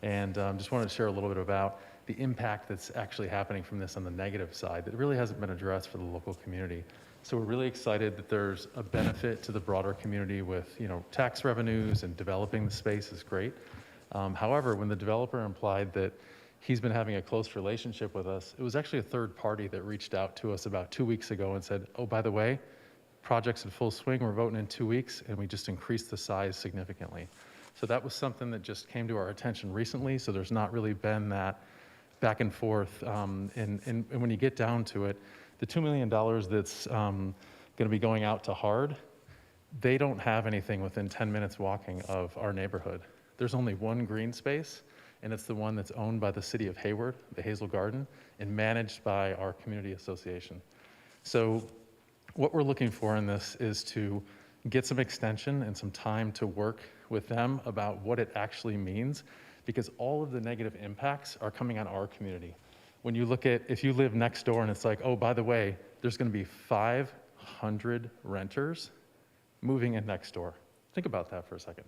And just wanted to share a little bit about the impact that's actually happening from this on the negative side that really hasn't been addressed for the local community. So we're really excited that there's a benefit to the broader community with, tax revenues, and developing the space is great. However, when the developer implied that he's been having a close relationship with us, it was actually a third party that reached out to us about 2 weeks ago and said, oh, by the way, project's in full swing, we're voting in 2 weeks, and we just increased the size significantly. So that was something that just came to our attention recently, so there's not really been that back and forth. And when you get down to it, the $2 million that's going to be going out to HARD, they don't have anything within 10 minutes walking of our neighborhood. There's only one green space, and it's the one that's owned by the city of Hayward, the Hazel Garden, and managed by our community association. So what we're looking for in this is to get some extension and some time to work with them about what it actually means, because all of the negative impacts are coming on our community. When you look at, if you live next door and it's like, oh, by the way, there's going to be 500 renters moving in next door. Think about that for a second.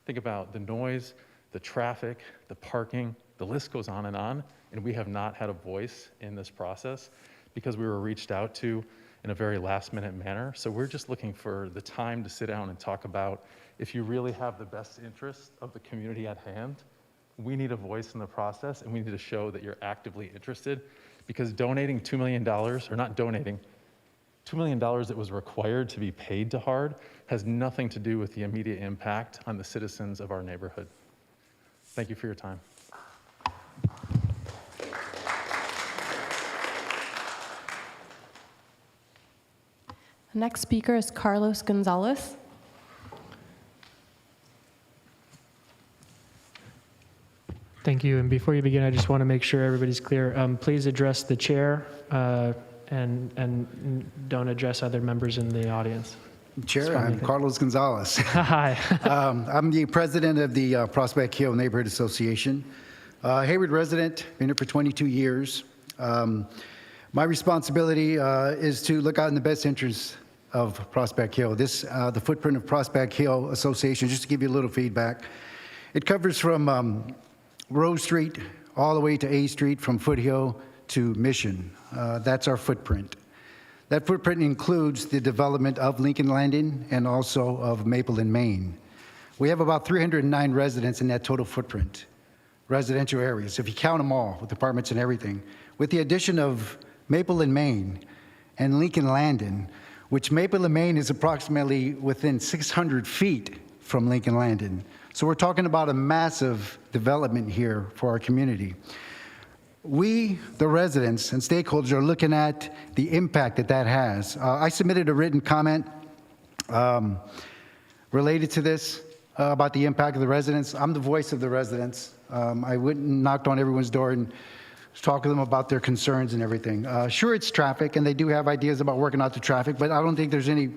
Think about the noise, the traffic, the parking, the list goes on, and we have not had a voice in this process because we were reached out to in a very last-minute manner. So we're just looking for the time to sit down and talk about, if you really have the best interest of the community at hand, we need a voice in the process, and we need to show that you're actively interested, because donating $2 million, or not donating, $2 million that was required to be paid to HARD has nothing to do with the immediate impact on the citizens of our neighborhood. Thank you for your time. The next speaker is Carlos Gonzalez. Thank you. And before you begin, I just want to make sure everybody's clear. Please address the chair and don't address other members in the audience. Chair, I'm Carlos Gonzalez. Hi. I'm the president of the Prospect Hill Neighborhood Association. Hayward resident, been here for 22 years. My responsibility is to look out in the best interest of Prospect Hill. The footprint of Prospect Hill Association, just to give you a little feedback, it covers from Rose Street all the way to A Street, from Foothill to Mission. That's our footprint. That footprint includes the development of Lincoln Landing and also of Maple and Main. We have about 309 residents in that total footprint, residential areas, if you count them all, with apartments and everything. With the addition of Maple and Main and Lincoln Landing, which Maple and Main is approximately within 600 feet from Lincoln Landing. So we're talking about a massive development here for our community. We, the residents and stakeholders, are looking at the impact that has. I submitted a written comment related to this about the impact of the residents. I'm the voice of the residents. I went and knocked on everyone's door and talked to them about their concerns and everything. Sure, it's traffic, and they do have ideas about working out the traffic, but I don't think there's any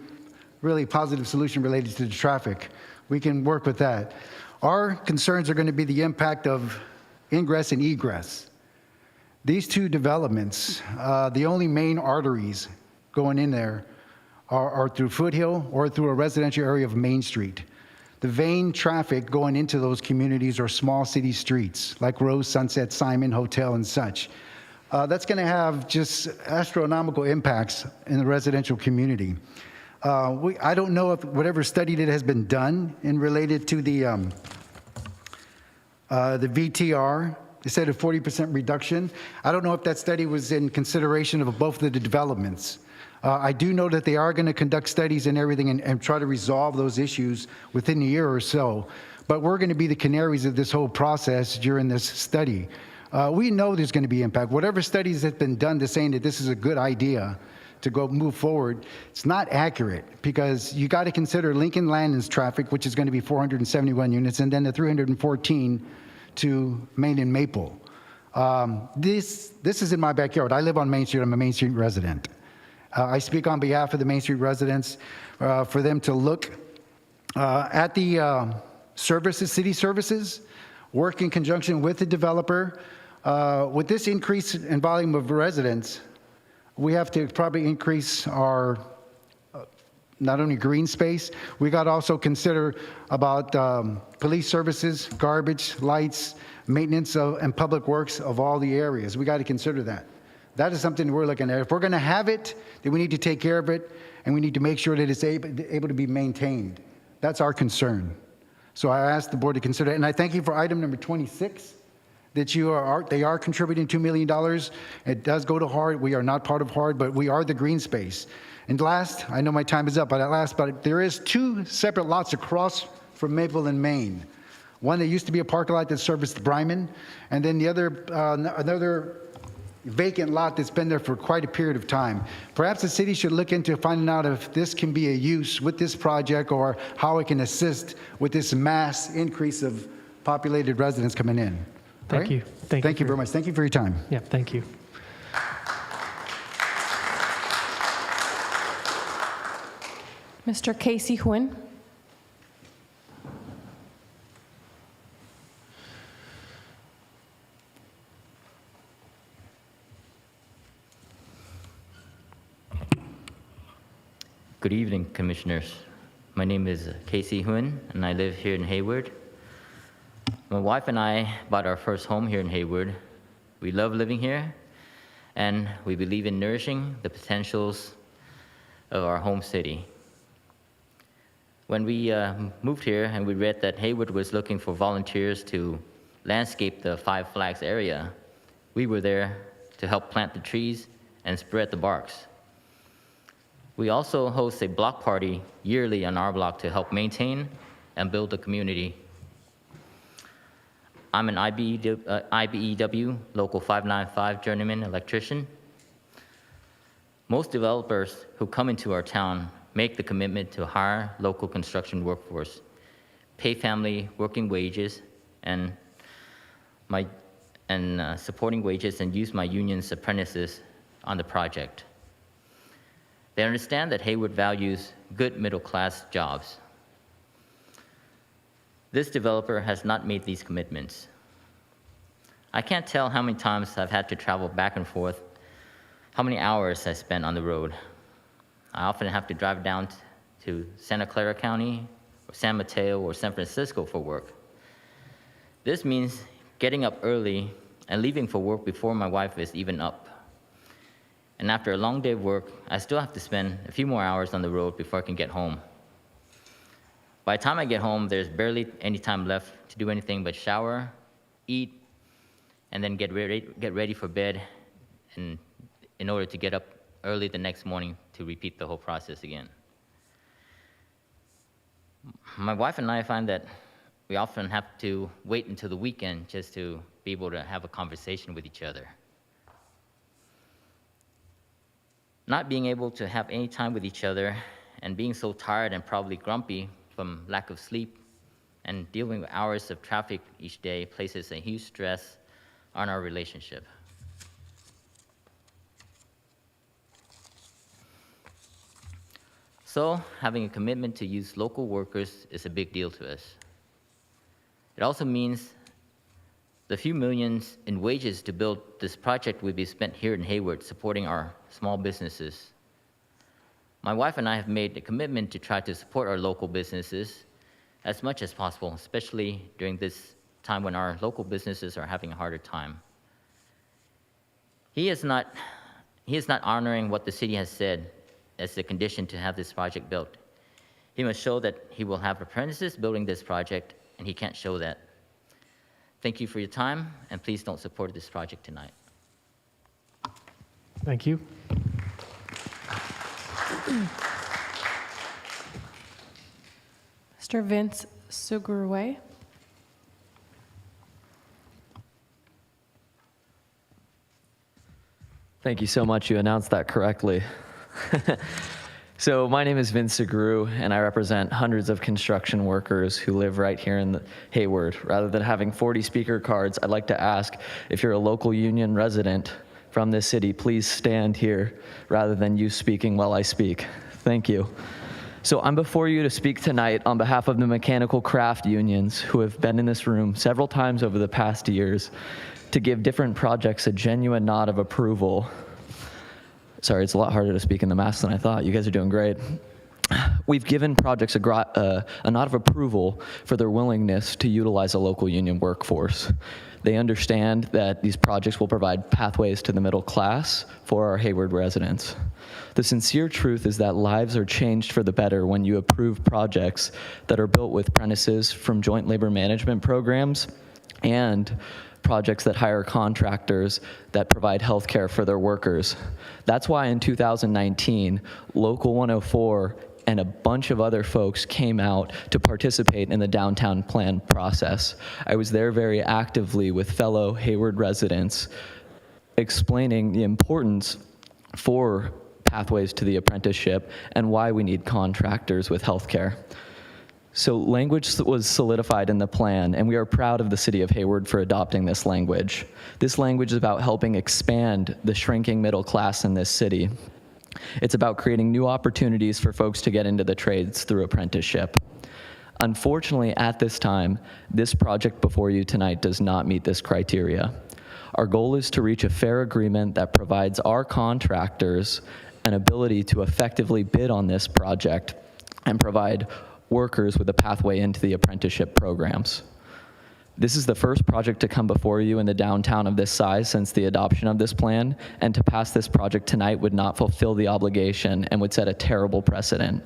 really positive solution related to the traffic. We can work with that. Our concerns are going to be the impact of ingress and egress. These two developments, the only main arteries going in there are through Foothill or through a residential area of Main Street. The vein traffic going into those communities are small city streets like Rose, Sunset, Simon, Hotel, and such. That's going to have just astronomical impacts in the residential community. I don't know if whatever study that has been done in related to the VTR, they said a 40% reduction. I don't know if that study was in consideration of both of the developments. I do know that they are going to conduct studies and everything and try to resolve those issues within a year or so. But we're going to be the canaries of this whole process during this study. We know there's going to be impact. Whatever studies have been done to saying that this is a good idea to go move forward, it's not accurate, because you got to consider Lincoln Landing's traffic, which is going to be 471 units, and then the 314 to Main and Maple. This is in my backyard. I live on Main Street. I'm a Main Street resident. I speak on behalf of the Main Street residents for them to look at the services, city services, work in conjunction with the developer. With this increase in volume of residents, we have to probably increase our not only green space, we got to also consider about police services, garbage, lights, maintenance and public works of all the areas. We got to consider that. That is something we're looking at. If we're going to have it, then we need to take care of it, and we need to make sure that it's able to be maintained. That's our concern. So I asked the board to consider it, and I thank you for item number 26, that they are contributing $2 million. It does go to HARD. We are not part of HARD, but we are the green space. And last, I know my time is up, but there is two separate lots across from Maple and Main. One that used to be a parking lot that serviced Bryman, and then the other, another vacant lot that's been there for quite a period of time. Perhaps the city should look into finding out if this can be a use with this project, or how it can assist with this mass increase of populated residents coming in. Thank you. Thank you very much. Thank you for your time. Yeah, thank you. Mr. Casey Huynh. Good evening, Commissioners. My name is Casey Huynh, and I live here in Hayward. My wife and I bought our first home here in Hayward. We love living here, and we believe in nourishing the potentials of our home city. When we moved here and we read that Hayward was looking for volunteers to landscape the Five Flags area, we were there to help plant the trees and spread the barks. We also host a block party yearly on our block to help maintain and build the community. I'm an IBEW Local 595 journeyman electrician. Most developers who come into our town make the commitment to hire local construction workforce, pay family working wages, and supporting wages, and use my union's apprentices on the project. They understand that Hayward values good middle-class jobs. This developer has not made these commitments. I can't tell how many times I've had to travel back and forth, how many hours I spent on the road. I often have to drive down to Santa Clara County, or San Mateo, or San Francisco for work. This means getting up early and leaving for work before my wife is even up. And after a long day of work, I still have to spend a few more hours on the road before I can get home. By the time I get home, there's barely any time left to do anything but shower, eat, and then get ready for bed, and in order to get up early the next morning to repeat the whole process again. My wife and I find that we often have to wait until the weekend just to be able to have a conversation with each other. Not being able to have any time with each other and being so tired and probably grumpy from lack of sleep and dealing with hours of traffic each day places a huge stress on our relationship. So, having a commitment to use local workers is a big deal to us. It also means the few millions in wages to build this project will be spent here in Hayward supporting our small businesses. My wife and I have made a commitment to try to support our local businesses as much as possible, especially during this time when our local businesses are having a harder time. He is not honoring what the city has said as the condition to have this project built. He must show that he will have apprentices building this project, and he can't show that. Thank you for your time, and please don't support this project tonight. Thank you. Mr. Vince Suguruwe. Thank you so much. You announced that correctly. So my name is Vince Segru, and I represent hundreds of construction workers who live right here in Hayward. Rather than having 40 speaker cards, I'd like to ask if you're a local union resident from this city, please stand here rather than you speaking while I speak. Thank you. So I'm before you to speak tonight on behalf of the mechanical craft unions who have been in this room several times over the past years to give different projects a genuine nod of approval. Sorry, it's a lot harder to speak in the mask than I thought. You guys are doing great. We've given projects a nod of approval for their willingness to utilize a local union workforce. They understand that these projects will provide pathways to the middle class for our Hayward residents. The sincere truth is that lives are changed for the better when you approve projects that are built with apprentices from joint labor management programs and projects that hire contractors that provide health care for their workers. That's why in 2019, Local 104 and a bunch of other folks came out to participate in the downtown plan process. I was there very actively with fellow Hayward residents, explaining the importance for pathways to the apprenticeship and why we need contractors with health care. So language was solidified in the plan, and we are proud of the city of Hayward for adopting this language. This language is about helping expand the shrinking middle class in this city. It's about creating new opportunities for folks to get into the trades through apprenticeship. Unfortunately, at this time, this project before you tonight does not meet this criteria. Our goal is to reach a fair agreement that provides our contractors an ability to effectively bid on this project and provide workers with a pathway into the apprenticeship programs. This is the first project to come before you in the downtown of this size since the adoption of this plan, and to pass this project tonight would not fulfill the obligation and would set a terrible precedent.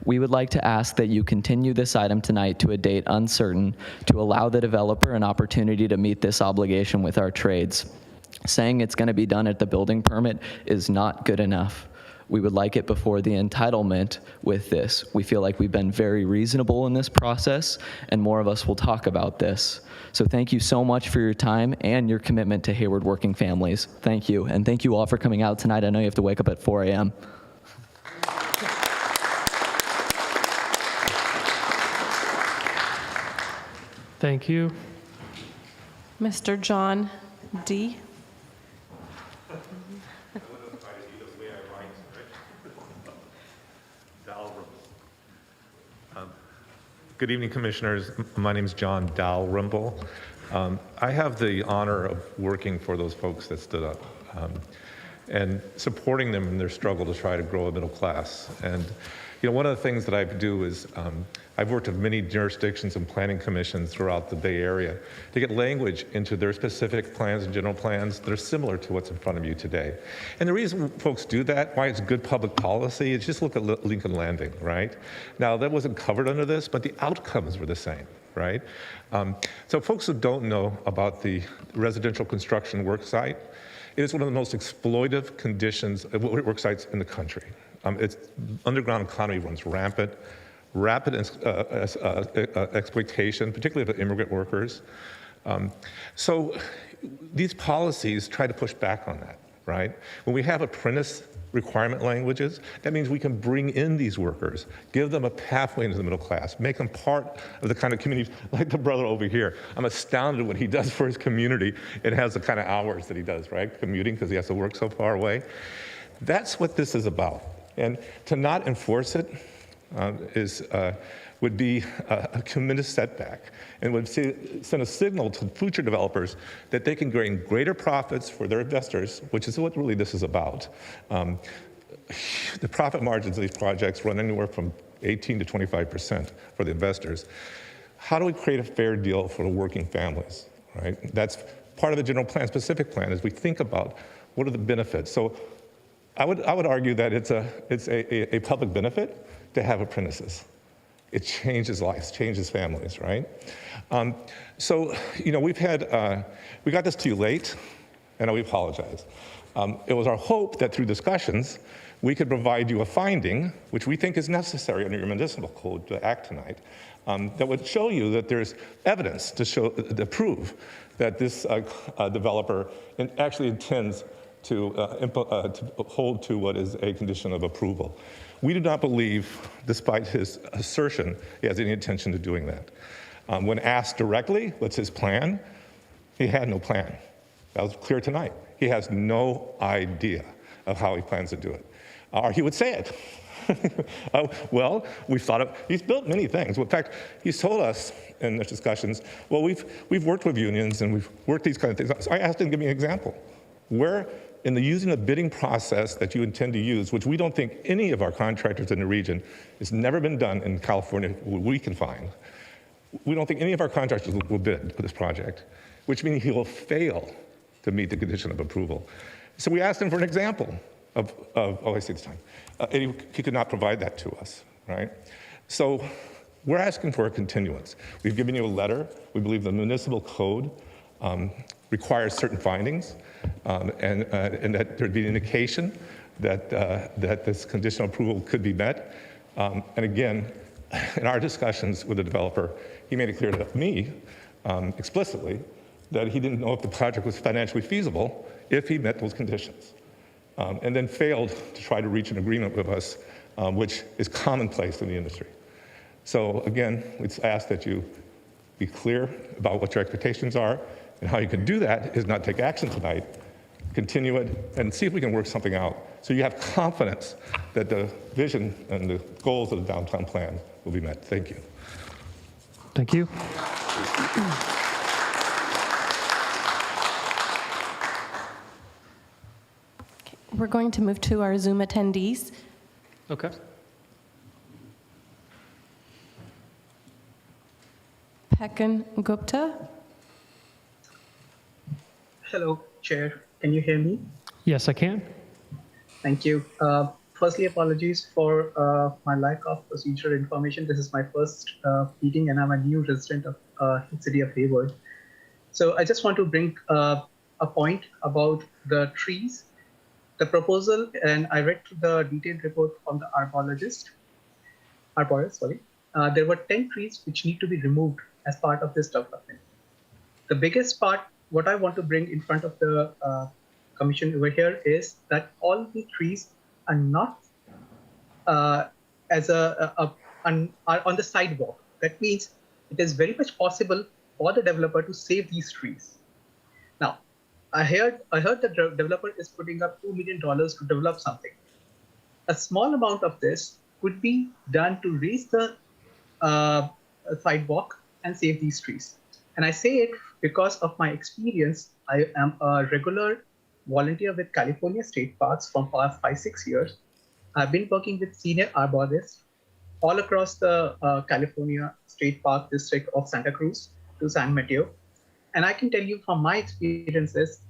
We would like to ask that you continue this item tonight to a date uncertain to allow the developer an opportunity to meet this obligation with our trades. Saying it's going to be done at the building permit is not good enough. We would like it before the entitlement with this. We feel like we've been very reasonable in this process, and more of us will talk about this. So thank you so much for your time and your commitment to Hayward working families. Thank you, and thank you all for coming out tonight. I know you have to wake up at 4 a.m. Thank you. Mr. John D. Good evening, Commissioners. My name is John Dalrymple. I have the honor of working for those folks that stood up and supporting them in their struggle to try to grow a middle class. And one of the things that I do is I've worked with many jurisdictions and planning commissions throughout the Bay Area to get language into their specific plans and general plans that are similar to what's in front of you today. And the reason folks do that, why it's good public policy, is just look at Lincoln Landing, right? Now, that wasn't covered under this, but the outcomes were the same, right? So folks who don't know about the residential construction work site, it is one of the most exploitive conditions of work sites in the country. Its underground economy runs rampant, rapid exploitation, particularly of immigrant workers. So these policies try to push back on that, right? When we have apprentice requirement languages, that means we can bring in these workers, give them a pathway into the middle class, make them part of the kind of community, like the brother over here. I'm astounded what he does for his community and has the kind of hours that he does, right? Commuting because he has to work so far away. That's what this is about. And to not enforce it would be a tremendous setback and would send a signal to future developers that they can gain greater profits for their investors, which is what really this is about. The profit margins of these projects run anywhere from 18 to 25% for the investors. How do we create a fair deal for the working families, right? That's part of the general plan, specific plan, as we think about what are the benefits. So I would argue that it's a public benefit to have apprentices. It changes lives, changes families, right? So we got this to you late, and we apologize. It was our hope that through discussions we could provide you a finding, which we think is necessary under your municipal code to act tonight, that would show you that there's evidence to prove that this developer actually intends to hold to what is a condition of approval. We do not believe, despite his assertion, he has any intention of doing that. When asked directly, what's his plan? He had no plan. That was clear tonight. He has no idea of how he plans to do it. Or he would say it. Well, we've thought of, he's built many things. In fact, he's told us in the discussions, well, we've worked with unions and we've worked these kind of things. So I asked him to give me an example. Where in the using the bidding process that you intend to use, which we don't think any of our contractors in the region, it's never been done in California, we can find. We don't think any of our contractors will bid for this project, which means he will fail to meet the condition of approval. So we asked him for an example of oh, I see it's time. And he could not provide that to us, right? So we're asking for a continuance. We've given you a letter. We believe the municipal code requires certain findings, and that there'd be an indication that this conditional approval could be met. And again, in our discussions with the developer, he made it clear to me explicitly that he didn't know if the project was financially feasible if he met those conditions, and then failed to try to reach an agreement with us, which is commonplace in the industry. So again, we ask that you be clear about what your expectations are, and how you can do that is not take action tonight, continue it, and see if we can work something out so you have confidence that the vision and the goals of the downtown plan will be met. Thank you. Thank you. We're going to move to our Zoom attendees. Okay. Pekan Gupta. Hello, Chair. Can you hear me? Yes, I can. Thank you. Firstly, apologies for my lack of procedural information. This is my first meeting, and I'm a new resident of the city of Hayward. So I just want to bring a point about the trees. The proposal, and I read the detailed report from the arborist, sorry. There were 10 trees which need to be removed as part of this development. The biggest part, what I want to bring in front of the commission over here is that all the trees are not are on the sidewalk. That means it is very much possible for the developer to save these trees. Now, I heard the developer is putting up $2 million to develop something. A small amount of this could be done to raise the sidewalk and save these trees. And I say it because of my experience. I am a regular volunteer with California State Parks for past 5-6 years. I've been working with senior arborists all across the California State Park district of Santa Cruz to San Mateo. And I can tell you from my experiences,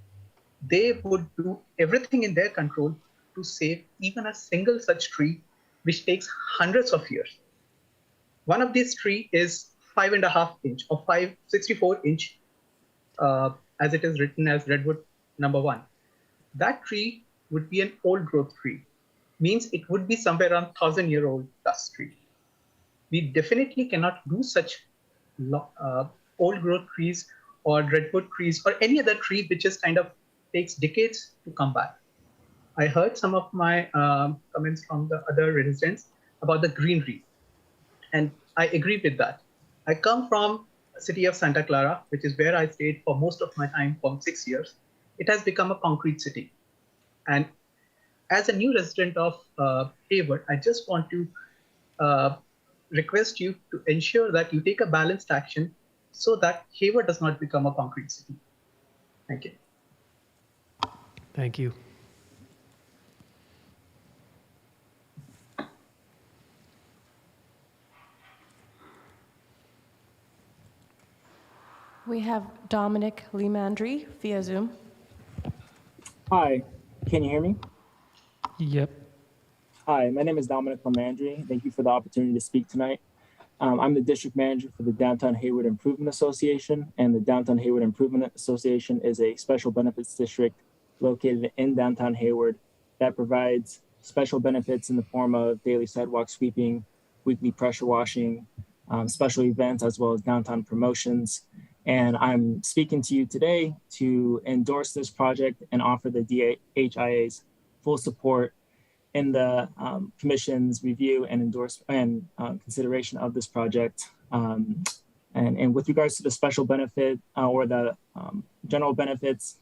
they would do everything in their control to save even a single such tree, which takes hundreds of years. One of these trees is 5.5 inch or 64 inch, as it is written as redwood #1. That tree would be an old growth tree, means it would be somewhere around 1,000-year-old plus tree. We definitely cannot do such old growth trees or redwood trees or any other tree which just kind of takes decades to come back. I heard some of my comments from the other residents about the greenery, and I agree with that. I come from the city of Santa Clara, which is where I stayed for most of my time for 6 years. It has become a concrete city. And as a new resident of Hayward, I just want to request you to ensure that you take a balanced action so that Hayward does not become a concrete city. Thank you. Thank you. We have Dominic Limandri via Zoom. Hi, can you hear me? Yep. Hi, my name is Dominic Limandri. Thank you for the opportunity to speak tonight. I'm the district manager for the Downtown Hayward Improvement Association, and the Downtown Hayward Improvement Association is a special benefits district located in downtown Hayward that provides special benefits in the form of daily sidewalk sweeping, weekly pressure washing, special events, as well as downtown promotions. And I'm speaking to you today to endorse this project and offer the DHIA's full support in the Commission's review and endorsement and consideration of this project. And with regards to the special benefit or the general benefits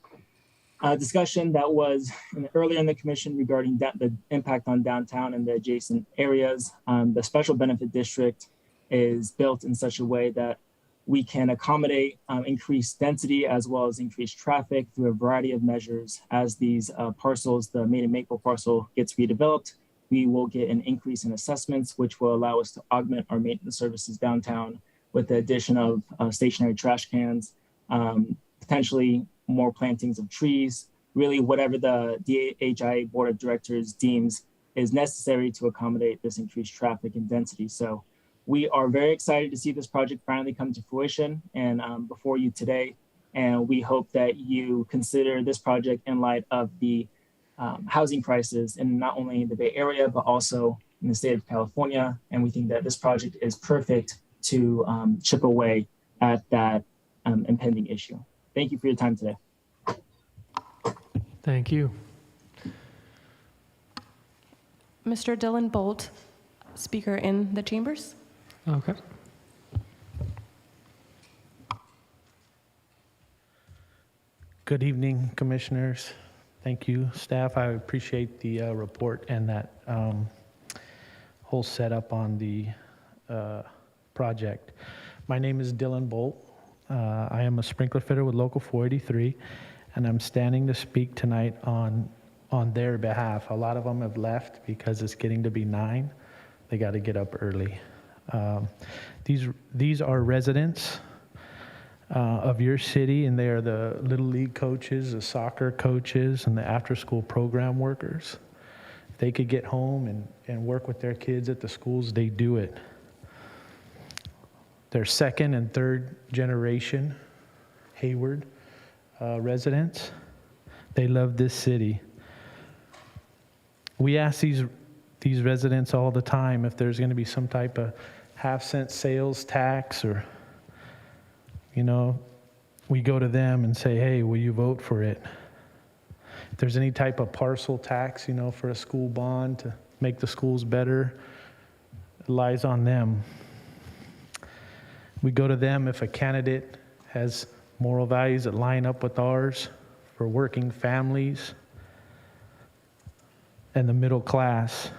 discussion that was earlier in the Commission regarding the impact on downtown and the adjacent areas, the special benefit district is built in such a way that we can accommodate increased density as well as increased traffic through a variety of measures. As these parcels, the Main and Maple parcel gets redeveloped, we will get an increase in assessments, which will allow us to augment our maintenance services downtown with the addition of stationary trash cans, potentially more plantings of trees, really whatever the DHIA Board of Directors deems is necessary to accommodate this increased traffic and density. So we are very excited to see this project finally come to fruition and before you today. And we hope that you consider this project in light of the housing crisis in not only the Bay Area, but also in the state of California. And we think that this project is perfect to chip away at that impending issue. Thank you for your time today. Thank you. Mr. Dylan Bolt, speaker in the chambers. Okay. Good evening, commissioners. Thank you, staff. I appreciate the report and that whole setup on the project. My name is Dylan Bolt. I am a sprinkler fitter with Local 483, and I'm standing to speak tonight on their behalf. A lot of them have left because it's getting to be 9. They got to get up early. These are residents of your city, and they are the Little League coaches, the soccer coaches, and the after-school program workers. If they could get home and work with their kids at the schools, they do it. They're second and third generation Hayward residents. They love this city. We ask these residents all the time if there's going to be some type of half-cent sales tax, or, you know, we go to them and say, hey, will you vote for it? If there's any type of parcel tax, you know, for a school bond to make the schools better, it lies on them. We go to them if a candidate has moral values that line up with ours for working families and the middle class.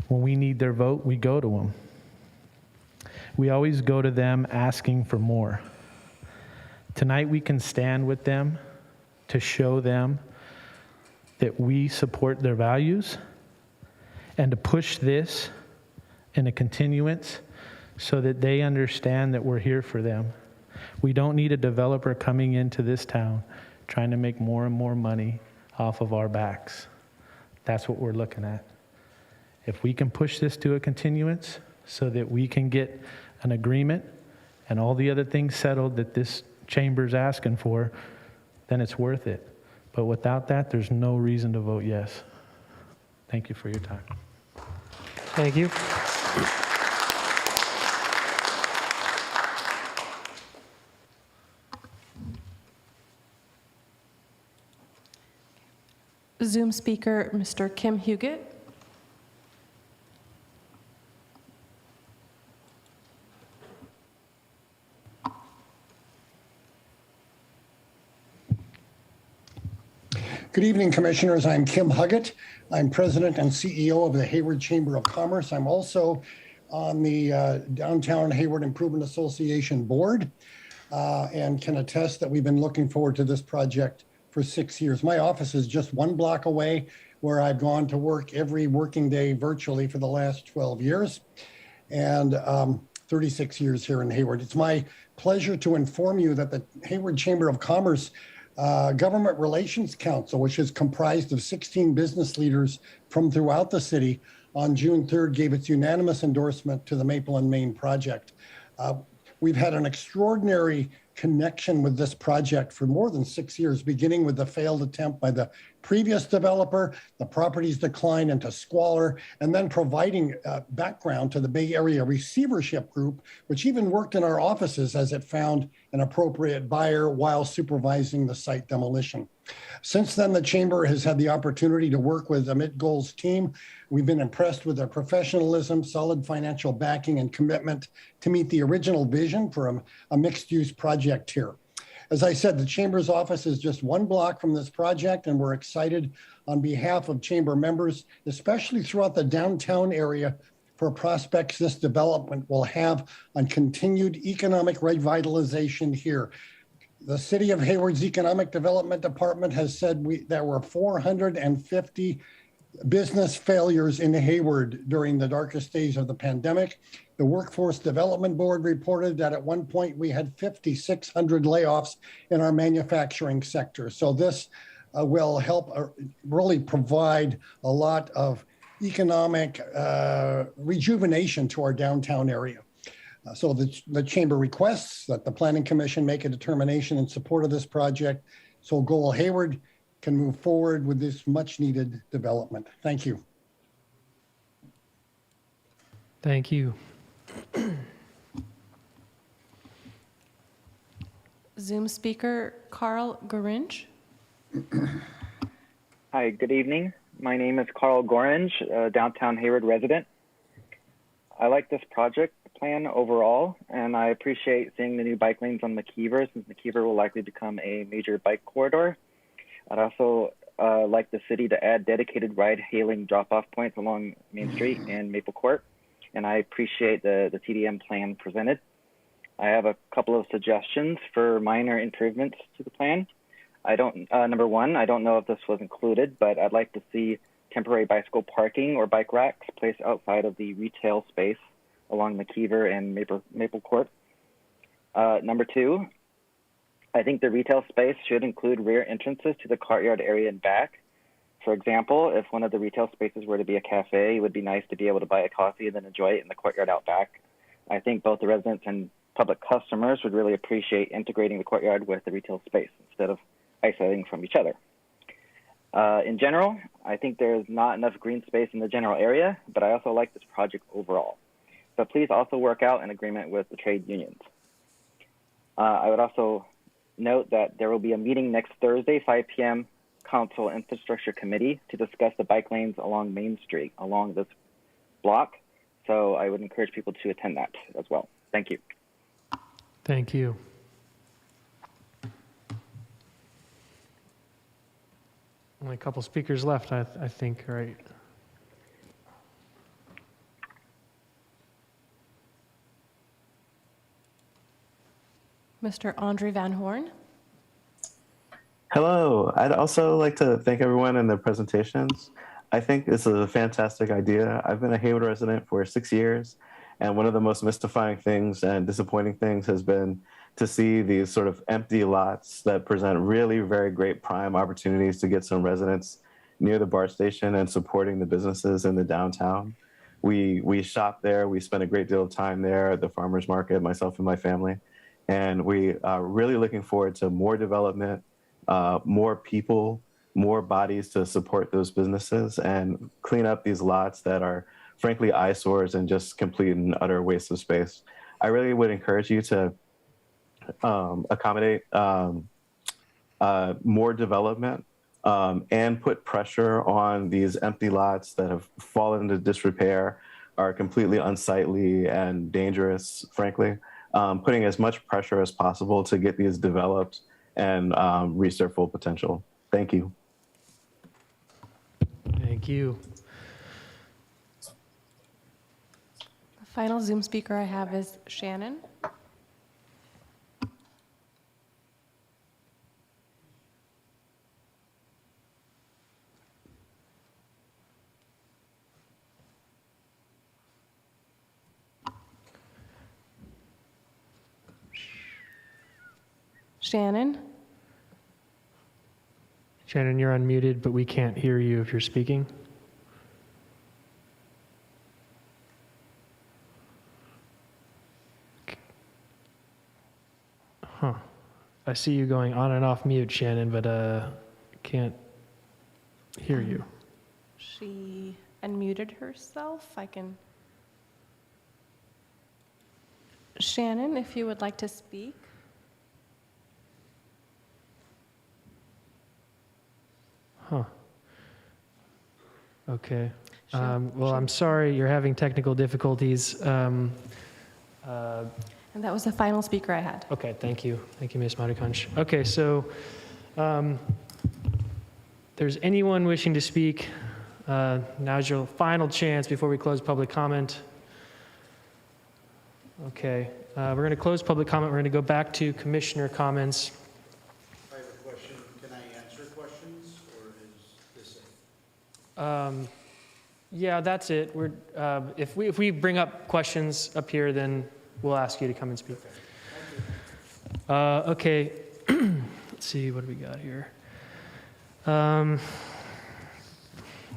When we need their vote, we go to them. we always go to them asking for more. Tonight we can stand with them to show them that we support their values and to push this in a continuance so that they understand that we're here for them. We don't need a developer coming into this town trying to make more and more money off of our backs. That's what we're looking at. If we can push this to a continuance so that we can get an agreement and all the other things settled that this chamber's asking for, then it's worth it. But without that, there's no reason to vote yes. Thank you for your time. Thank you. Zoom speaker, Mr. Kim Huguet. Good evening, Commissioners. I'm Kim Huggett. I'm President and CEO of the Hayward Chamber of Commerce. I'm also on the Downtown Hayward Improvement Association Board and can attest that we've been looking forward to this project for 6 years. My office is just 1 block away, where I've gone to work every working day virtually for the last 12 years and 36 years here in Hayward. It's my pleasure to inform you that the Hayward Chamber of Commerce Government Relations Council, which is comprised of 16 business leaders from throughout the city, on June 3rd gave its unanimous endorsement to the Maple and Main project. We've had an extraordinary connection with this project for more than 6 years, beginning with the failed attempt by the previous developer, the property's decline into squalor, and then providing background to the Bay Area Receivership Group, which even worked in our offices as it found an appropriate buyer while supervising the site demolition. Since then, the Chamber has had the opportunity to work with Amit Gol's team. We've been impressed with their professionalism, solid financial backing, and commitment to meet the original vision for a mixed-use project here. As I said, the Chamber's office is just 1 block from this project, and we're excited on behalf of Chamber members, especially throughout the downtown area, for prospects this development will have on continued economic revitalization here. The City of Hayward's Economic Development Department has said there were 450 business failures in Hayward during the darkest days of the pandemic. The Workforce Development Board reported that at one point we had 5,600 layoffs in our manufacturing sector. So this will help really provide a lot of economic rejuvenation to our downtown area. So the Chamber requests that the Planning Commission make a determination in support of this project so Goal Hayward can move forward with this much needed development. Thank you. Thank you. Zoom speaker, Carl Goringe. Hi, good evening. My name is Carl Goringe, a downtown Hayward resident. I like this project plan overall, and I appreciate seeing the new bike lanes on McKeever, since McKeever will likely become a major bike corridor. I'd also like the city to add dedicated ride-hailing drop-off points along Main Street and Maple Court, and I appreciate the TDM plan presented. I have a couple of suggestions for minor improvements to the plan. Number one, I don't know if this was included, but I'd like to see temporary bicycle parking or bike racks placed outside of the retail space along McKeever and Maple Court. Number two, I think the retail space should include rear entrances to the courtyard area and back. For example, if one of the retail spaces were to be a cafe, it would be nice to be able to buy a coffee and then enjoy it in the courtyard out back. I think both the residents and public customers would really appreciate integrating the courtyard with the retail space instead of isolating from each other. In general, I think there's not enough green space in the general area, but I also like this project overall. But please also work out an agreement with the trade unions. I would also note that there will be a meeting next Thursday, 5 p.m., Council Infrastructure Committee to discuss the bike lanes along Main Street, along this block. So I would encourage people to attend that as well. Thank you. Thank you. Only a couple speakers left, I think, right? Mr. Andre Van Horn. Hello. I'd also like to thank everyone in their presentations. I think this is a fantastic idea. I've been a Hayward resident for 6 years, and one of the most mystifying things and disappointing things has been to see these sort of empty lots that present really very great prime opportunities to get some residents near the BART station and supporting the businesses in the downtown. We shop there. We spend a great deal of time there at the farmers market, myself and my family. And we are really looking forward to more development, more people, more bodies to support those businesses and clean up these lots that are frankly eyesores and just complete and utter waste of space. I really would encourage you to accommodate more development and put pressure on these empty lots that have fallen into disrepair, are completely unsightly and dangerous, frankly. Putting as much pressure as possible to get these developed and reach their full potential. Thank you. Thank you. The final Zoom speaker I have is Shannon. Shannon? Shannon, you're unmuted, but we can't hear you if you're speaking. Huh. I see you going on and off mute, Shannon, but can't hear you. She unmuted herself. I can. Shannon, if you would like to speak. Huh. Okay. Well, I'm sorry you're having technical difficulties. And that was the final speaker I had. Okay, thank you. Thank you, Ms. Marikanch. Okay, so there's anyone wishing to speak. Now's your final chance before we close public comment. Okay, we're going to close public comment. We're going to go back to commissioner comments. I have a question. Can I answer questions, or is this it? Yeah, that's it. We're, if we bring up questions up here, then we'll ask you to come and speak. Okay. Let's see, what do we got here? I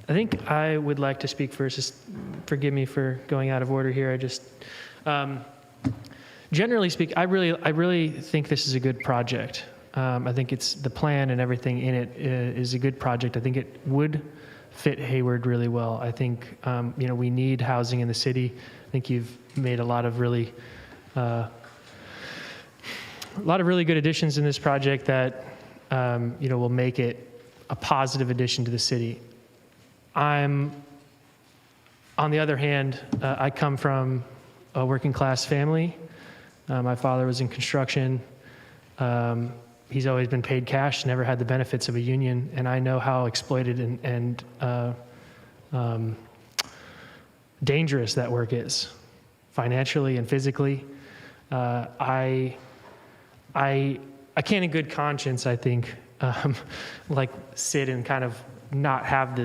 think I would like to speak first. Just forgive me for going out of order here. I just, generally speaking, I really think this is a good project. I think it's the plan and everything in it is a good project. I think it would fit Hayward really well. I think we need housing in the city. I think you've made a lot of really good additions in this project that will make it a positive addition to the city. On the other hand, I come from a working class family. My father was in construction. He's always been paid cash, never had the benefits of a union, and I know how exploited and dangerous that work is, financially and physically. I can't in good conscience, I think, sit and kind of not have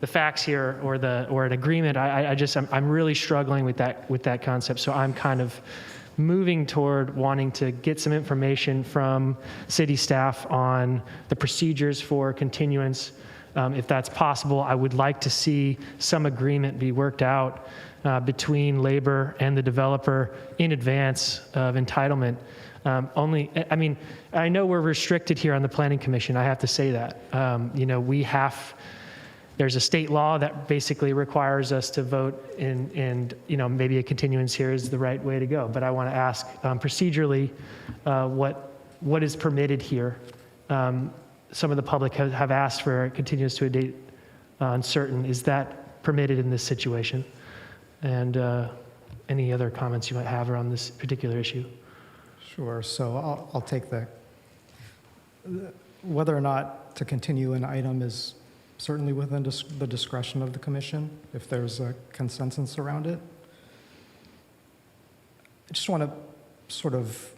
the facts here or an agreement. I'm really struggling with that concept. So I'm kind of moving toward wanting to get some information from city staff on the procedures for continuance. If that's possible, I would like to see some agreement be worked out between labor and the developer in advance of entitlement. I know we're restricted here on the Planning Commission. I have to say that. There's a state law that basically requires us to vote and maybe a continuance here is the right way to go. But I want to ask procedurally what is permitted here. Some of the public have asked for a continuance to a date uncertain. Is that permitted in this situation? And any other comments you might have around this particular issue? Sure. So I'll take whether or not to continue an item is certainly within the discretion of the commission, if there's a consensus around it. I just want to sort of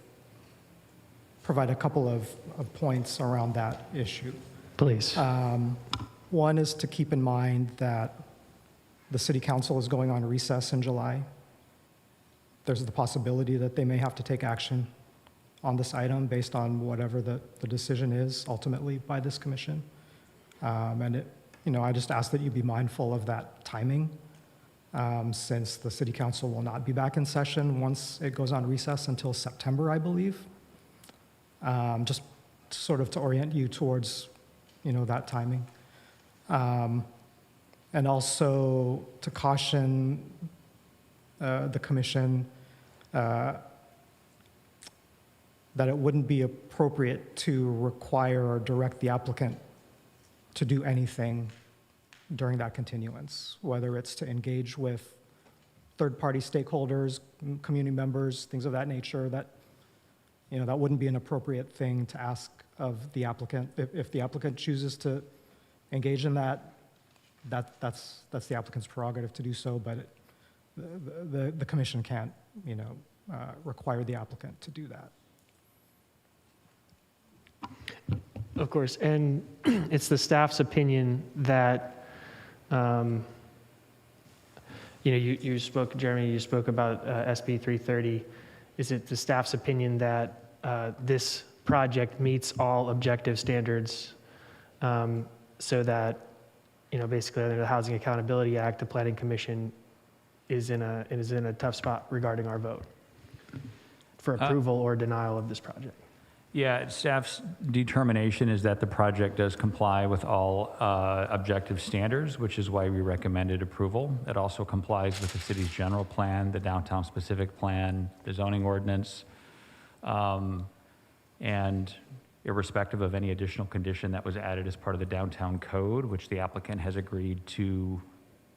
provide a couple of points around that issue. Please. One is to keep in mind that the city council is going on recess in July. There's the possibility that they may have to take action on this item based on whatever the decision is ultimately by this commission. And I just ask that you be mindful of that timing, since the city council will not be back in session once it goes on recess until September, I believe. Just sort of to orient you towards, that timing. And also to caution the commission that it wouldn't be appropriate to require or direct the applicant to do anything during that continuance, whether it's to engage with third-party stakeholders, community members, things of that nature. That that wouldn't be an appropriate thing to ask of the applicant. If the applicant chooses to engage in that, that's the applicant's prerogative to do so, but the commission can't require the applicant to do that. Of course, and it's the staff's opinion that, you spoke, Jeremy, you spoke about SB 330. Is it the staff's opinion that this project meets all objective standards, so that, basically under the Housing Accountability Act, the Planning Commission is in a tough spot regarding our vote for approval or denial of this project? Yeah, staff's determination is that the project does comply with all objective standards, which is why we recommended approval. It also complies with the city's general plan, the downtown specific plan, the zoning ordinance, and irrespective of any additional condition that was added as part of the downtown code, which the applicant has agreed to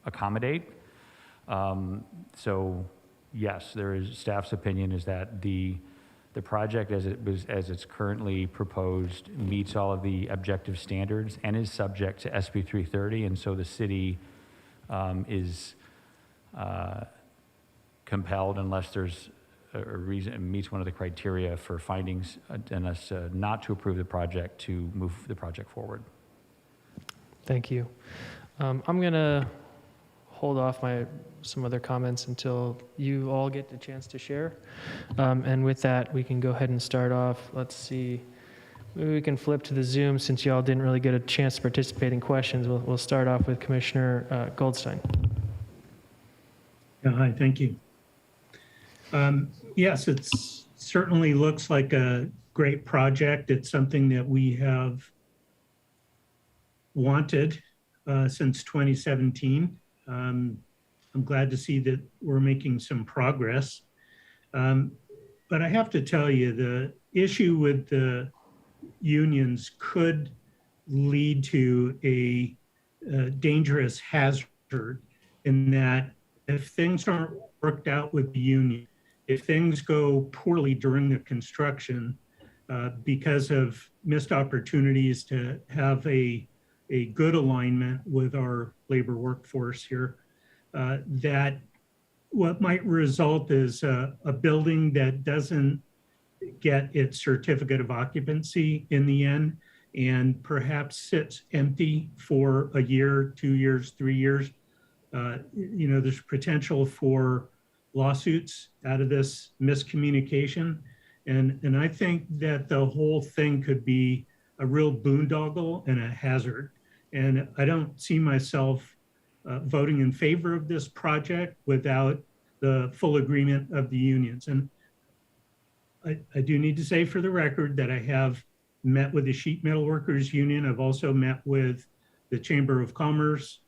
accommodate. So yes, there is, staff's opinion is that the project as it's currently proposed meets all of the objective standards and is subject to SB 330, and so the city is compelled, unless there's a reason it meets one of the criteria for findings and us not to approve the project, to move the project forward. Thank you. I'm going to hold off some other comments until you all get the chance to share. And with that, we can go ahead and start off. Let's see. Maybe we can flip to the Zoom since y'all didn't really get a chance to participate in questions. We'll start off with Commissioner Goldstein. Yeah, hi, thank you. Yes, it certainly looks like a great project. It's something that we have wanted since 2017. I'm glad to see that we're making some progress. But I have to tell you, the issue with the unions could lead to a dangerous hazard, in that if things aren't worked out with the union, if things go poorly during the construction because of missed opportunities to have a good alignment with our labor workforce here, that what might result is a building that doesn't get its certificate of occupancy in the end, and perhaps sits empty for a year, 2 years, 3 years. There's potential for lawsuits out of this miscommunication. And I think that the whole thing could be a real boondoggle and a hazard. And I don't see myself voting in favor of this project without the full agreement of the unions. And I do need to say for the record that I have met with the Sheet Metal Workers Union. I've also met with the Chamber of Commerce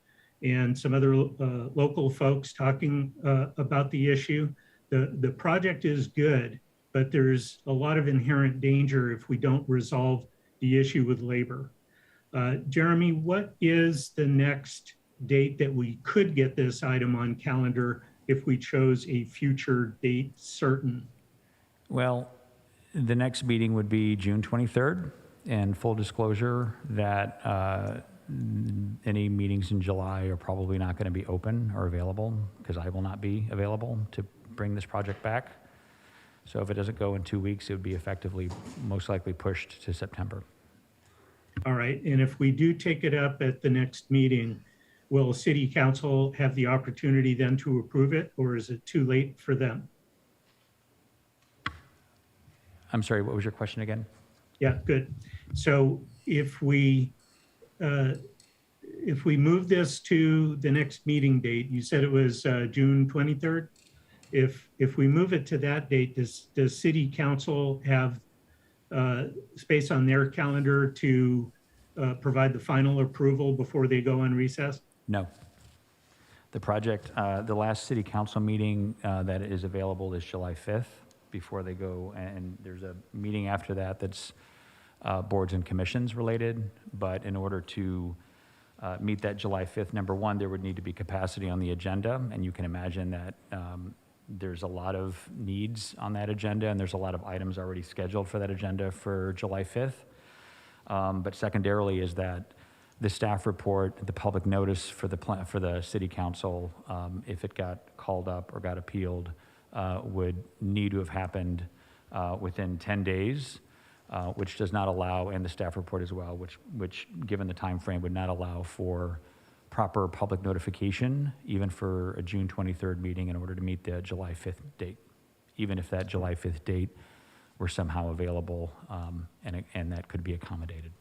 and some other local folks talking about the issue. The project is good, but there's a lot of inherent danger if we don't resolve the issue with labor. Jeremy, what is the next date that we could get this item on calendar if we chose a future date certain? Well, the next meeting would be June 23rd, and full disclosure that any meetings in July are probably not going to be open or available, because I will not be available to bring this project back. So if it doesn't go in 2 weeks, it would be effectively most likely pushed to September. All right, and if we do take it up at the next meeting, will city council have the opportunity then to approve it, or is it too late for them? I'm sorry, what was your question again? Yeah, good. So if we move this to the next meeting date, you said it was June 23rd. If we move it to that date, does city council have space on their calendar to provide the final approval before they go on recess? No. The project, the last city council meeting that is available is July 5th before they go, and there's a meeting after that that's boards and commissions related. But in order to meet that July 5th, number one, there would need to be capacity on the agenda, and you can imagine that there's a lot of needs on that agenda, and there's a lot of items already scheduled for that agenda for July 5th. But secondarily is that the staff report, the public notice for the city council, if it got called up or got appealed, would need to have happened within 10 days, which does not allow, and the staff report as well, which given the time frame would not allow for proper public notification, even for a June 23rd meeting in order to meet the July 5th date, even if that July 5th date were somehow available and that could be accommodated.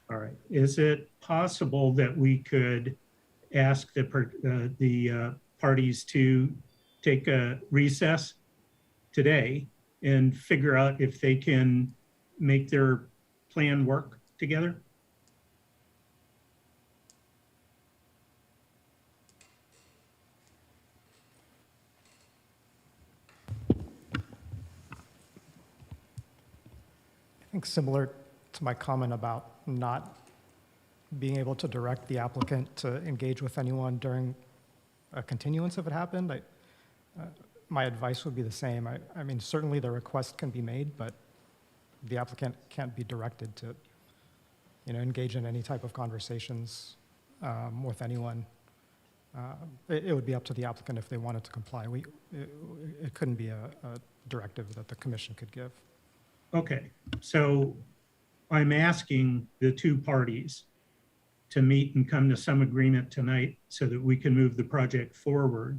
All right. Is it possible that we could ask the parties to take a recess today and figure out if they can make their plan work together? I think similar to my comment about not being able to direct the applicant to engage with anyone during a continuance if it happened, my advice would be the same. I mean, certainly the request can be made, but the applicant can't be directed to, engage in any type of conversations with anyone. It would be up to the applicant if they wanted to comply. It couldn't be a directive that the commission could give. Okay, so I'm asking the two parties to meet and come to some agreement tonight so that we can move the project forward.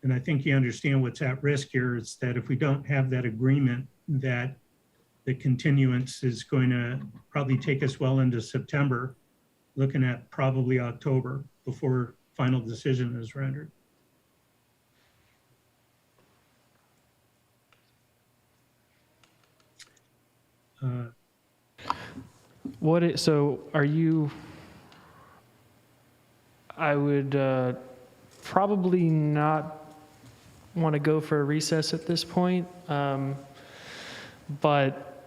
And I think you understand what's at risk here is that if we don't have that agreement, that the continuance is going to probably take us well into September, looking at probably October before final decision is rendered. So are you, I would probably not want to go for a recess at this point, but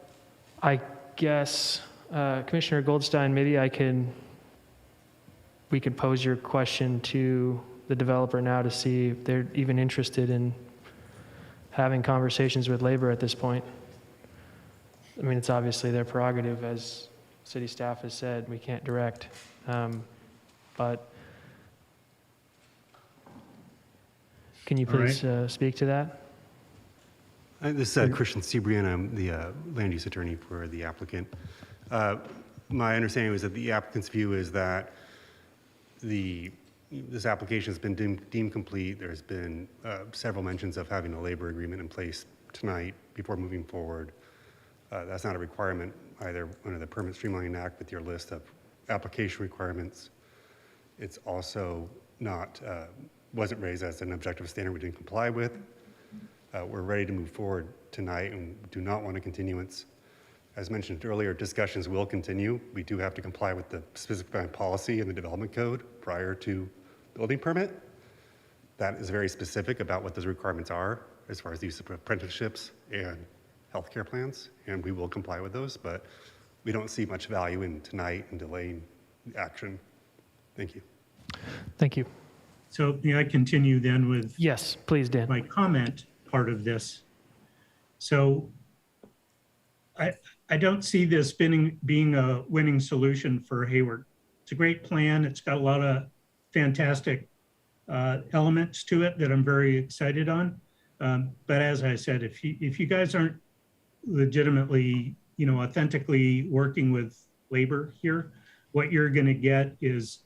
I guess, Commissioner Goldstein, maybe we could pose your question to the developer now to see if they're even interested in having conversations with labor at this point. I mean, it's obviously their prerogative, as city staff has said, we can't direct. But can you please speak to that? This is Christian Cibrian. I'm the land use attorney for the applicant. My understanding was that the applicant's view is that this application has been deemed complete. There's been several mentions of having a labor agreement in place tonight before moving forward. That's not a requirement either under the Permit Streamlining Act with your list of application requirements. It's also not, wasn't raised as an objective standard we didn't comply with. We're ready to move forward tonight and do not want a continuance. As mentioned earlier, discussions will continue. We do have to comply with the specific policy in the development code prior to building permit. That is very specific about what those requirements are as far as the use of apprenticeships and healthcare plans, and we will comply with those, but we don't see much value in tonight and delaying action. Thank you. Thank you. So may I continue then with? Yes, please, Dan. My comment part of this. So I don't see this being a winning solution for Hayward. It's a great plan. It's got a lot of fantastic elements to it that I'm very excited on. But as I said, if you guys aren't legitimately, authentically working with labor here, what you're going to get is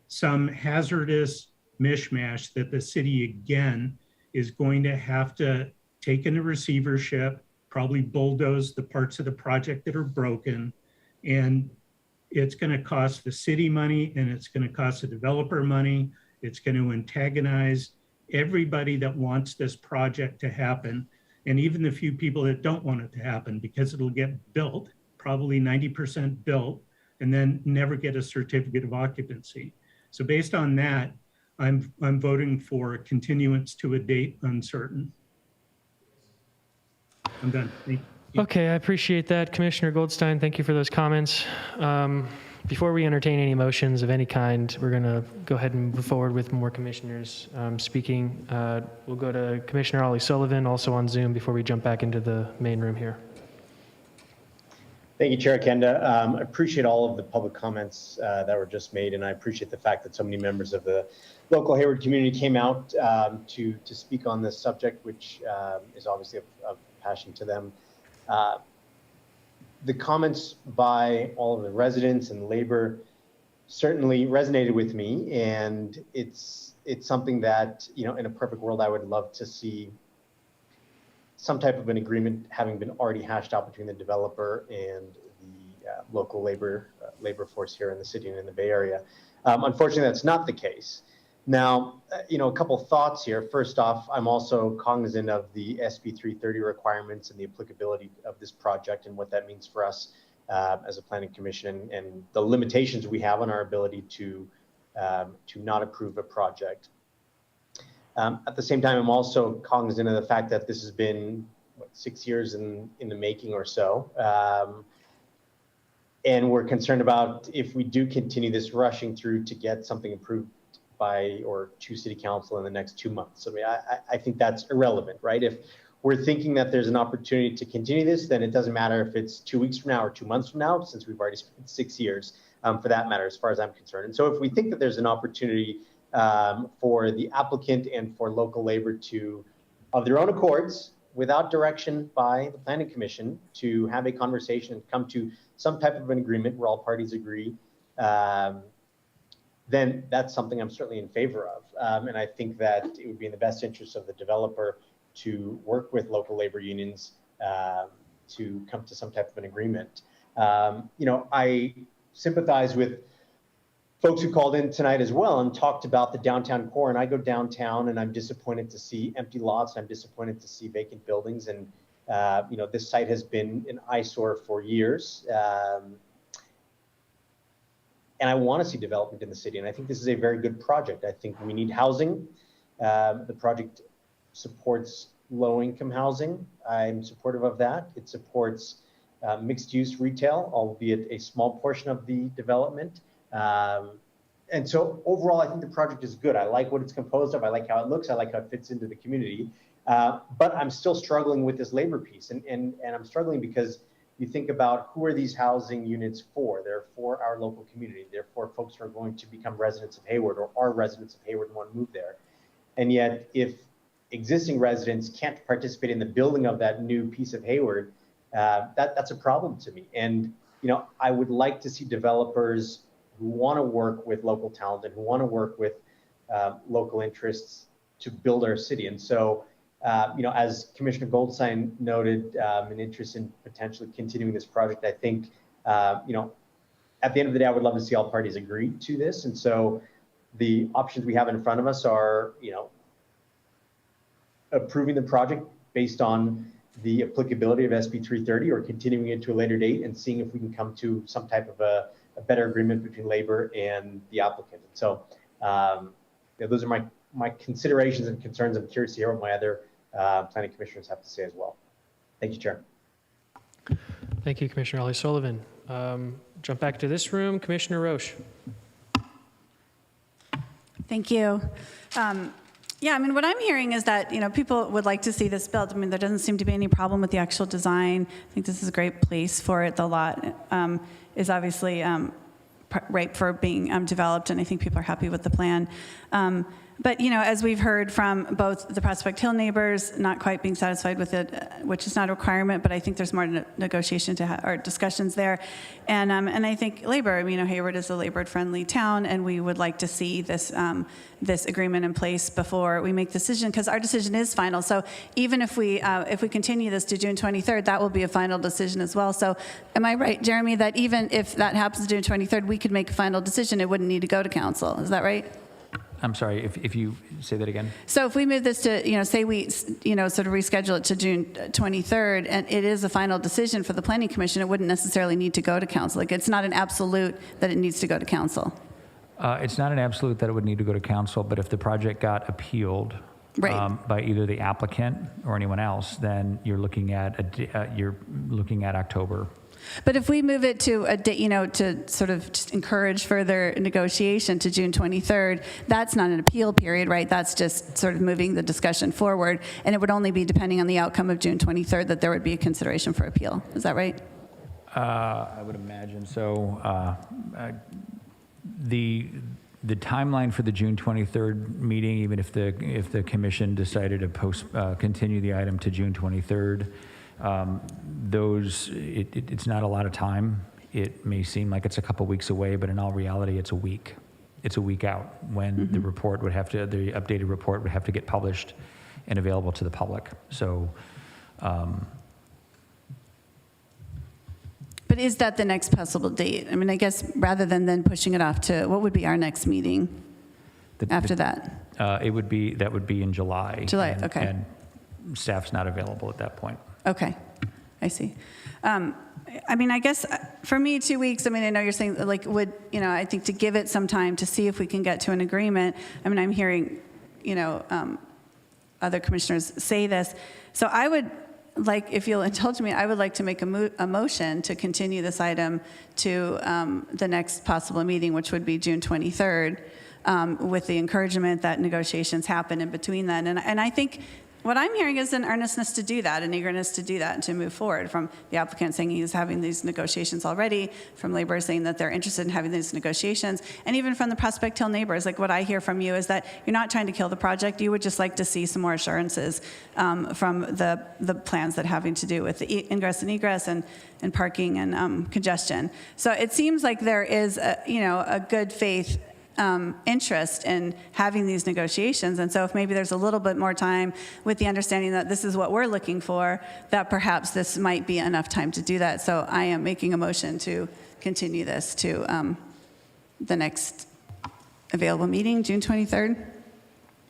some hazardous mishmash that the city again is going to have to take into receivership, probably bulldoze the parts of the project that are broken, and it's going to cost the city money, and it's going to cost the developer money. It's going to antagonize everybody that wants this project to happen, and even the few people that don't want it to happen, because it'll get built, probably 90% built, and then never get a certificate of occupancy. So based on that, I'm voting for a continuance to a date uncertain. I'm done. Thank you. Okay, I appreciate that, Commissioner Goldstein. Thank you for those comments. Before we entertain any motions of any kind, we're going to go ahead and move forward with more commissioners speaking. We'll go to Commissioner Ollie Sullivan, also on Zoom, before we jump back into the main room here. Thank you, Chair Kenda. I appreciate all of the public comments that were just made, and I appreciate the fact that so many members of the local Hayward community came out to speak on this subject, which is obviously of passion to them. The comments by all of the residents and labor certainly resonated with me, and it's something that, in a perfect world, I would love to see some type of an agreement having been already hashed out between the developer and the local labor force here in the city and in the Bay Area. Unfortunately, that's not the case. Now, a couple thoughts here. First off, I'm also cognizant of the SB 330 requirements and the applicability of this project and what that means for us as a planning commission, and the limitations we have on our ability to not approve a project. At the same time, I'm also cognizant of the fact that this has been 6 years in the making or so. And we're concerned about if we do continue this rushing through to get something approved by or to City Council in the next 2 months. I mean, I think that's irrelevant, right? If we're thinking that there's an opportunity to continue this, then it doesn't matter if it's 2 weeks from now or 2 months from now, since we've already spent 6 years for that matter, as far as I'm concerned. And so if we think that there's an opportunity for the applicant and for local labor to, of their own accords, without direction by the Planning Commission, to have a conversation and come to some type of an agreement where all parties agree, then that's something I'm certainly in favor of. And I think that it would be in the best interest of the developer to work with local labor unions to come to some type of an agreement. I sympathize with folks who called in tonight as well and talked about the downtown core. And I go downtown and I'm disappointed to see empty lots. I'm disappointed to see vacant buildings. And, this site has been an eyesore for years. And I want to see development in the city. And I think this is a very good project. I think we need housing. The project supports low-income housing. I'm supportive of that. It supports mixed-use retail, albeit a small portion of the development. And so overall, I think the project is good. I like what it's composed of. I like how it looks. I like how it fits into the community. But I'm still struggling with this labor piece. And I'm struggling because you think about who are these housing units for? They're for our local community. They're for folks who are going to become residents of Hayward or are residents of Hayward and want to move there. And yet, if existing residents can't participate in the building of that new piece of Hayward, that's a problem to me. And I would like to see developers who want to work with local talent and who want to work with local interests to build our city. And so, as Commissioner Goldstein noted, an interest in potentially continuing this project, I think, at the end of the day, I would love to see all parties agree to this. And so the options we have in front of us are, approving the project based on the applicability of SB 330 or continuing it to a later date and seeing if we can come to some type of a better agreement between labor and the applicant. So those are my considerations and concerns. I'm curious to hear what my other planning commissioners have to say as well. Thank you, Chair. Thank you, Commissioner Ollie Sullivan. Jump back to this room, Commissioner Roche. Thank you. Yeah, I mean, what I'm hearing is that, people would like to see this built. I mean, there doesn't seem to be any problem with the actual design. I think this is a great place for it. The lot is obviously ripe for being developed, and I think people are happy with the plan. But, as we've heard from both the Prospect Hill neighbors, not quite being satisfied with it, which is not a requirement, but I think there's more negotiation or discussions there. And I think labor, Hayward is a labor-friendly town, and we would like to see this agreement in place before we make the decision, because our decision is final. So even if we continue this to June 23rd, that will be a final decision as well. So am I right, Jeremy, that even if that happens June 23rd, we could make a final decision? It wouldn't need to go to council. Is that right? I'm sorry, if you say that again? So if we move this to, say we, sort of reschedule it to June 23rd, and it is a final decision for the Planning Commission, it wouldn't necessarily need to go to council. Like, it's not an absolute that it needs to go to council. It's not an absolute that it would need to go to council, but if the project got appealed by either the applicant or anyone else, then you're looking at October. But if we move it to a date, to sort of just encourage further negotiation to June 23rd, that's not an appeal period, right? That's just sort of moving the discussion forward, and it would only be depending on the outcome of June 23rd that there would be a consideration for appeal. Is that right? I would imagine so. The timeline for the June 23rd meeting, even if the commission decided to continue the item to June 23rd, it's not a lot of time. It may seem like it's a couple weeks away, but in all reality, it's a week. It's a week out when the updated report would have to get published and available to the public. So. But is that the next possible date? I mean, I guess rather than then pushing it off to, what would be our next meeting after that? That would be in July. July, okay. And staff's not available at that point. Okay, I see. I mean, I guess for me, 2 weeks, I mean, I know you're saying, like, I think to give it some time to see if we can get to an agreement. I mean, I'm hearing, other commissioners say this. So I would like, if you'll indulge me, I would like to make a motion to continue this item to the next possible meeting, which would be June 23rd, with the encouragement that negotiations happen in between then. And I think what I'm hearing is an earnestness to do that, an eagerness to do that and to move forward, from the applicant saying he's having these negotiations already, from labor saying that they're interested in having these negotiations, and even from the Prospect Hill neighbors. Like, what I hear from you is that you're not trying to kill the project. You would just like to see some more assurances from the plans that having to do with the ingress and egress and parking and congestion. So it seems like there is a good faith interest in having these negotiations. And so if maybe there's a little bit more time, with the understanding that this is what we're looking for, that perhaps this might be enough time to do that. So I am making a motion to continue this to the next available meeting, June 23rd.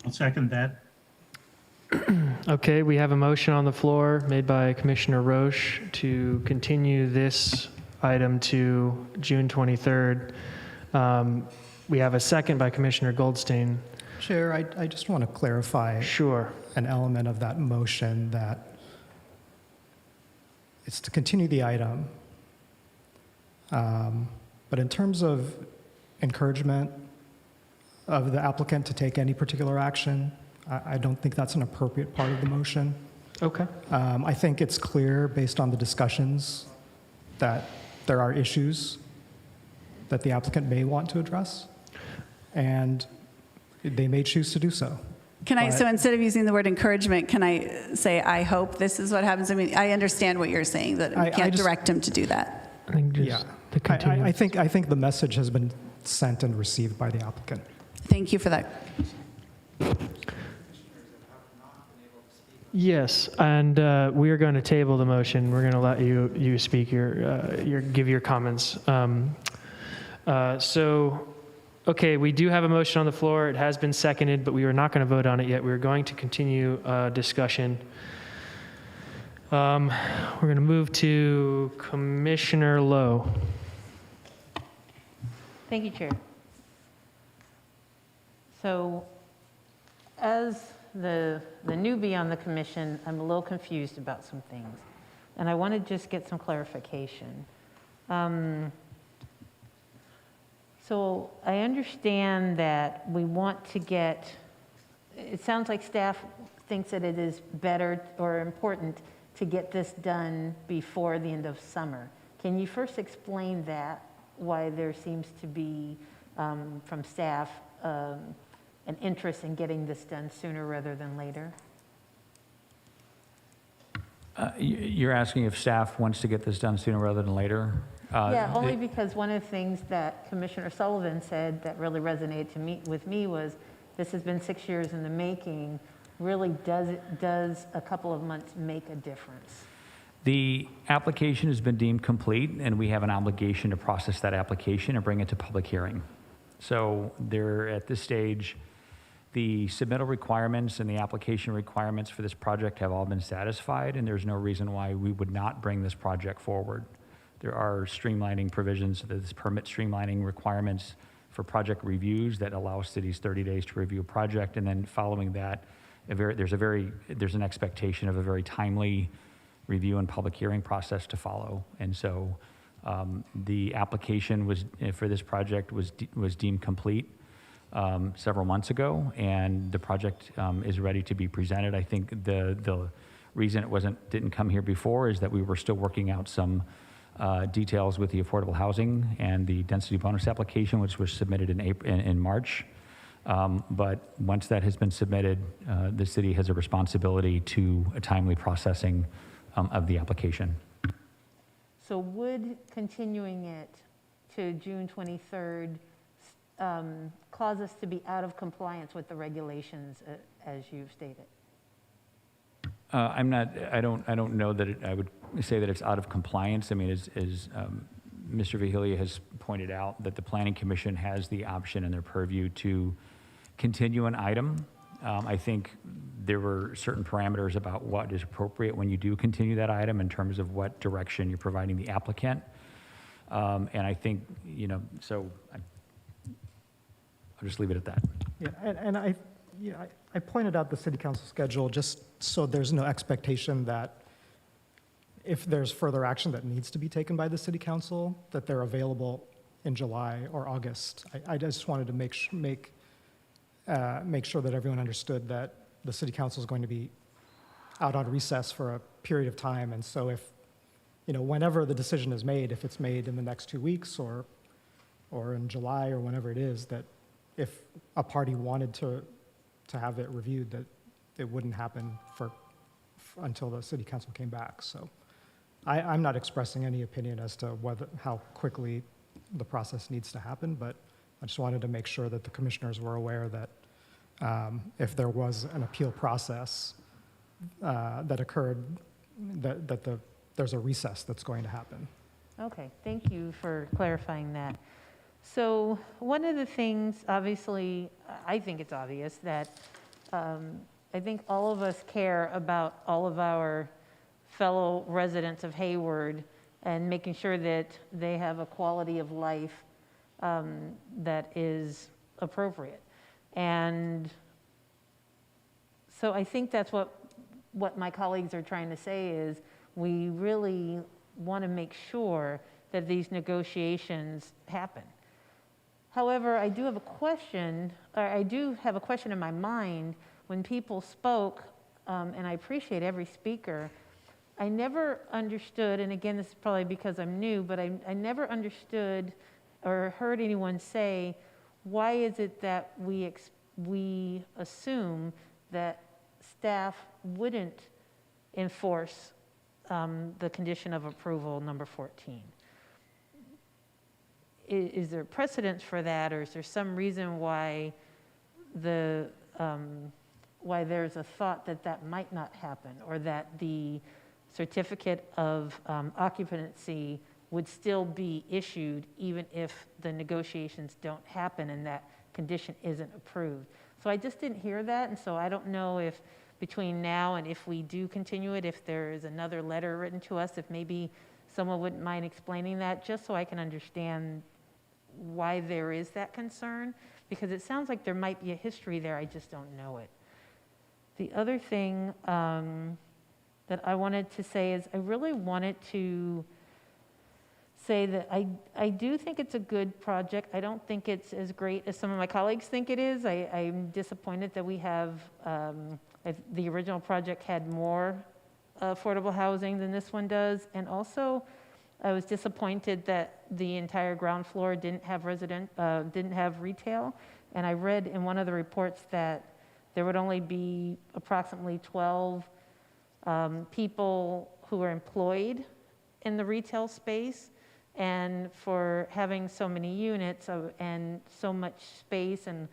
I'll second that. Okay, we have a motion on the floor made by Commissioner Roche to continue this item to June 23rd. We have a second by Commissioner Goldstein. Chair, I just want to clarify an element of that motion, that it's to continue the item. But in terms of encouragement of the applicant to take any particular action, I don't think that's an appropriate part of the motion. Okay. I think it's clear, based on the discussions, that there are issues that the applicant may want to address, and they may choose to do so. So instead of using the word encouragement, can I say, I hope this is what happens? I mean, I understand what you're saying, that we can't direct him to do that. I think I think the message has been sent and received by the applicant. Thank you for that. Yes, and we are going to table the motion. We're going to let you speak give your comments. Okay, we do have a motion on the floor. It has been seconded, but we are not going to vote on it yet. We're going to continue discussion. We're going to move to Commissioner Lowe. Thank you, Chair. So, as the newbie on the commission, I'm a little confused about some things, and I want to just get some clarification. So I understand that we want to get, it sounds like staff thinks that it is better or important to get this done before the end of summer. Can you first explain that, why there seems to be, from staff, an interest in getting this done sooner rather than later? You're asking if staff wants to get this done sooner rather than later? Yeah, only because one of the things that Commissioner Sullivan said that really resonated with me was, this has been 6 years in the making. Really, does a couple of months make a difference? The application has been deemed complete, and we have an obligation to process that application and bring it to public hearing. So there, at this stage, the submittal requirements and the application requirements for this project have all been satisfied, and there's no reason why we would not bring this project forward. There are streamlining provisions, this permit streamlining requirements for project reviews that allow cities 30 days to review a project, and then following that, there's an expectation of a very timely review and public hearing process to follow. And so the application for this project was deemed complete several months ago, and the project is ready to be presented. I think the reason it didn't come here before is that we were still working out some details with the affordable housing and the density bonus application, which was submitted in March. But once that has been submitted, the city has a responsibility to a timely processing of the application. So would continuing it to June 23rd cause us to be out of compliance with the regulations as you've stated? I don't know that I would say that it's out of compliance. I mean, as Mr. Vigilia has pointed out, that the Planning Commission has the option in their purview to continue an item. I think there were certain parameters about what is appropriate when you do continue that item in terms of what direction you're providing the applicant. And I think, so I'll just leave it at that. Yeah, and I pointed out the city council schedule just so there's no expectation that if there's further action that needs to be taken by the city council, that they're available in July or August. I just wanted to make sure that everyone understood that the city council is going to be out on recess for a period of time. And so if, whenever the decision is made, if it's made in the next 2 weeks or in July or whenever it is, that if a party wanted to have it reviewed, that it wouldn't happen until the city council came back. So I'm not expressing any opinion as to how quickly the process needs to happen, but I just wanted to make sure that the commissioners were aware that if there was an appeal process that occurred, there's a recess that's going to happen. Okay, thank you for clarifying that. So one of the things, obviously, I think it's obvious that I think all of us care about all of our fellow residents of Hayward and making sure that they have a quality of life that is appropriate. And so I think that's what my colleagues are trying to say is we really want to make sure that these negotiations happen. However, I do have a question in my mind. When people spoke, and I appreciate every speaker, I never understood, and again, this is probably because I'm new, but I never understood or heard anyone say, why is it that we assume that staff wouldn't enforce the condition of approval number 14? Is there precedence for that, or is there some reason why why there's a thought that might not happen, or that the certificate of occupancy would still be issued even if the negotiations don't happen and that condition isn't approved? So I just didn't hear that, and so I don't know if between now and if we do continue it, if there is another letter written to us, if maybe someone wouldn't mind explaining that, just so I can understand why there is that concern, because it sounds like there might be a history there, I just don't know it. The other thing that I wanted to say is I really wanted to say that I do think it's a good project. I don't think it's as great as some of my colleagues think it is. I'm disappointed that we have, the original project had more affordable housing than this one does, and also I was disappointed that the entire ground floor didn't have retail, And I read in one of the reports that there would only be approximately 12 people who are employed in the retail space. And for having so many units and so much space and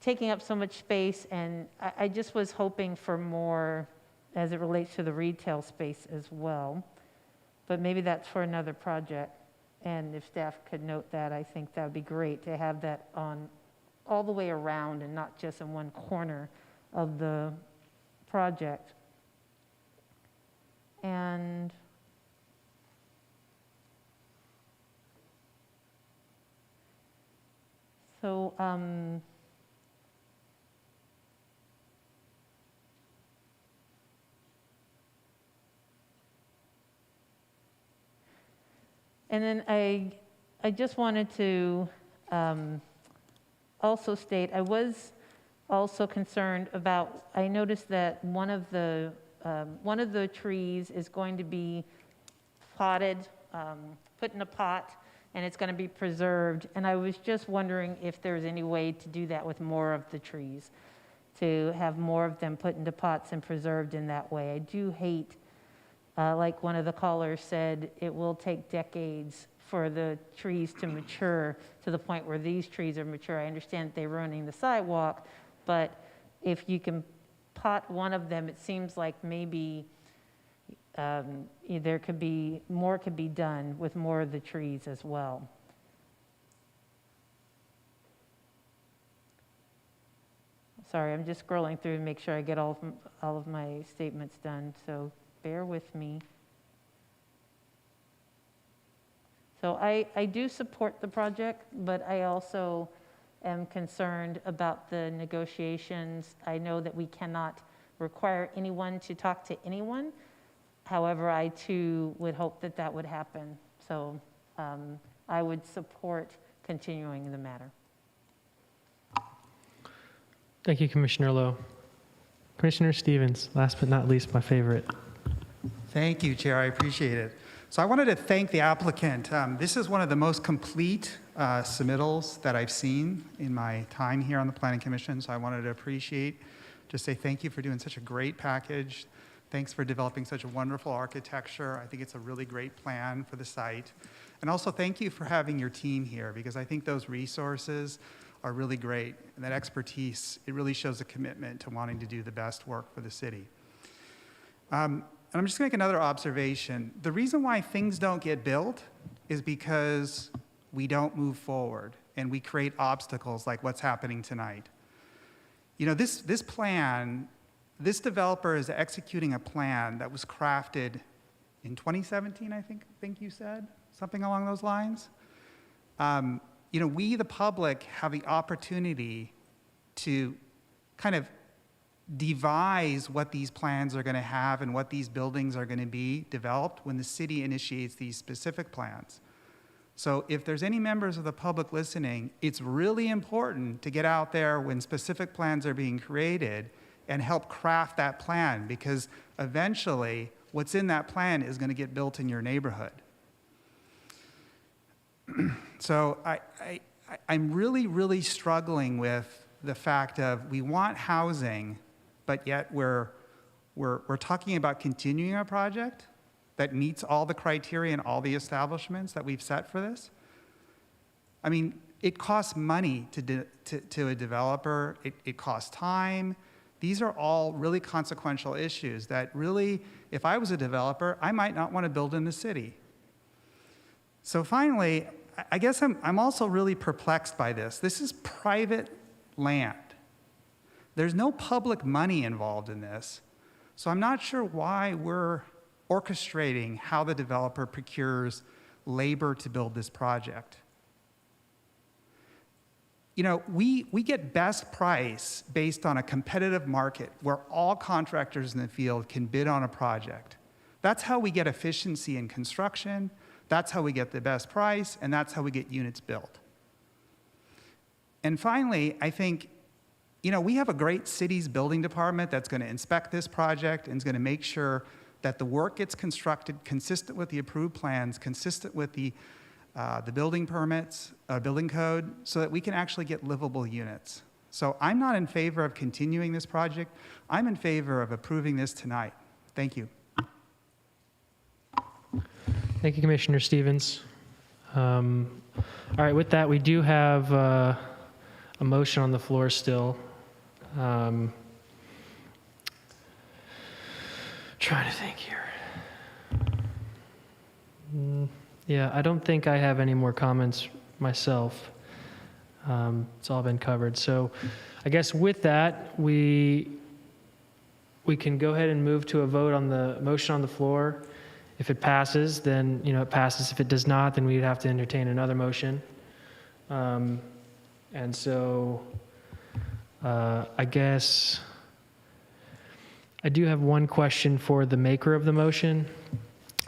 taking up so much space, and I just was hoping for more as it relates to the retail space as well. But maybe that's for another project. And if staff could note that, I think that would be great to have that on all the way around and not just in one corner of the project. And so, and then I just wanted to also state, I was also concerned about, I noticed that one of the trees is going to be potted, put in a pot, and it's going to be preserved. And I was just wondering if there's any way to do that with more of the trees, to have more of them put into pots and preserved in that way. I do hate, like one of the callers said, it will take decades for the trees to mature to the point where these trees are mature. I understand they're ruining the sidewalk, but if you can pot one of them, it seems like maybe there could be more could be done with more of the trees as well. Sorry, I'm just scrolling through to make sure I get all of my statements done, so bear with me. So I do support the project, but I also am concerned about the negotiations. I know that we cannot require anyone to talk to anyone. However, I too would hope that that would happen. So I would support continuing the matter. Thank you, Commissioner Lowe. Commissioner Stevens, last but not least, my favorite. Thank you, Chair. I appreciate it. So I wanted to thank the applicant. This is one of the most complete submittals that I've seen in my time here on the Planning Commission. So I wanted to just say thank you for doing such a great package. Thanks for developing such a wonderful architecture. I think it's a really great plan for the site. And also thank you for having your team here, because I think those resources are really great. And that expertise, it really shows a commitment to wanting to do the best work for the city. And I'm just going to make another observation. The reason why things don't get built is because we don't move forward and we create obstacles like what's happening tonight. You know, this plan, this developer is executing a plan that was crafted in 2017, I think you said, something along those lines. You know, we, the public, have the opportunity to kind of devise what these plans are going to have and what these buildings are going to be developed when the city initiates these specific plans. So if there's any members of the public listening, it's really important to get out there when specific plans are being created and help craft that plan, because eventually what's in that plan is going to get built in your neighborhood. So I'm really struggling with the fact of we want housing, but yet we're talking about continuing a project that meets all the criteria and all the establishments that we've set for this. I mean, it costs money to a developer. It costs time. These are all really consequential issues that really, if I was a developer, I might not want to build in the city. So finally, I guess I'm also really perplexed by this. This is private land. There's no public money involved in this. So I'm not sure why we're orchestrating how the developer procures labor to build this project. You know, we get best price based on a competitive market where all contractors in the field can bid on a project. That's how we get efficiency in construction. That's how we get the best price, and that's how we get units built. And finally, I think, you know, we have a great city's building department that's going to inspect this project and is going to make sure that the work gets constructed consistent with the approved plans, consistent with the the building permits, building code, so that we can actually get livable units. So I'm not in favor of continuing this project. I'm in favor of approving this tonight. Thank you. Thank you, Commissioner Stevens. All right, with that, we do have a motion on the floor still. Trying to think here. Yeah, I don't think I have any more comments myself. It's all been covered. So I guess with that, we can go ahead and move to a vote on the motion on the floor. If it passes, then it passes. If it does not, then we'd have to entertain another motion. And so I guess I do have one question for the maker of the motion,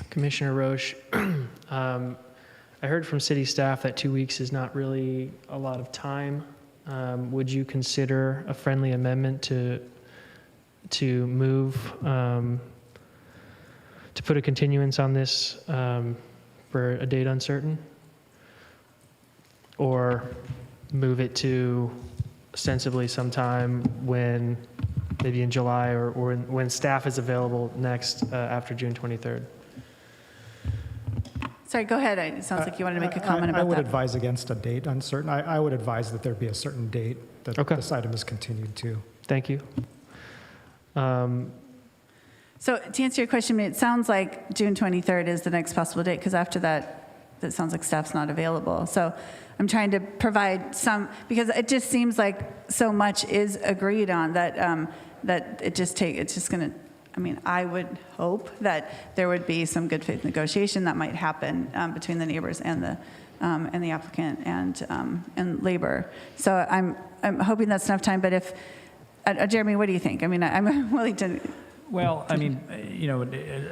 Commissioner Roche. I heard from city staff that 2 weeks is not really a lot of time. Would you consider a friendly amendment to move to put a continuance on this for a date uncertain, or move it to ostensibly sometime when maybe in July or when staff is available next after June 23rd? Sorry, go ahead. It sounds like you wanted to make a comment about that. I would advise against a date uncertain. I would advise that there be a certain date that this item is continued to. Thank you. So to answer your question, it sounds like June 23rd is the next possible date, because after that, it sounds like staff's not available. So I'm trying to provide some, because it just seems like so much is agreed on that that it's just going to, I would hope that there would be some good faith negotiation that might happen between the neighbors and the applicant and labor. So I'm hoping that's enough time. But if Jeremy, what do you think? I'm willing to. Well,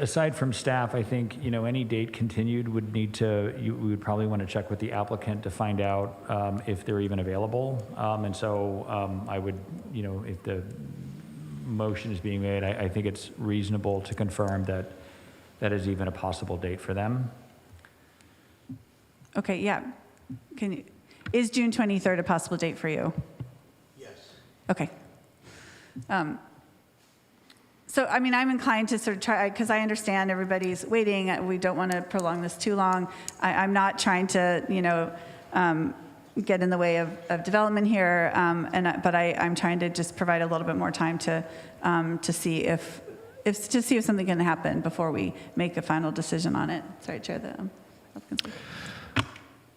aside from staff, I think, any date continued would need to, we would probably want to check with the applicant to find out if they're even available. And so I would, if the motion is being made, I think it's reasonable to confirm that that is even a possible date for them. Okay, yeah. Is June 23rd a possible date for you? Yes. Okay. So, I'm inclined to sort of try, because I understand everybody's waiting. We don't want to prolong this too long. I'm not trying to, get in the way of development here, but I'm trying to just provide a little bit more time to see if something can happen before we make a final decision on it. Sorry, Chair.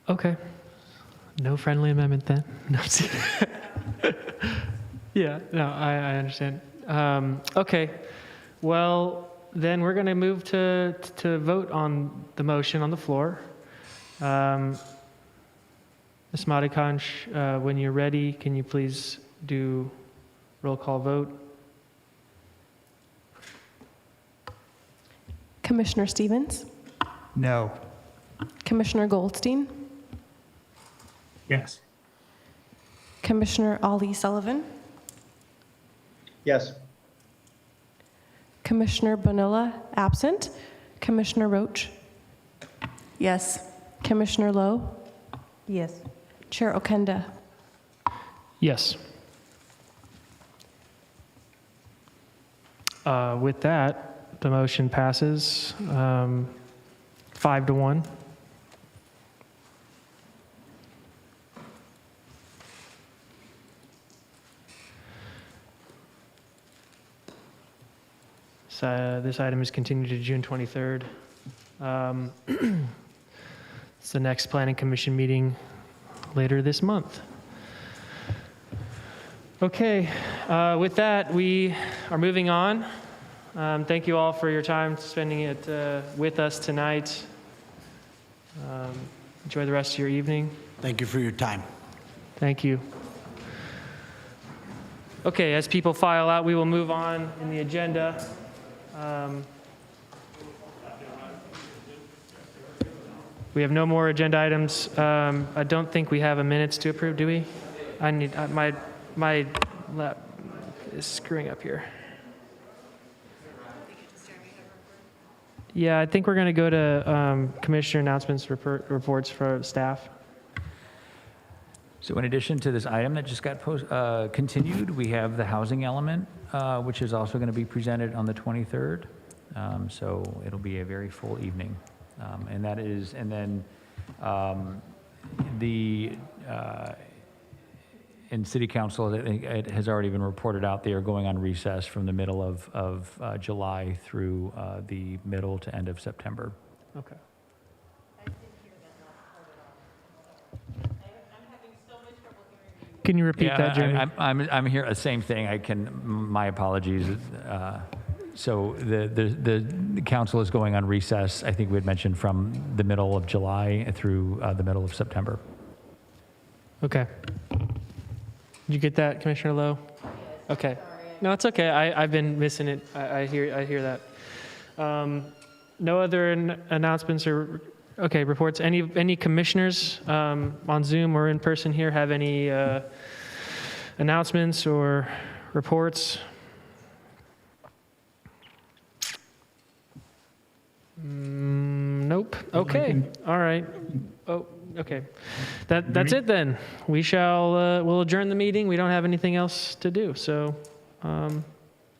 Okay. No friendly amendment then. No. Yeah. No, I understand. Okay. Well, then we're going to move to vote on the motion on the floor. Ms. Madikanch, when you're ready, can you please do roll call vote? Commissioner Stevens? No. Commissioner Goldstein? Yes. Commissioner Ali Sullivan? Yes. Commissioner Bonilla, absent. Commissioner Roach? Yes. Commissioner Lowe? Yes. Chair Okenda? Yes. With that, the motion passes 5-1. So this item is continued to June 23rd. It's the next Planning Commission meeting later this month. Okay, with that, we are moving on. Thank you all for your time spending it with us tonight. Enjoy the rest of your evening. Thank you for your time. Thank you. Okay, as people file out, we will move on in the agenda. We have no more agenda items. I don't think we have a minutes to approve, do we? I need my lap is screwing up here. Yeah, I think we're going to go to commissioner announcements, reports for staff. So in addition to this item that just got continued, we have the housing element, which is also going to be presented on the 23rd. So it'll be a very full evening. And then in City Council, it has already been reported out, they are going on recess from the middle of July through the middle to end of September. Okay. Can you repeat that, Jeremy? I'm here, same thing, my apologies. So the council is going on recess, I think we had mentioned from the middle of July through the middle of September. Okay. Did you get that, Commissioner Lowe? Okay. No, it's okay. I've been missing it. I hear that. No other announcements or reports. Any commissioners on Zoom or in person here have any announcements or reports? Nope. Okay. All right. Oh, okay. That's it then. We shall we'll adjourn the meeting. We don't have anything else to do, so you don't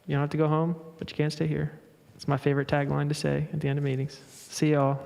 have to go home, but you can't stay here. It's my favorite tagline to say at the end of meetings. See y'all.